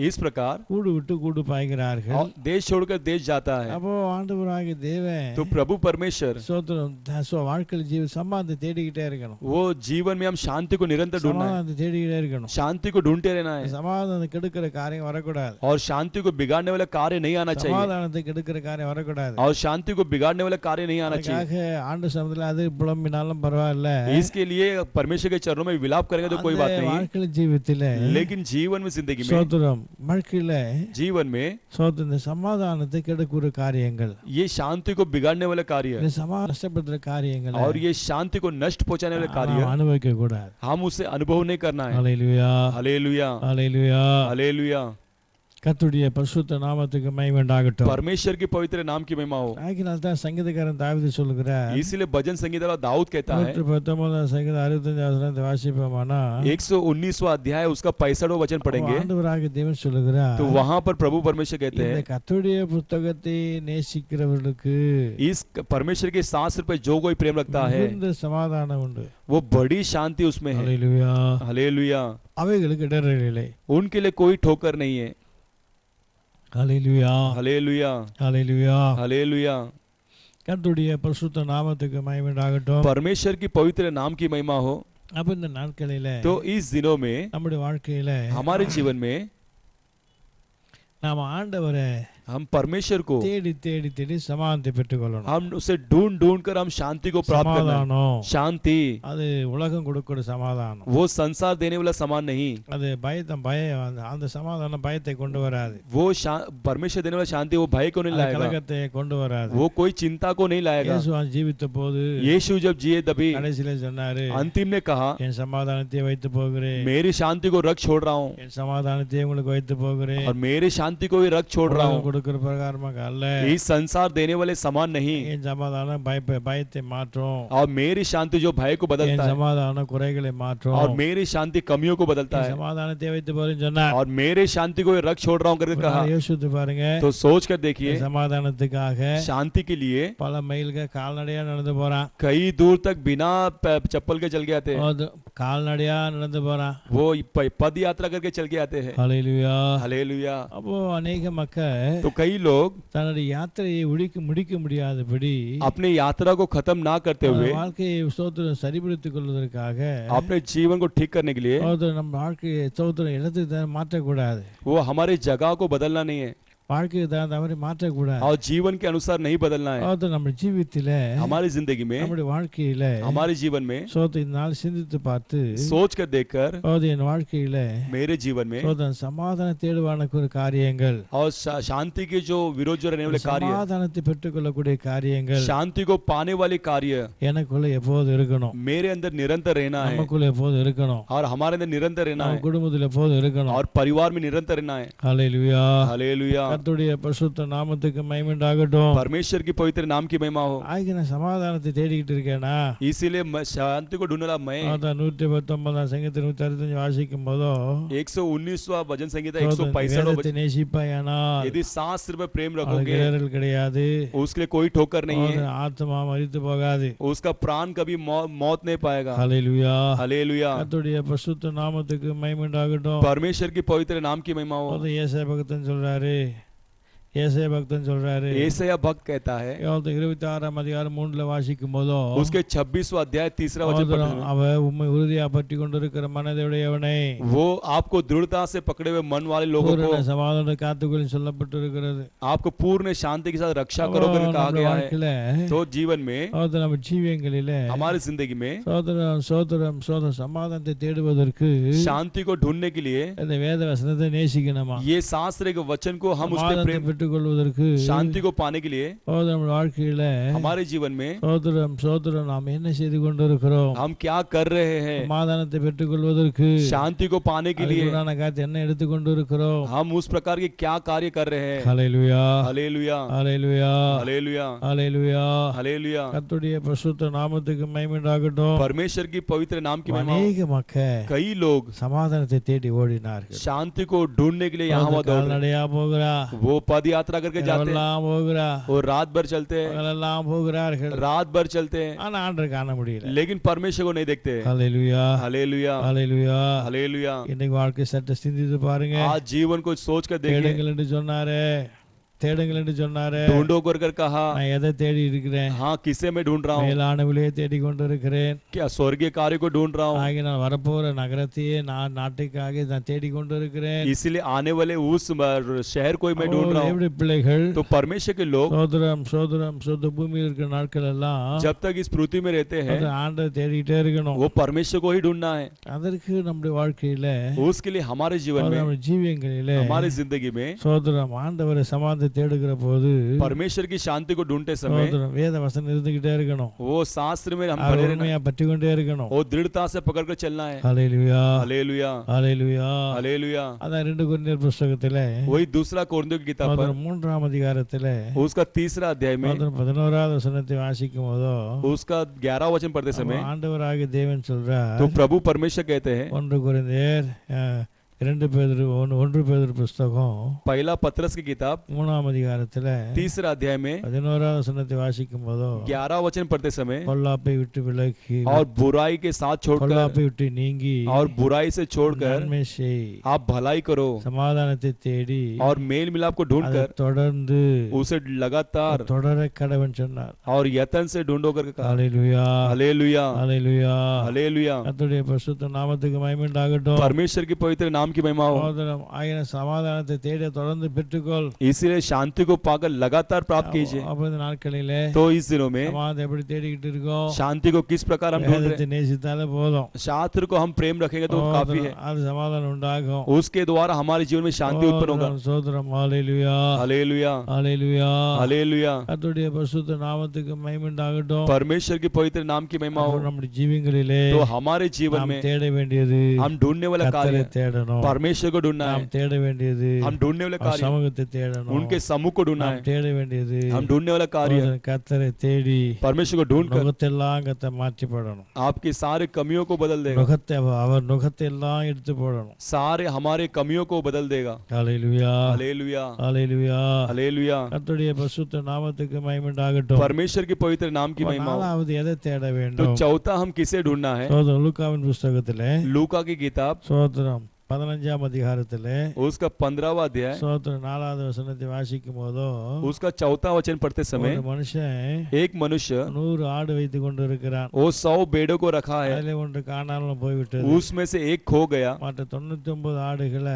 इस प्रकार கூடு விட்டு கூடு பாய்கிறார்கள். और देश छोड़कर देश जाता है। அப்போ ஆண்டவராகிய தேவன் तो प्रभु परमेश्वर சோதரம் வாழ்க்கையில் சமாதானத்தை தேடிக்கிட்டே இருக்கணும். वो जीवन में हम शांति को निरंतर ढूंढना है। சமாதானத்தை தேடிக்கிட்டே இருக்கணும். शांति को ढूंढते रहना है சமாதானம் கெடுக்கிற காரியம் வரக்கூடாது. और शांति को बिगाड़ने वाला कार्य नहीं आना चाहिए। சமாதானத்தை கெடுக்கிற காரியம் வரக்கூடாது. और शांति को बिगाड़ने वाला कार्य नहीं आना चाहिए। ஆண்டு சமயத்துல அது புலம்பினாலும் பரவாயில்ல. इसके लिए परमेश्वर के चरणों में विलाप करेंगे तो कोई बात नहीं। வாழ்க்கையில் ஜீவித்திலே लेकिन जीवन में जिंदगी में சோதரம் வாழ்க்கையில जीवन में சோதர சமாதானத்தை கெடுக்கிற காரியங்கள், ये शांति को बिगाड़ने वाला कार्य है நஷ்டப்படுத்துற காரியங்கள் और ये शांति को नष्ट पहुंचाने वाला कार्य அனுபவிக்க கூடாது. हम उसे अनुभव नहीं करना है। ஹல்லேலூயா. हालेलुया। ஹல்லேலூயா. हालेलुया। கர்த்தருடைய பரிசுத்த நாமத்துக்கு மகிமை உண்டாகட்டும். परमेश्वर की पवित्र नाम की महिमा हो। ஆகினால் தான் சங்கீதக்காரன் தாவீது சொல்லுகிறார், इसीलिए भजन संगीतकार दाऊद कहता है 119 சங்கீதம் 65 வசனத்தை வாசிப்போமானா 119वां अध्याय उसका 65वां वचन पढ़ेंगे ஆண்டவராகிய தேவன் சொல்லுகிறார், तो वहां पर प्रभु परमेश्वर कहते இந்த हैं கர்த்தருடைய புத்தகத்தை நேசிக்கிறவர்களுக்கு इस परमेश्वर के शास्त्र पे जो कोई प्रेम रखता है மிகுந்த சமாதானம் உண்டு. वो बड़ी शांति उसमें है। அல்லேலூயா. हालेलुया। அவைகளுக்கு இடரலில்லை. उनके लिए कोई ठोकर नहीं है। அல்லேலூயா. हालेलुया। அல்லேலூயா. हालेलुया। கர்த்தருடைய பரிசுத்த நாமத்துக்கு மகிமை உண்டாகட்டும். परमेश्वर की पवित्र नाम की महिमा हो। அப்ப இந்த நாட்களில तो इस दिनों में நம்முடைய வாழ்க்கையில हमारे जीवन में நாம ஆண்டவரை हम परमेश्वर को தேடி தேடி தேடி சமாதானத்தை பெற்றுக்கொள்ளணும். हम उसे ढूंढ ढूंढ कर हम शांति को प्राप्त करना है। சமாதானம் शांति அது உலகம் கொடுக்கிற சமாதானம். वो संसार देने वाला सामान नहीं, அது அந்த சமாதானம் பயத்தை கொண்டு வராது. वो परमेश्वर देने वाला शांति वो भय को नहीं அது लाएगा, கலக்கத்தை கொண்டு வராது. वो कोई चिंता को नहीं लाएगा। இயேசு ஜீவித்த போது यीशु जब जिए तभी கடைசியில சொன்னாரு, अंतिम ने कहा என் சமாதானத்தை வைத்து போகிறேன், मेरी शांति को रख छोड़ रहा हूँ என் சமாதானத்தை உங்களுக்கு வைத்து போகிறேன். और मेरी शांति को ही रख छोड़ रहा हूँ। கொடுக்கிற பிரகாரமாக அல்ல, इस संसार देने वाले समान नहीं, என் சமாதானம் பயத்தை மாற்றும், और मेरी शांति जो भय को என் बदलता है சமாதானம் குறைகளை மாற்றும், और मेरी शांति कमियों को बदलता என் है சமாதானத்தை வைத்து போறேன்னு சொன்னார். और मेरे शांति को ही रख छोड़ रहा हूँ करके कहा। யோசித்து பாருங்க, तो सोच कर देखिए, இந்த சமாதானத்துக்காக शांति के लिए பல மைல்கள் கால்நடையா நடந்து போறான். कई दूर तक बिना चप्पल के चल के आते हैं, கால்நடையா நடந்து போறான். वो पद यात्रा करके चल के आते हैं। ஹல்லேலூயா. हालेलुया। அப்போ अनेक மக்கள் तो कई लोग தன்னுடைய யாத்திரையை முடிக்க முடியாதபடி अपने यात्रा को खत्म ना करते हुए வாழ்க்கையை ஸ்தோத்திரம் சரிபடுத்திக் கொள்வதற்காக अपने जीवन को ठीक करने के लिए நம்ம வாழ்க்கையை ஸ்தோத்திரம் இடத்துக்கு மாற்றக்கூடாது, वो हमारे जगह को बदलना नहीं है வாழ்க்கையை தகுந்த மாதிரி மாற்றக்கூடாது. और जीवन के अनुसार नहीं बदलना है। நம்ம ஜீவித்தில हमारी जिंदगी में நம்முடைய வாழ்க்கையில हमारे जीवन में இந்த நாள் சிந்தித்து பார்த்து सोच कर देखकर என் வாழ்க்கையில मेरे जीवन में சமாதான தேடுவான காரியங்கள் और शांति के जो विरोध जो रहने वाले कार्य, சமாதானத்தை பெற்றுக்கொள்ளக்கூடிய காரியங்கள், शांति को पाने वाले कार्य எனக்குள்ள எப்போது இருக்கணும், मेरे अंदर निरंतर रहना है நமக்குள்ள எப்போது இருக்கணும், और हमारे अंदर निरंतर रहना है குடும்பத்தில் எப்போது இருக்கணும். और परिवार में निरंतर रहना है। ஹல்லேலூயா. हालेलुया। கர்த்தருடைய பரிசுத்த நாமத்துக்கு மகிமை உண்டாகட்டும். परमेश्वर की पवित्र नाम की महिमा हो। நான் சமாதானத்தை தேடிக்கிட்டு இருக்கேனா? इसीलिए शांति को ढूंढना मैं 119 சங்கீதம் 165 வாசிக்கும் போதோ 119वां भजन संगीत 165 நேசிப்பாயானா यदि शास्त्र में प्रेम रखोगे கிடையாது, उसके लिए कोई ठोकर नहीं है, ஆத்மா மரித்து போகாது, उसका प्राण कभी मौत नहीं पाएगा। ஹல்லேலூயா. हालेलुया। கர்த்தருடைய பரிசுத்த நாமத்துக்கு மகிமை உண்டாகட்டும். परमेश्वर की पवित्र नाम की महिमा हो। ஏசாயா பக்தன் சொல்றாரு, ஏசாயா भक्त कहता है 26ஆம் அதிகாரம் 3ல வாசிக்கும் போதோ उसके 26वां अध्याय 3रा वचन पढ़ते हैं, அவ உம்மை உறுதியா பற்றி கொண்டிருக்கிற மனதையுடையவனை, वो आपको दृढ़ता से पकड़े हुए मन वाले लोगों को சமாதான காத்துக்கொள்ள சொல்லப்பட்டிருக்கிறது. आपको पूर्ण शांति के साथ रक्षा करो करके कहा गया है। तो जीवन में நம்ம ஜீவியங்களிலே हमारी जिंदगी में சோதரம் சமாதானத்தை தேடுவதற்கு शांति को ढूंढने के लिए இந்த வேத வசனத்தை நேசிக்கணுமா? ये शास्त्र के वचन को हम उस पे प्रेम பெற்றுக்கொள்வதற்கு, शांति को पाने के लिए நம்ம வாழ்க்கையில हमारे जीवन में சோதரம் நாம் என்ன செய்து கொண்டிருக்கிறோம், हम क्या कर रहे हैं, சமாதானத்தை பெற்றுக்கொள்வதற்கு शांति को पाने के लिए என்ன எடுத்து கொண்டிருக்கிறோம், हम उस प्रकार के क्या कार्य कर रहे हैं। ஹல்லேலூயா. हालेलुया। ஹல்லேலூயா. हालेलुया। ஹல்லேலூயா. हालेलुया। கர்த்தருடைய பரிசுத்த நாமத்துக்கு மகிமை உண்டாகட்டும். परमेश्वर की पवित्र नाम की महिमा। अनेक மக்கள் कई लोग சமாதானத்தை தேடி ஓடினார்கள். शांति को ढूंढने के लिए यहाँ वहाँ दौड़ रहे हैं। போகிறா, वो पद यात्रा करके जाते हैं, போகிறா, और रात भर चलते हैं, எல்லாம் போகிறார்கள், रात भर चलते हैं, ஆனா ஆண்டவரை காண முடியல. लेकिन परमेश्वर को नहीं देखते। ஹல்லேலூயா. हालेलुया। ஹல்லேலூயா. हालेलुया। இன்னைக்கு வாழ்க்கை சற்று சிந்தித்து பாருங்க. आज जीवन को सोच कर देखिए। தேடுங்கள் என்று சொன்னாரே, தேடுங்கள் என்று சொன்னாரே, ढूंढो कर कहा, நான் எதை தேடி இருக்கிறேன்? हाँ किसे मैं ढूंढ रहा हूँ, மேலானவிலே தேடி கொண்டிருக்கிறேன். क्या स्वर्गीय कार्य को ढूंढ रहा हूँ, ஆகிய நான் வரப்போற நகரத்தையே நான் நாட்டுக்காக நான் தேடி கொண்டிருக்கிறேன். इसीलिए आने वाले उस शहर को मैं ढूंढ रहा हूँ। தேவனுடைய பிள்ளைகள், तो परमेश्वर के लोग சோதரம் பூமியில் இருக்கிற நாட்கள் எல்லாம் जब तक इस पृथ्वी में रहते हैं ஆண்டவரை தேடிட்டே இருக்கணும். वो परमेश्वर को ही ढूंढना है। அதற்கு நம்முடைய வாழ்க்கையில, उसके लिए हमारे जीवन में, நம்ம ஜீவியங்களிலே हमारी जिंदगी में சோதரம் ஆண்டவரை சமாதானத்தை தேடுகிற போது परमेश्वर की शांति को ढूंढते समय சகோதரன் வேத வசனம் இருந்துகிட்டே இருக்கணும். वो शास्त्र में हम அதை बने रहना, உண்மையா பற்றி கொண்டே இருக்கணும். वो दृढ़ता से पकड़ कर चलना है। ஹல்லேலூயா हालेलुया ஹல்லேலூயா. हालेलुया। அதான் 2 கொரிந்தியர் புத்தகத்திலே वही दूसरा कोरिन्थियों की किताब पर 3ஆம் அதிகாரத்திலே उसका 3रा अध्याय में 11வது வசனத்தை வாசிக்கும் போதோ उसका 11 वचन पढ़ते समय ஆண்டவராகிய தேவன் சொல்றார், तो प्रभु परमेश्वर कहते हैं, 1 கொரிந்தியர் 2 பேதுரு 1 பேதுரு புத்தகம் पहला पतरस की किताब 3ஆம் அதிகாரத்திலே 3रा अध्याय में 11வது வசனத்தை வாசிக்கும் போதோ 11 वचन पढ़ते समय பொல்லாப்பை விட்டு விலகி और बुराई के साथ छोड़कर பொல்லாப்பை விட்டு நீங்கி और बुराई से छोड़कर நன்மை செய், आप भलाई करो சமாதானத்தை தேடி और मेल मिलाप को அதை ढूंढकर தொடர்ந்து उसे लगातार தொடர கடவன் சொன்னார். और यत्न से ढूंढो कर कहा। ஹல்லேலூயா हालेलुया ஹல்லேலூயா. हालेलुया। கர்த்தருடைய பரிசுத்த நாமத்துக்கு மகிமை உண்டாகட்டும். परमेश्वर की पवित्र नाम की महिमा हो। சகோதரம் ஆகிய சமாதானத்தை தேடி தொடர்ந்து பெற்றுக்கொள். इसीलिए शांति को पाकर लगातार प्राप्त कीजिए। அப்ப இந்த நாட்களிலே तो इस दिनों में சமாதானத்தை எப்படி தேடிக்கிட்டு இருக்கோம்? शांति को किस प्रकार हम ढूंढ रहे வேதத்தை நேசித்தாலே போதும், हैं? शास्त्र को हम प्रेम रखेंगे तो काफी है, அது சமாதானம் உண்டாகும். उसके द्वारा हमारे जीवन में शांति उत्पन्न होगा। சோதரம் ஹல்லேலூயா हालेलुया ஹல்லேலூயா. हालेलुया। கர்த்தருடைய பரிசுத்த நாமத்துக்கு மகிமை உண்டாகட்டும். परमेश्वर की पवित्र नाम की महिमा हो। நம்முடைய ஜீவங்களிலே तो हमारे जीवन நாம் में தேட வேண்டியது हम ढूंढने वाला कार्य கர்த்தரை है, தேடணும். परमेश्वर को ढूंढना நாம் है। தேட வேண்டியது हम ढूंढने वाला அவர் कार्य சமூகத்தை தேடணும். उनके समूह को ढूंढना நாம் है। தேட வேண்டியது हम ढूंढने वाला कार्य है கர்த்தரை தேடி परमेश्वर को ढूंढकर நுகத்தெல்லாம் கர்த்தர் மாற்றி போடணும். आपकी सारे कमियों को बदल देगा, நுகத்தை அவர் நுகத்தை எல்லாம் எடுத்து போடணும். सारे हमारे कमियों को बदल देगा। ஹல்லேலூயா हालेलुया ஹல்லேலூயா. हालेलुया। கர்த்தருடைய பரிசுத்த நாமத்துக்கு மகிமை உண்டாகட்டும். परमेश्वर की पवित्र नाम की महिमा हो। 4வது எதை தேட तो வேண்டும்? चौथा हम किसे ढूंढना है? சோதரம் லூக்காவின் புத்தகத்திலே लूका की किताब சோதரம் 15ஆம் அதிகாரத்திலே उसका 15वां अध्याय சோதரம் 4வது வசனத்தை வாசிக்கும் போதோ उसका 4था वचन पढ़ते समय ஒரு மனுஷன் एक मनुष्य 100 ஆடு வைத்துக் கொண்டு இருக்கிறான். वो 100 भेड़ों को रखा है, அதிலே ஒன்று காணாமல் போய்விட்டது. उसमें से एक खो गया, மற்ற 99 ஆடுகளை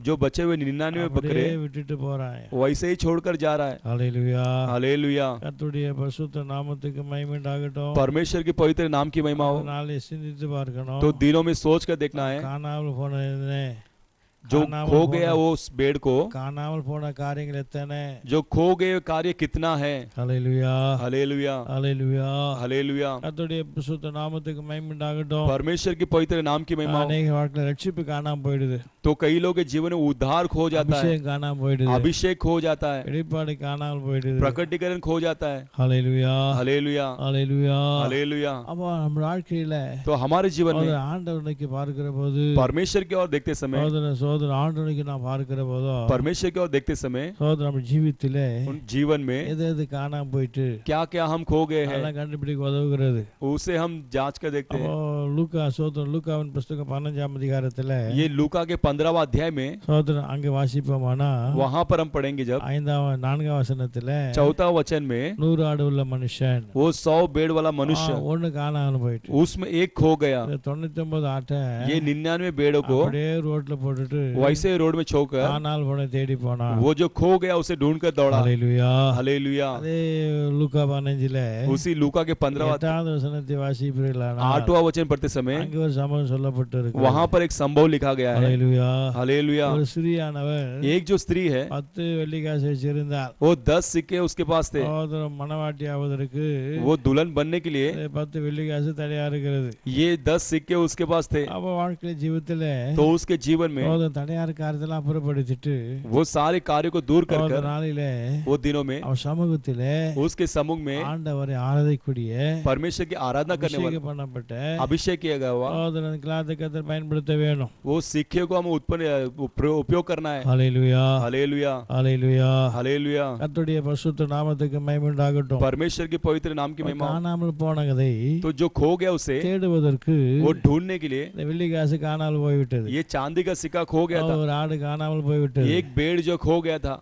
जो बचे हुए 99 बकरे அப்படியே விட்டுட்டு போறான். वैसे ही छोड़कर जा रहा है। ஹல்லேலூயா. हालेलुया। கர்த்தருடைய பரிசுத்த நாமத்துக்கு மகிமை உண்டாகட்டும். परमेश्वर की पवित्र नाम की महिमा हो। நாளை சிந்தித்து பார்க்கணும். तो दिनों में सोच कर देखना है, காணாமல் போனே जो खो गया वो उस भेड़ को, காணாமல் போன காரியங்கள் எத்தனை? जो खो गए कार्य कितना है। ஹல்லேலூயா हालेलुया ஹல்லேலூயா. हालेलुया। கர்த்தருடைய பரிசுத்த நாமத்துக்கு மகிமை உண்டாகட்டும். परमेश्वर की पवित्र नाम की महिमा हो। அநேக வாழ்க்கையில ரட்சிப்பு காணாம போயிடுது, तो कई लोगों के जीवन में उद्धार खो जाता है, அபிஷேகம் காணாம போயிடுது, अभिषेक खो जाता है, வெளிப்பாடு காணாமல் போயிடுது. प्रकटीकरण खो जाता है। ஹல்லேலூயா हालेलुया ஹல்லேலூயா. हालेलुया। அப்போ நம்ம வாழ்க்கையில तो हमारे जीवन में ஆண்டவர் நோக்கி பார்க்கிற போது, परमेश्वर की ओर देखते समय, சோதர ஆண்டவர் நோக்கி நான் பார்க்கிற போதோ, परमेश्वर की ओर देखते समय சோதர நம்ம ஜீவித்திலே उन जीवन में எது எது காணாம போயிட்டு क्या क्या हम खो गए हैं அதெல்லாம் கண்டுபிடிக்க உதவுகிறது. उसे हम जांच कर देखते அப்போ हैं। லூக்காவின் புத்தகம் 15ஆம் அதிகாரத்துல ये लूका के 15वां अध्याय में சோதரன் அங்க வாசிப்போமானா वहां पर हम पढ़ेंगे जब 4ஆம் வசனத்துல 4था वचन में 100 ஆடு உள்ள மனுஷன் वो 100 भेड़ वाला मनुष्य, ஒண்ணு காணாம போயிட்டு उसमें एक खो गया, இந்த 99 ஆட்டை ये 99 भेड़ों को அப்படியே ரோட்ல போட்டுட்டு वैसे रोड में छोड़कर காணால் போன தேடி போனான். वो जो खो गया उसे ढूंढ कर दौड़ा। ஹல்லேலூயா. हालेलुया। அதே லூக்கா 15ல उसी लूका के 15वां 8வது वசனத்தை வாசிப்பீர்களானால் 8वां वचन पढ़ते समय அங்க ஒரு சம்பவம் சொல்லப்பட்டிருக்கு. वहां पर एक संभव लिखा गया है। ஹல்லேலூயா. हालेलुया। ஒரு ஸ்திரீயானவர் एक जो स्त्री है 10 வெள்ளிக்காசு வச்சிருந்தார். वो 10 सिक्के उसके पास थे, சோதரம் மனவாட்டி ஆவதற்கு वो दुल्हन बनने के लिए 10 வெள்ளிக்காசு தடையா இருக்கிறது. ये 10 सिक्के उसके पास थे। அப்ப வாழ்க்கை ஜீவிதத்துல तो उसके जीवन में சோதரம் தடையா இருக்க காரியத்தெல்லாம் அப்புறப்படுத்திட்டு वो सारे कार्य को दूर कर कर நாளிலே वो दिनों में அவர் சமூகத்திலே उसके समूह में ஆண்டவரை ஆராதிக்கூடிய परमेश्वर की आराधना करने वाला அபிஷேகம் பண்ணப்பட்ட अभिषेक किया गया हुआ சோதரன் கிளாத்தை கர்த்தர் பயன்படுத்த வேணும். वो सिक्के को हम उत्पन्न उपयोग करना है। ஹல்லேலூயா हालेलुया ஹல்லேலூயா. हालेलुया। கர்த்தருடைய பரிசுத்த நாமத்துக்கு மகிமை உண்டாகட்டும். परमेश्वर के पवित्र नाम की महिमा। காணாமல் போனதை तो जो खो गया उसे தேடுவதற்கு वो ढूंढने के लिए இந்த வெள்ளிக்காசு காணாமல் போய்விட்டது. ये चांदी का सिक्का खो गया था, ஒரு ஆடு காணாமல் போய்விட்டது. एक भेड़ जो खो गया था।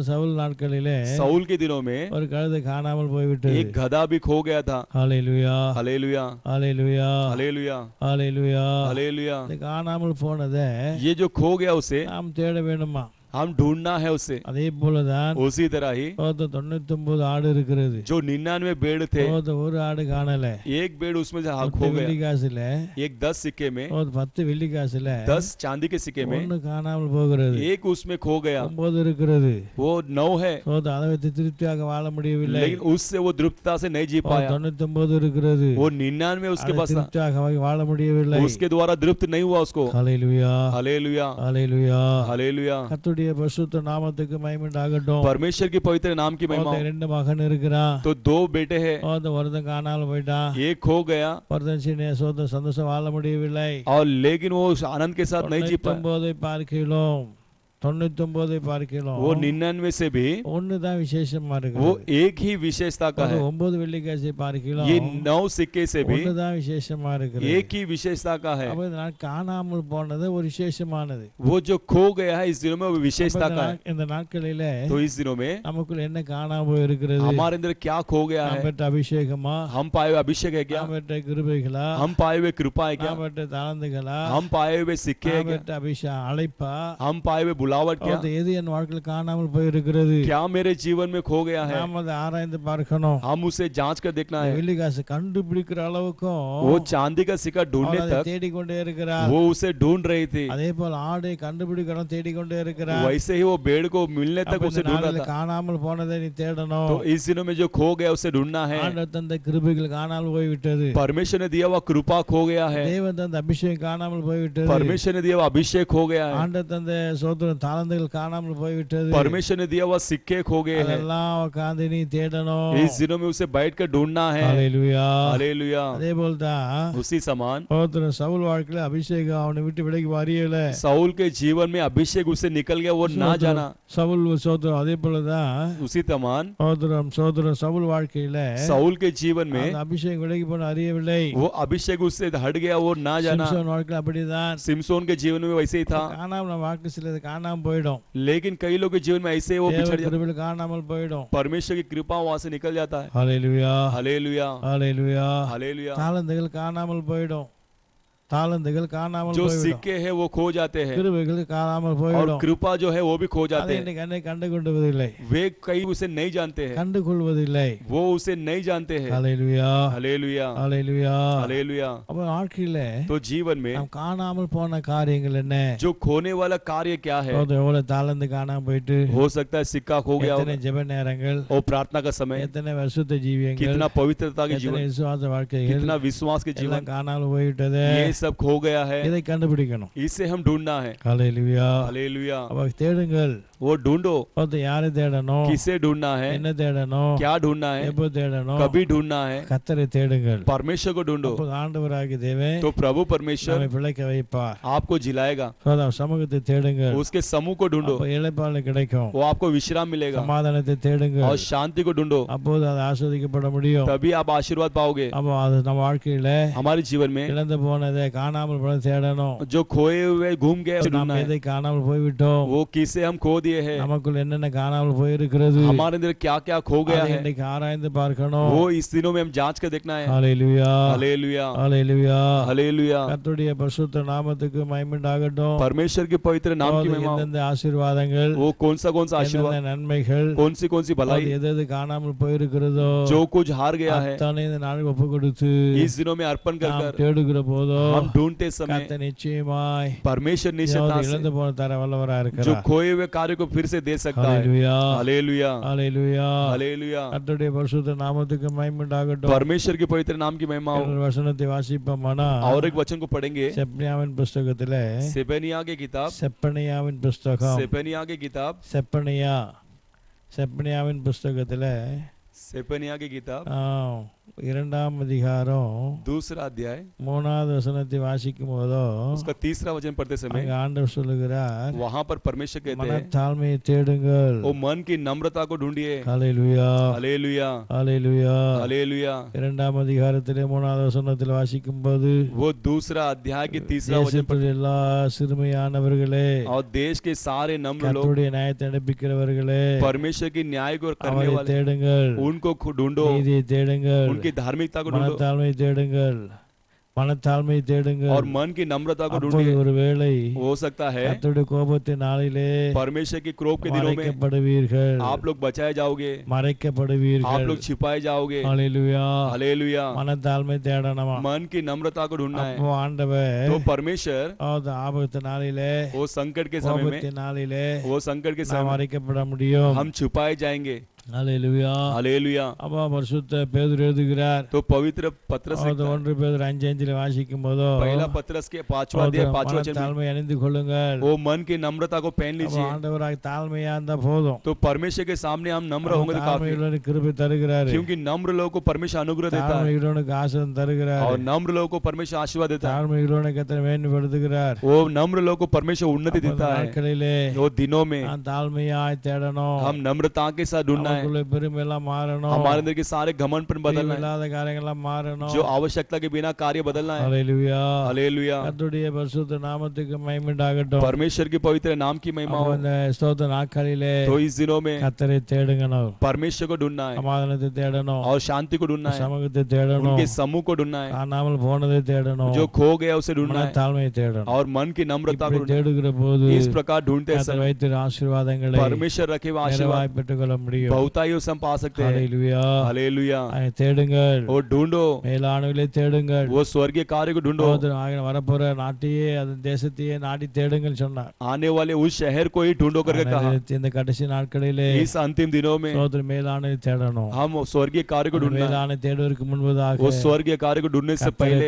சவுல் நாட்களிலே साउल के दिनों में ஒரு கழுதை காணாமல் போய்விட்டது. एक गधा भी खो गया था। ஹல்லேலூயா हालेलुया ஹல்லேலூயா हालेलुया ஹல்லேலூயா. हालेलुया। இந்த காணாமல் போனதை ये जो खो गया उसे நாம் தேட வேண்டுமா? हम ढूंढना है उसे। அதே போலதான் उसी तरह ही 99 ஆடு இருக்கிறது. जो 99 भेड़ थे, ஒரு ஆடு காணல. एक भेड़ उसमें से खो 10 गया। வெள்ளி காசுல एक 10 सिक्के में, 10 வெள்ளி காசுல 10 चांदी के सिक्के में ஒன்னு காணாமல் போகிறது. एक उसमें खो गया, 9 இருக்கிறது. वो 9 है, அதை வைத்து திருப்தியாக வாழ முடியவில்லை. लेकिन उससे वो तृप्तता से नहीं जी पाया। 99 இருக்கிறது. वो 99 उसके पास था, திருப்தியாக வாழ முடியவில்லை. उसके द्वारा तृप्त नहीं हुआ उसको। ஹல்லேலூயா, हालेलुया, ஹல்லேலூயா, हालेलुया। கர்த்தருடைய பரிசுத்த நாமத்துக்கு மகிமை உண்டாகட்டும். परमेश्वर के पवित्र नाम की महिमा। 2 மகன் இருக்கிறான். तो 2 बेटे हैं, ஒருத்தன் காணாமல் போயிட்டான். एक खो गया ஒருத்தன் சந்தோஷம் வாழ முடியவில்லை. और लेकिन वो आनंद के साथ नहीं जी पाया। 99 பார்க்கிறோம், 99 பார்க்கிறோம். वो 99 से भी ஒன்னு தான் விசேஷமா இருக்கு. वो एक ही विशेषता का है। 9 வெள்ளி காசை பார்க்கிறோம். ये 9 सिक्के से भी ஒன்னு தான் விசேஷமா இருக்கு. एक ही विशेषता का है। அப்ப நான் காணாமல் போனது ஒரு விசேஷமானது. वो जो खो गया है इस दिनों में वो विशेषता का है। இந்த நாட்களிலே तो इस दिनों में நமக்குள்ள என்ன காணாமல் போய் இருக்கிறது? हमारे अंदर क्या खो गया है? பெற்ற அபிஷேகமா? हम पाए हुए अभिषेक है क्या? பெற்ற கிருபைகளா? हम पाए हुए कृपा है क्या? பெற்ற தாளந்துகளா? हम पाए हुए सिक्के है क्या? பெற்ற अभिषेक அழைப்பா? हम पाए हुए बुलावट क्या? என் வாழ்க்கையில் காணாமல் போய் இருக்கிறது? क्या मेरे जीवन में खो गया है? நாம் அதை ஆராய்ந்து பார்க்கணும். हम उसे जांच कर देखना है। வெள்ளி காசு கண்டுபிடிக்கிற அளவுக்கும் वो चांदी का सिक्का ढूंढने तक தேடிக்கொண்டே இருக்கிறார். वो उसे ढूंढ रही थी। அதே போல ஆடை கண்டுபிடிக்கணும், தேடிக்கொண்டே இருக்கிறார். वैसे ही वो भेड़ को मिलने तक उसे ढूंढ रहा था। காணாமல் போனதை நீ தேடணும். तो इस दिनों में जो खो गया उसे ढूंढना है। ஆண்டவர் தந்த கிருபைகள் காணாமல் போய் விட்டது. परमेश्वर ने दिया हुआ कृपा खो गया है। தேவன் தந்த அபிஷேகம் காணாமல் போய் விட்டது. परमेश्वर ने दिया हुआ अभिषेक खो गया है। ஆண்டவர் தந்த சோதரன் தாளந்துகள் காணாமல் போய் விட்டது. परमेश्वर ने दिया हुआ सिक्के खो गए हैं। அதெல்லாம் உட்கார்ந்து நீ தேடணும். इस दिनों में उसे बैठकर ढूंढना है। Hallelujah, hallelujah. அதே போலதான் उसी समान சவுல் வாழ்க்கையில அபிஷேகம் அவனை விட்டு விலகி வரியல. साउल के जीवन में अभिषेक उससे निकल गया, वो ना जाना। சவுல் சோதரம் அதே போலதான் उसी समान சோதரம் சவுல் வாழ்க்கையில साउल के जीवन में அபிஷேகம் விலகி போன அறியவில்லை. वो अभिषेक उससे हट गया, वो ना जाना। சிம்சோன் வாழ்க்கையில அப்படிதான். सिमसोन के जीवन में वैसे ही था। காணாமல் வாழ்க்கை சிலது காணாமல் போயிடும். लेकिन कई लोगों के जीवन में ऐसे वो पिछड़ जाता है। காணாமல் போயிடும். परमेश्वर की कृपा वहां से निकल जाता है। Hallelujah, hallelujah, hallelujah, hallelujah. தாளந்துகள் காணாமல் போயிடும். தாளந்துகள் காணாமல் जो போய்விடும். सिक्के हैं वो खो जाते हैं கிருபைகள் காணாமல் और போய்விடும். कृपा जो है वो भी खो அதை जाते हैं। இன்னைக்கு அன்னை கண்டுகொள்வதில்லை. वे कई उसे नहीं जानते हैं, கண்டுகொள்வதில்லை. वो उसे नहीं जानते हैं। ஹalleluya, हालेलुया, ஹalleluya. हालेलुया। அப்ப வாழ்க்கையில तो जीवन में நாம் காணாமல் போன காரியங்கள் என்ன? जो खोने वाला कार्य क्या है? எவ்வளவு தாளந்து காணாம போயிட்டு, हो सकता है सिक्का खो गया எத்தனை हो, ஜெப நேரங்கள், और प्रार्थना का समय, எத்தனை வருஷத்த ஜீவியங்கள், कितना पवित्रता के எத்தனை जीवन, விசுவாச வாழ்க்கைகள், कितना विश्वास के எல்லாம் जीवन, காணாமல் போய்விட்டது. ये सब खो गया है। இதை கண்டுபிடிக்கணும். इसे हम ढूंढना है। ஹalleluya, हालेलुया। அப்ப தேடுங்கள். वो ढूंढो, யாரை தேடணும்? किसे ढूंढना है, என்ன தேடணும்? क्या ढूंढना है, எப்போ தேடணும்? कभी ढूंढना है। கர்த்தரை தேடுங்கள். परमेश्वर को ढूंढो, அப்போது ஆண்டவராகிய தேவன் तो प्रभु परमेश्वर நம்மை பிழைக்க வைப்பார். आपको जिलाएगा। சமூகத்தை தேடுங்கள். उसके समूह को ढूंढो, அப்போ இளைப்பாறுதல் கிடைக்கும். वो आपको विश्राम मिलेगा। சமாதானத்தை தேடுங்கள். और शांति को ढूंढो, அப்போது அது ஆஸ்வதிக்கப்பட முடியும். तभी आप आशीर्वाद पाओगे। அப்போ அது நம்ம வாழ்க்கையில हमारे जीवन में இழந்து போனதை காணாமல் போனதை தேடணும். जो खोए हुए घूम गए उसे நாம் ढूंढना है। எதை காணாமல் போய்விட்டோம்? वो किसे हम खो दिए हैं, நமக்குள்ள என்னென்ன காணாமல் போயிருக்கிறது? हमारे अंदर क्या क्या खो गया அதை है, இன்னைக்கு ஆராய்ந்து பார்க்கணும். वो इस दिनों में हम जांच कर देखना है। ஹalleluya, हालेलुया, ஹalleluya. हालेलुया। கர்த்தருடைய பரிசுத்த நாமத்துக்கு மகிமை உண்டாகட்டும். परमेश्वर के पवित्र नाम की महिमा हो। எந்தெந்த ஆசீர்வாதங்கள், वो कौन सा आशीर्वाद, எந்தெந்த நன்மைகள், कौन सी அது भलाई, எது எது காணாமல் போயிருக்கிறதோ जो कुछ हार गया है, அத்தனை இந்த நாளுக்கு ஒப்பு கொடுத்து इस दिनों में अर्पण कर நாம் कर தேடுகிற போதோ हम ढूंढते समय கர்த்தர் நிச்சயமாய் परमेश्वर निश्चयता से இழந்து போன தர வல்லவராக जो இருக்கிறார். खोए हुए कार्य को फिर से दे सकता है। ஹalleluya, हालेलुया, ஹalleluya. हालेलुया। கர்த்தருடைய பரிசுத்த நாமத்துக்கு மகிமை உண்டாகட்டும். परमेश्वर के पवित्र नाम की महिमा हो। ஒரு வசனத்தை வாசிப்போமானா और एक वचन को पढ़ेंगे, செப்பனியாவின் புத்தகத்திலே सेपनिया की किताब, செப்பனியாவின் புத்தகம், सेपनिया की किताब, செப்பனியாவின் புத்தகத்திலே सेपनिया की किताब, இரண்டாம் அதிகாரம் दूसरा अध्याय, மூணாவது வசனத்தை வாசிக்கும் போதோ उसका तीसरा वचन पढ़ते समय ஆண்டவர் சொல்லுகிறார், वहां पर परमेश्वर कहते हैं, மனத்தாழ்மையை தேடுங்கள். वो मन की नम्रता को ढूंढिए। ஹalleluya, हालेलुया, ஹalleluya. हालेलुया। இரண்டாம் அதிகாரத்திலே மூணாவது வசனத்தில் வாசிக்கும் போது वो दूसरा अध्याय के तीसरा वचन தேசத்தில் எல்லா சிறுமையானவர்களே, और देश के सारे नम्र लोग, கர்த்தருடைய நியாயத்தை நடப்பிக்கிறவர்களே, परमेश्वर की न्याय को करने அவரை वाले, தேடுங்கள். उनको ढूंढो, நீதியை தேடுங்கள். उनकी धार्मिकता को ढूंढो, மனத்தாழ்மையை தேடுங்கள். மனத்தாழ்மையை தேடுங்கள். और मन की नम्रता को அப்போது ढूंढिए। ஒருவேளை हो सकता है கர்த்தருடைய கோபத்தின் நாளிலே परमेश्वर की क्रोध के दिनों में மறைக்கப்படுவீர்கள், आप लोग बचाए जाओगे, आप மறைக்கப்படுவீர்கள். लोग छिपाए जाओगे। ஹalleluya. हालेलुया। மனத்தாழ்மை தேடணுமா? मन की नम्रता को ढूंढना है। அப்போ ஆண்டவர் तो परमेश्वर அந்த ஆபத்து நாளிலே, वो संकट के समय में, கோபத்தின் நாளிலே वो संकट के நாம் समय में மறைக்கப்பட முடியும். हम छुपाए जाएंगे। ஹalleluya. हालेलुया। அப்போ பரிசுத்த பேதுரு எழுதுகிறார், तो पवित्र पत्रस அது 1 பேதுரு 5:5 வாசிக்கும் போதோ, पहला पत्रस के 5वां अध्याय 5वां वचन में தாழ்மை அணிந்து கொள்ளுங்கள். वो मन की नम्रता को पहन அப்போ लीजिए। ஆண்டவராக தாழ்மையா இருந்தா போதும். तो परमेश्वर के सामने हम नम्र होंगे तो काफी, தாழ்மையுள்ளவனுக்கு கிருபை தருகிறாரு. क्योंकि नम्र लोगों को परमेश्वर अनुग्रह देता है தாழ்மையுள்ளவனுக்கு ஆசீர்வாதம் தருகிறாரு. और नम्र लोगों को परमेश्वर आशीर्वाद देता है। தாழ்மையுள்ளவனுக்கு கர்த்தர் மேன்மைப்படுத்துகிறார். वो नम्र लोगों को परमेश्वर उन्नति அப்போ देता है। நாட்களிலே वो दिनों में நான் தாழ்மையாய் தேடணும். हम नम्रता के साथ ढूंढना है। நமக்குள்ள பெருமை எல்லாம் மாறணும். हमारे अंदर के सारे घमंड बदलना है, இல்லாத காரியங்கள் எல்லாம் மாறணும். जो आवश्यकता के बिना कार्य बदलना है। ஹalleluya. हालेलुया। கர்த்தருடைய பரிசுத்த நாமத்துக்கு மகிமை உண்டாகட்டும். परमेश्वर के पवित्र नाम की महिमा அப்போ हो। இந்த ஸ்தோத்திர நாட்களிலே तो इस दिनों में கர்த்தரை தேடுங்கணும், परमेश्वर को ढूंढना है சமாதானத்தை தேடணும், और शांति को ढूंढना है, சமூகத்தை தேடணும், उनके समूह को ढूंढना है, காணாமல் போனதை தேடணும், जो खो गया उसे ढूंढना है மனத்தாழ்மையை தேடணும். और मन की नम्रता को இப்படி ढूंढना தேடுகிற போது है। इस प्रकार ढूंढते கர்த்தர் समय வைத்திருக்கிற ஆசீர்வாதங்களை परमेश्वर रखे हुए आशीर्वाद நிறைவாய் பெற்றுக்கொள்ள முடியும். बहुतायी से हम पा सकते हैं। ஹalleluya. हालेलुया। அதை தேடுங்கள், वो ढूंढो, மேலானவர்களை தேடுங்கள். वो स्वर्गीय कार्य को ढूंढो, வரப்போற நாட்டையே அதன் தேசத்தையே நாடி தேடுங்கள் சொன்னார். आने वाले उस शहर को ही ढूंढो करके कहा। இந்த கடைசி நாட்களிலே इस अंतिम दिनों में சோதர மேலானதை தேடணும். हम स्वर्गीय कार्य को ढूंढना है। மேலான தேடுவதற்கு முன்பதாக वो स्वर्गीय कार्य को ढूंढने से पहले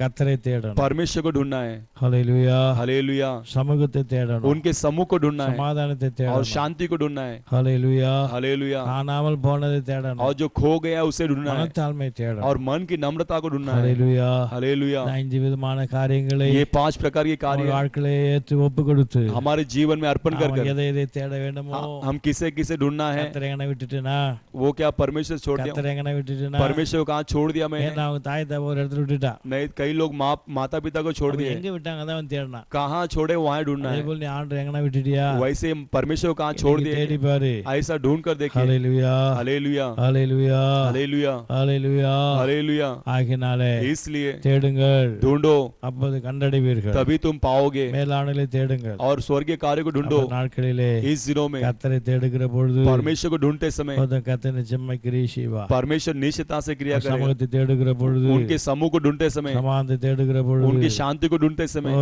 கர்த்தரை தேடணும். परमेश्वर को ढूंढना है। ஹalleluya. हालेलुया। சமூகத்தை தேடணும், उनके समूह को ढूंढना है சமாதானத்தை और தேடணும். शांति को ढूंढना है। ஹalleluya. हालेलुया। காணாமல் போனதை தேடணும், और जो खो गया उसे ढूंढना है மனத்தாழ்மை தேடணும். और मन की नम्रता को ढूंढना है। ஹalleluya. हालेलुया। 5 விதமான காரியங்களை ये 5 प्रकार के कार्य வாழ்க்கையிலே ஏற்று ஒப்பு கொடுத்து हमारे जीवन में अर्पण कर कर எதை எதை தேட வேண்டுமோ हम किसे किसे ढूंढना है। கர்த்தரை எங்கன விட்டுட்டேனா, वो क्या परमेश्वर छोड़ दिया, கர்த்தரை எங்கன விட்டுட்டேனா, परमेश्वर को कहाँ छोड़ दिया मैं। ஏன்னா அவங்க தாய் தகப்பன் ஒரு இடத்துல விட்டுட்டா, नहीं, कई लोग माता पिता को छोड़ दिए, எங்க விட்டாங்க அதான் அவன் தேடனா. कहाँ छोड़े वहाँ ढूंढना அதே है। போல நீ ஆண்டவரை எங்கன விட்டுட்டியா, वैसे परमेश्वर को कहाँ छोड़ இன்னைக்கு தேடி दिए பாரு. ऐसा ढूंढ कर देखिए। ஹalleluya. हालेलुया। ஹalleluya. हालेलुया। ஹalleluya. हालेलुया। ஆகினாலே इसलिए தேடுங்கள், ढूंढो அப்போது கண்டடைவீர்கள். तभी तुम पाओगे மேலானவர்களை தேடுங்கள். और स्वर्गीय कार्य को ढूंढो। அப்போ நாட்களிலே इस दिनों में கர்த்தரை தேடுகிற பொழுது परमेश्वर को ढूंढते समय கர்த்தர் நிச்சயமாய் கிரியை செய்வார். परमेश्वर निश्चितता से क्रिया करेगा। சமூகத்தை தேடுகிற பொழுது, उनके समूह को ढूंढते समय, சமாதானத்தை தேடுகிற பொழுது, उनकी शांति को ढूंढते समय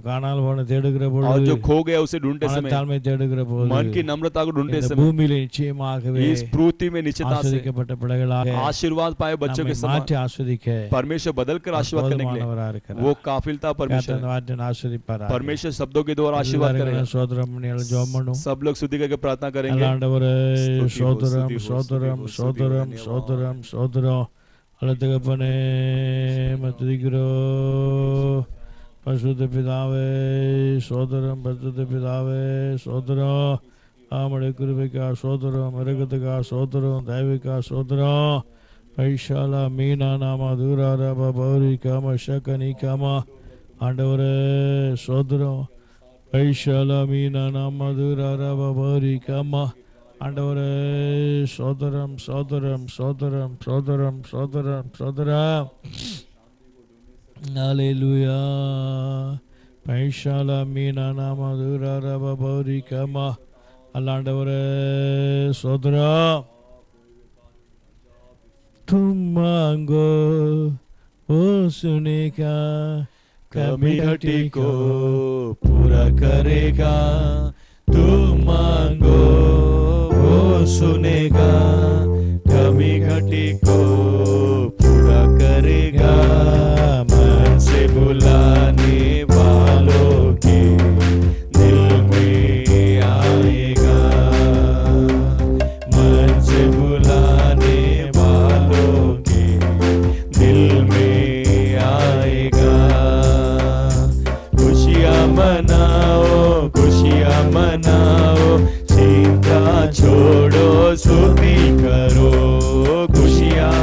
காணாமல் போன தேடுகிற और பொழுது, जो खो गया उसे ढूंढते समय, மனத்தாழ்மை தேடுகிற போது, मन की नम्रता को ढूंढते இந்த समय, பூமியிலே நிச்சயமாகவே इस पृथ्वी में निश्चितता से ஆசீர்வதிக்கப்பட்ட பிள்ளைகளாக आशीर्वाद पाए बच्चों के நம்மை समान மாற்றி ஆஸ்வதிக்க परमेश्वर बदल कर आशीर्वाद करने के लिए போதுமானவராக இருக்கிறார். वो काफिलता परमेश्वर கர்த்தர் வார்த்தையை ஆசீர்வதிப்பாராக. परमेश्वर शब्दों के द्वारा आशीर्वाद करेगा। சோதரம் ஜெபம் பண்ணும். सब लोग स्तुति करके प्रार्थना करेंगे। ஆண்டவரே, स्तुति हो, சோதரம் स्तुति हो, சோதரம் स्तुति हो, சோதரம் स्तुति हो, சோதரம் சோதரம் அழுத்தகப்பனே மத்துதிக்கிறோ. பரிசுத்த பிதாவே சோதரம், பரிசுத்த பிதாவே சோதரம், ஆமடைய கிருபைக்கா சோதரம், மிருகத்துக்கா சோதரம், தயவுக்கா சோதரம். ஐஷாலா மீனா நாமா தூராரபா பௌரி காம ஷக்கனி காமா. ஆண்டவரே சோதரம். ஐஷாலா மீனா நாமா தூராரபா பௌரி காமா. ஆண்டவரே சோதரம் சோதரம் சோதரம் சோதரம் சோதரம் சோதரம். ஹalleluya. பைஷாலா மீனா நாமா தூராரபா பௌரி காமா. ஆண்டவரே சோதரம். तुम मांगो वो सुनेगा, कमी घटी को पूरा करेगा। तुम मांगो वो सुनेगा, कमी घटी को पूरा करेगा। मन से बुलाने वालों के दिल में आएगा, मन से बुलाने वालों के दिल में आएगा। खुशियाँ मनाओ, खुशियाँ मनाओ, चिंता छोड़ो, स्तुति करो। खुशियाँ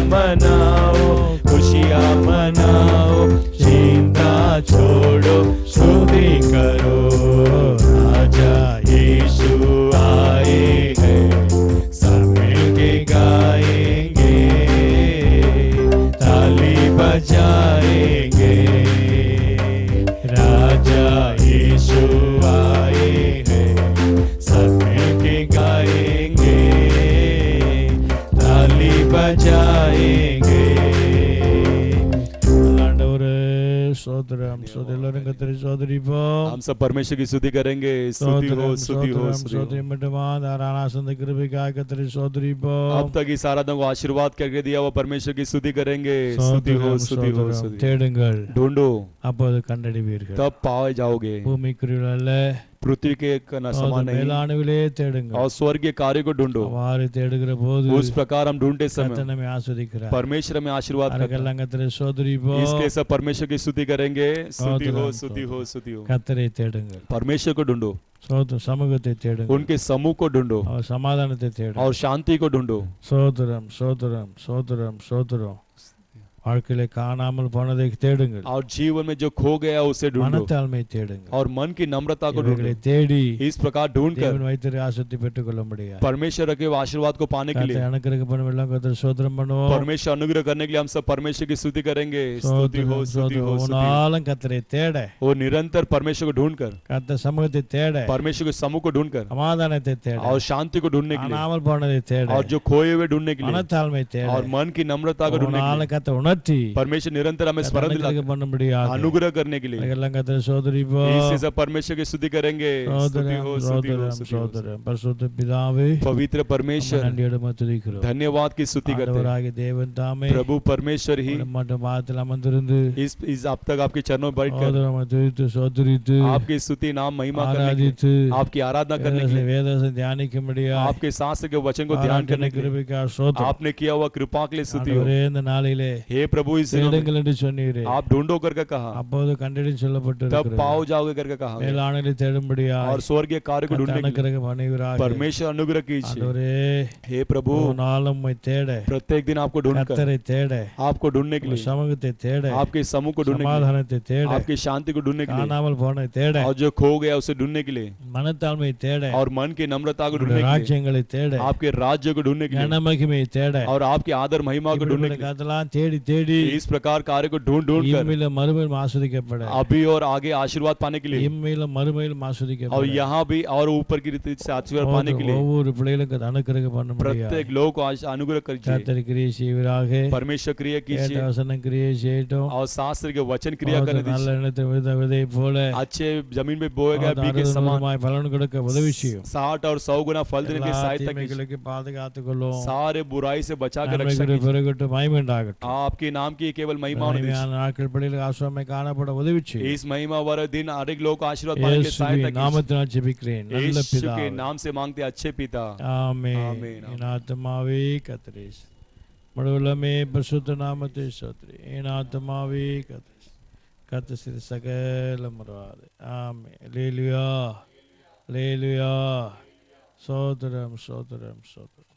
बजाएंगे। ஆண்டவரே ஸ்தோத்திரம் ஸ்தோத்திரம் எல்லாரும் கர்த்தரை ஸ்தோத்திரிப்போம் हम सब परमेश्वर की स्तुति करेंगे। स्तुति हो, ஸ்தோத்திரம் स्तुति हो, ஸ்தோத்திரம் स्तुति हो। ஸ்தோத்திரம் மட்டுமா ஆராசந்த கிருபைக்காக கர்த்தரை ஸ்தோத்திரிப்போம் अब तक इस आराधना को आशीर्वाद करके दिया हुआ परमेश्वर की स्तुति करेंगे। स्तुति हो, ஸ்தோத்திரம் स्तुति हो, ஸ்தோத்திரம் स्तुति हो। தேடுங்கள் ढूंढो அப்போது கண்டடைவீர்கள் तब पाए जाओगे। பூமிக்குரியவர்கள் அல்ல पृथ्वी के समान नहीं மேலானவிலே தேடுங்கள் और स्वर्ग के कार्य को ढूंढो। அவ்வாறு தேடுகிற போது उस प्रकार हम ढूंढते கர்த்தர் समय நம்மை ஆசீர்வதிக்கிறார் परमेश्वर हमें आशीर्वाद करता है। அதுக்கெல்லாம் கர்த்தரை ஸ்தோத்திரிப்போம் इसके सब परमेश्वर की स्तुति करेंगे। स्तुति हो, स्तुति हो, स्तुति हो। கர்த்தரை தேடுங்கள் परमेश्वर को ढूंढो, சோத்திரம் சமூகத்தை தேடுங்கள் उनके समूह को ढूंढो அவர் சமாதானத்தை தேடுங்கள் और शांति को ढूंढो। சோத்திரம் சோத்திரம் சோத்திரம் சோத்திரம் வாழ்க்கையில காணாமல் போனதை தேடுங்கள் और जीवन में जो खो गया उसे ढूंढो மனத்தாழ்மை தேடுங்கள் और मन की नम्रता को இவைகளை ढूंढो। தேடி इस प्रकार ढूंढकर தேவன் வைத்திரு ஆசீர்வாதத்தை பெற்றுக்கொள்ள முடியாது परमेश्वर के आशीर्वाद को पाने के लिए அனுக்கிரகம் பண்ணுவோம் கர்த்தர் ஸ்தோத்திரம் பண்ணுவோம் परमेश्वर अनुग्रह करने के लिए हम सब परमेश्वर की स्तुति करेंगे। स्तुति हो, ஸ்தோத்திரம் स्तुति हो, ஸ்தோத்திரம் स्तुति हो। உன்னாலும் கர்த்தரை தேட वो निरंतर परमेश्वर को ढूंढकर, கர்த்தர் சமூகத்தை தேட परमेश्वर के समूह को ढूंढकर சமாதானத்தை தேட और शांति को ढूंढने के लिए காணாமல் போனதை தேட और जो खोए हुए ढूंढने के लिए மனத்தாழ்மை தேட और मन की नम्रता को ढूंढने के உன்னாலும் लिए கர்த்தர் உணர்த்தி परमेश्वर निरंतर हमें स्मरण दिलाकर அனுக்கிரகம் பண்ண முடியாது अनुग्रह करने के लिए அதெல்லாம் கர்த்தரை ஸ்தோத்திரிப்போம் इससे सब परमेश्वर की स्तुति करेंगे। स्तुति हो, स्तुति हो, ஸ்தோத்திரம் स्तुति हो। ஸ்தோத்திரம் பரிசுத்த பிதாவே पवित्र परमेश्वर நன்றியோடு துதிக்கிறோம் धन्यवाद की स्तुति करते हैं। ஆண்டவராகிய தேவன் தாமே प्रभु परमेश्वर ही மட்டும் பாதத்தில் அமர்ந்திருந்து इस अब तक आपके चरणों में बैठकर சோதரம் துதித்து சோதரித்து आपकी स्तुति नाम महिमा करने के ஆராதித்து लिए, आपकी आराधना करने के लिए, வேதத்தை தியானிக்க முடியாது आपके शास्त्र के वचन को ध्यान करने के लिए கிருபைக்காக ஸ்தோத்திரம் आपने किया हुआ कृपा के लिए स्तुति हो। ஆண்டவரே இந்த நாளிலே हे प्रभु इस दिनों में தேடுங்கள் என்று சொன்னீரே आप ढूंढो करके कहा, அப்போது கண்டடி சொல்லப்பட்டு तब पाओ जाओगे करके कहा गया। மேலானதை தேடும்படியா और स्वर्गीय कार्य को ढूंढने के लिए அனுக்கிரகம் பண்ணுகிறார் परमेश्वर अनुग्रह कीजिए। ஆண்டவரே हे प्रभु நாளும் உம்மை தேட प्रत्येक दिन आपको ढूंढकर, கர்த்தரை தேட आपको ढूंढने के लिए, சமூகத்தை தேட आपके समूह को ढूंढने के लिए, சமாதானத்தை தேட आपकी शांति को ढूंढने के लिए காணாமல் போனதை தேட और जो खो गया उसे ढूंढने के लिए மனத்தாழ்மை தேட और मन की नम्रता को ढूंढने के लिए, ராஜ்யங்களை தேட आपके राज्य को ढूंढने के लिए கனமகிமையை தேட और आपकी आदर महिमा को ढूंढने के लिए கதெல்லாம் தேடி தேடி इस प्रकार कार्य को ढूंढ ढूंढ कर இம்மையில மறுமையிலும் ஆஸ்வதிக்கப்பட अभी और आगे आशीर्वाद पाने के लिए இம்மையில மறுமையிலும் और ஆஸ்வதிக்கப்பட यहाँ भी और ऊपर की रीति से आशीर्वाद पाने के लिए ஒவ்வொரு பிள்ளைகளுக்கு அனுக்கிரகம் பண்ண முடியாது प्रत्येक लोग को अनुग्रह कीजिए। கர்த்தர் கிரியை செய்வீராக परमेश्वर क्रिया கேட்ட कीजिए வசனம் கிரியை செய்யட்டும் और शास्त्र के वचन क्रिया करने நல்ல दीजिए। எண்ணத்தை விதை போல अच्छे जमीन में बोए गए बीज के समान பலன் கொடுக்க உதவி செய்யும் 60 और 100 गुना फल देने के लिए सहायता कीजिए। தீமைகளுக்கு பாதுகாத்துக் கொள்ளும் सारे बुराई से बचा कर रक्षा நன்மைகளை कीजिए। பெருகட்டும் மகிமை உண்டாகட்டும் आपके नाम की केवल महिमा होने दीजिए। மகிமையான நாட்கள் பிள்ளைகளுக்கு ஆசுவாமை காணப்பட உதவி செய்யும் इस महिमा वाले दिन हर एक लोग को आशीर्वाद पाने के लिए सहायता இயேசுவின் कीजिए। நாமத்தினால் ஜெபிக்கிறேன் நல்ல यीशु के பிதாவே नाम से मांगते हैं, अच्छे पिता। ஆமென் ஆமென். என் ஆத்துமாவே கர்த்தரே முழுவதுமே பரிசுத்த நாமத்தை ஸ்தோத்திரி. என் ஆத்துமாவே கர்த்தரே கர்த்தர் செய்த சகல மறவாதே. ஆமென். அல்லேலூயா அல்லேலூயா. ஸ்தோத்திரம் ஸ்தோத்திரம் ஸ்தோத்திரம்.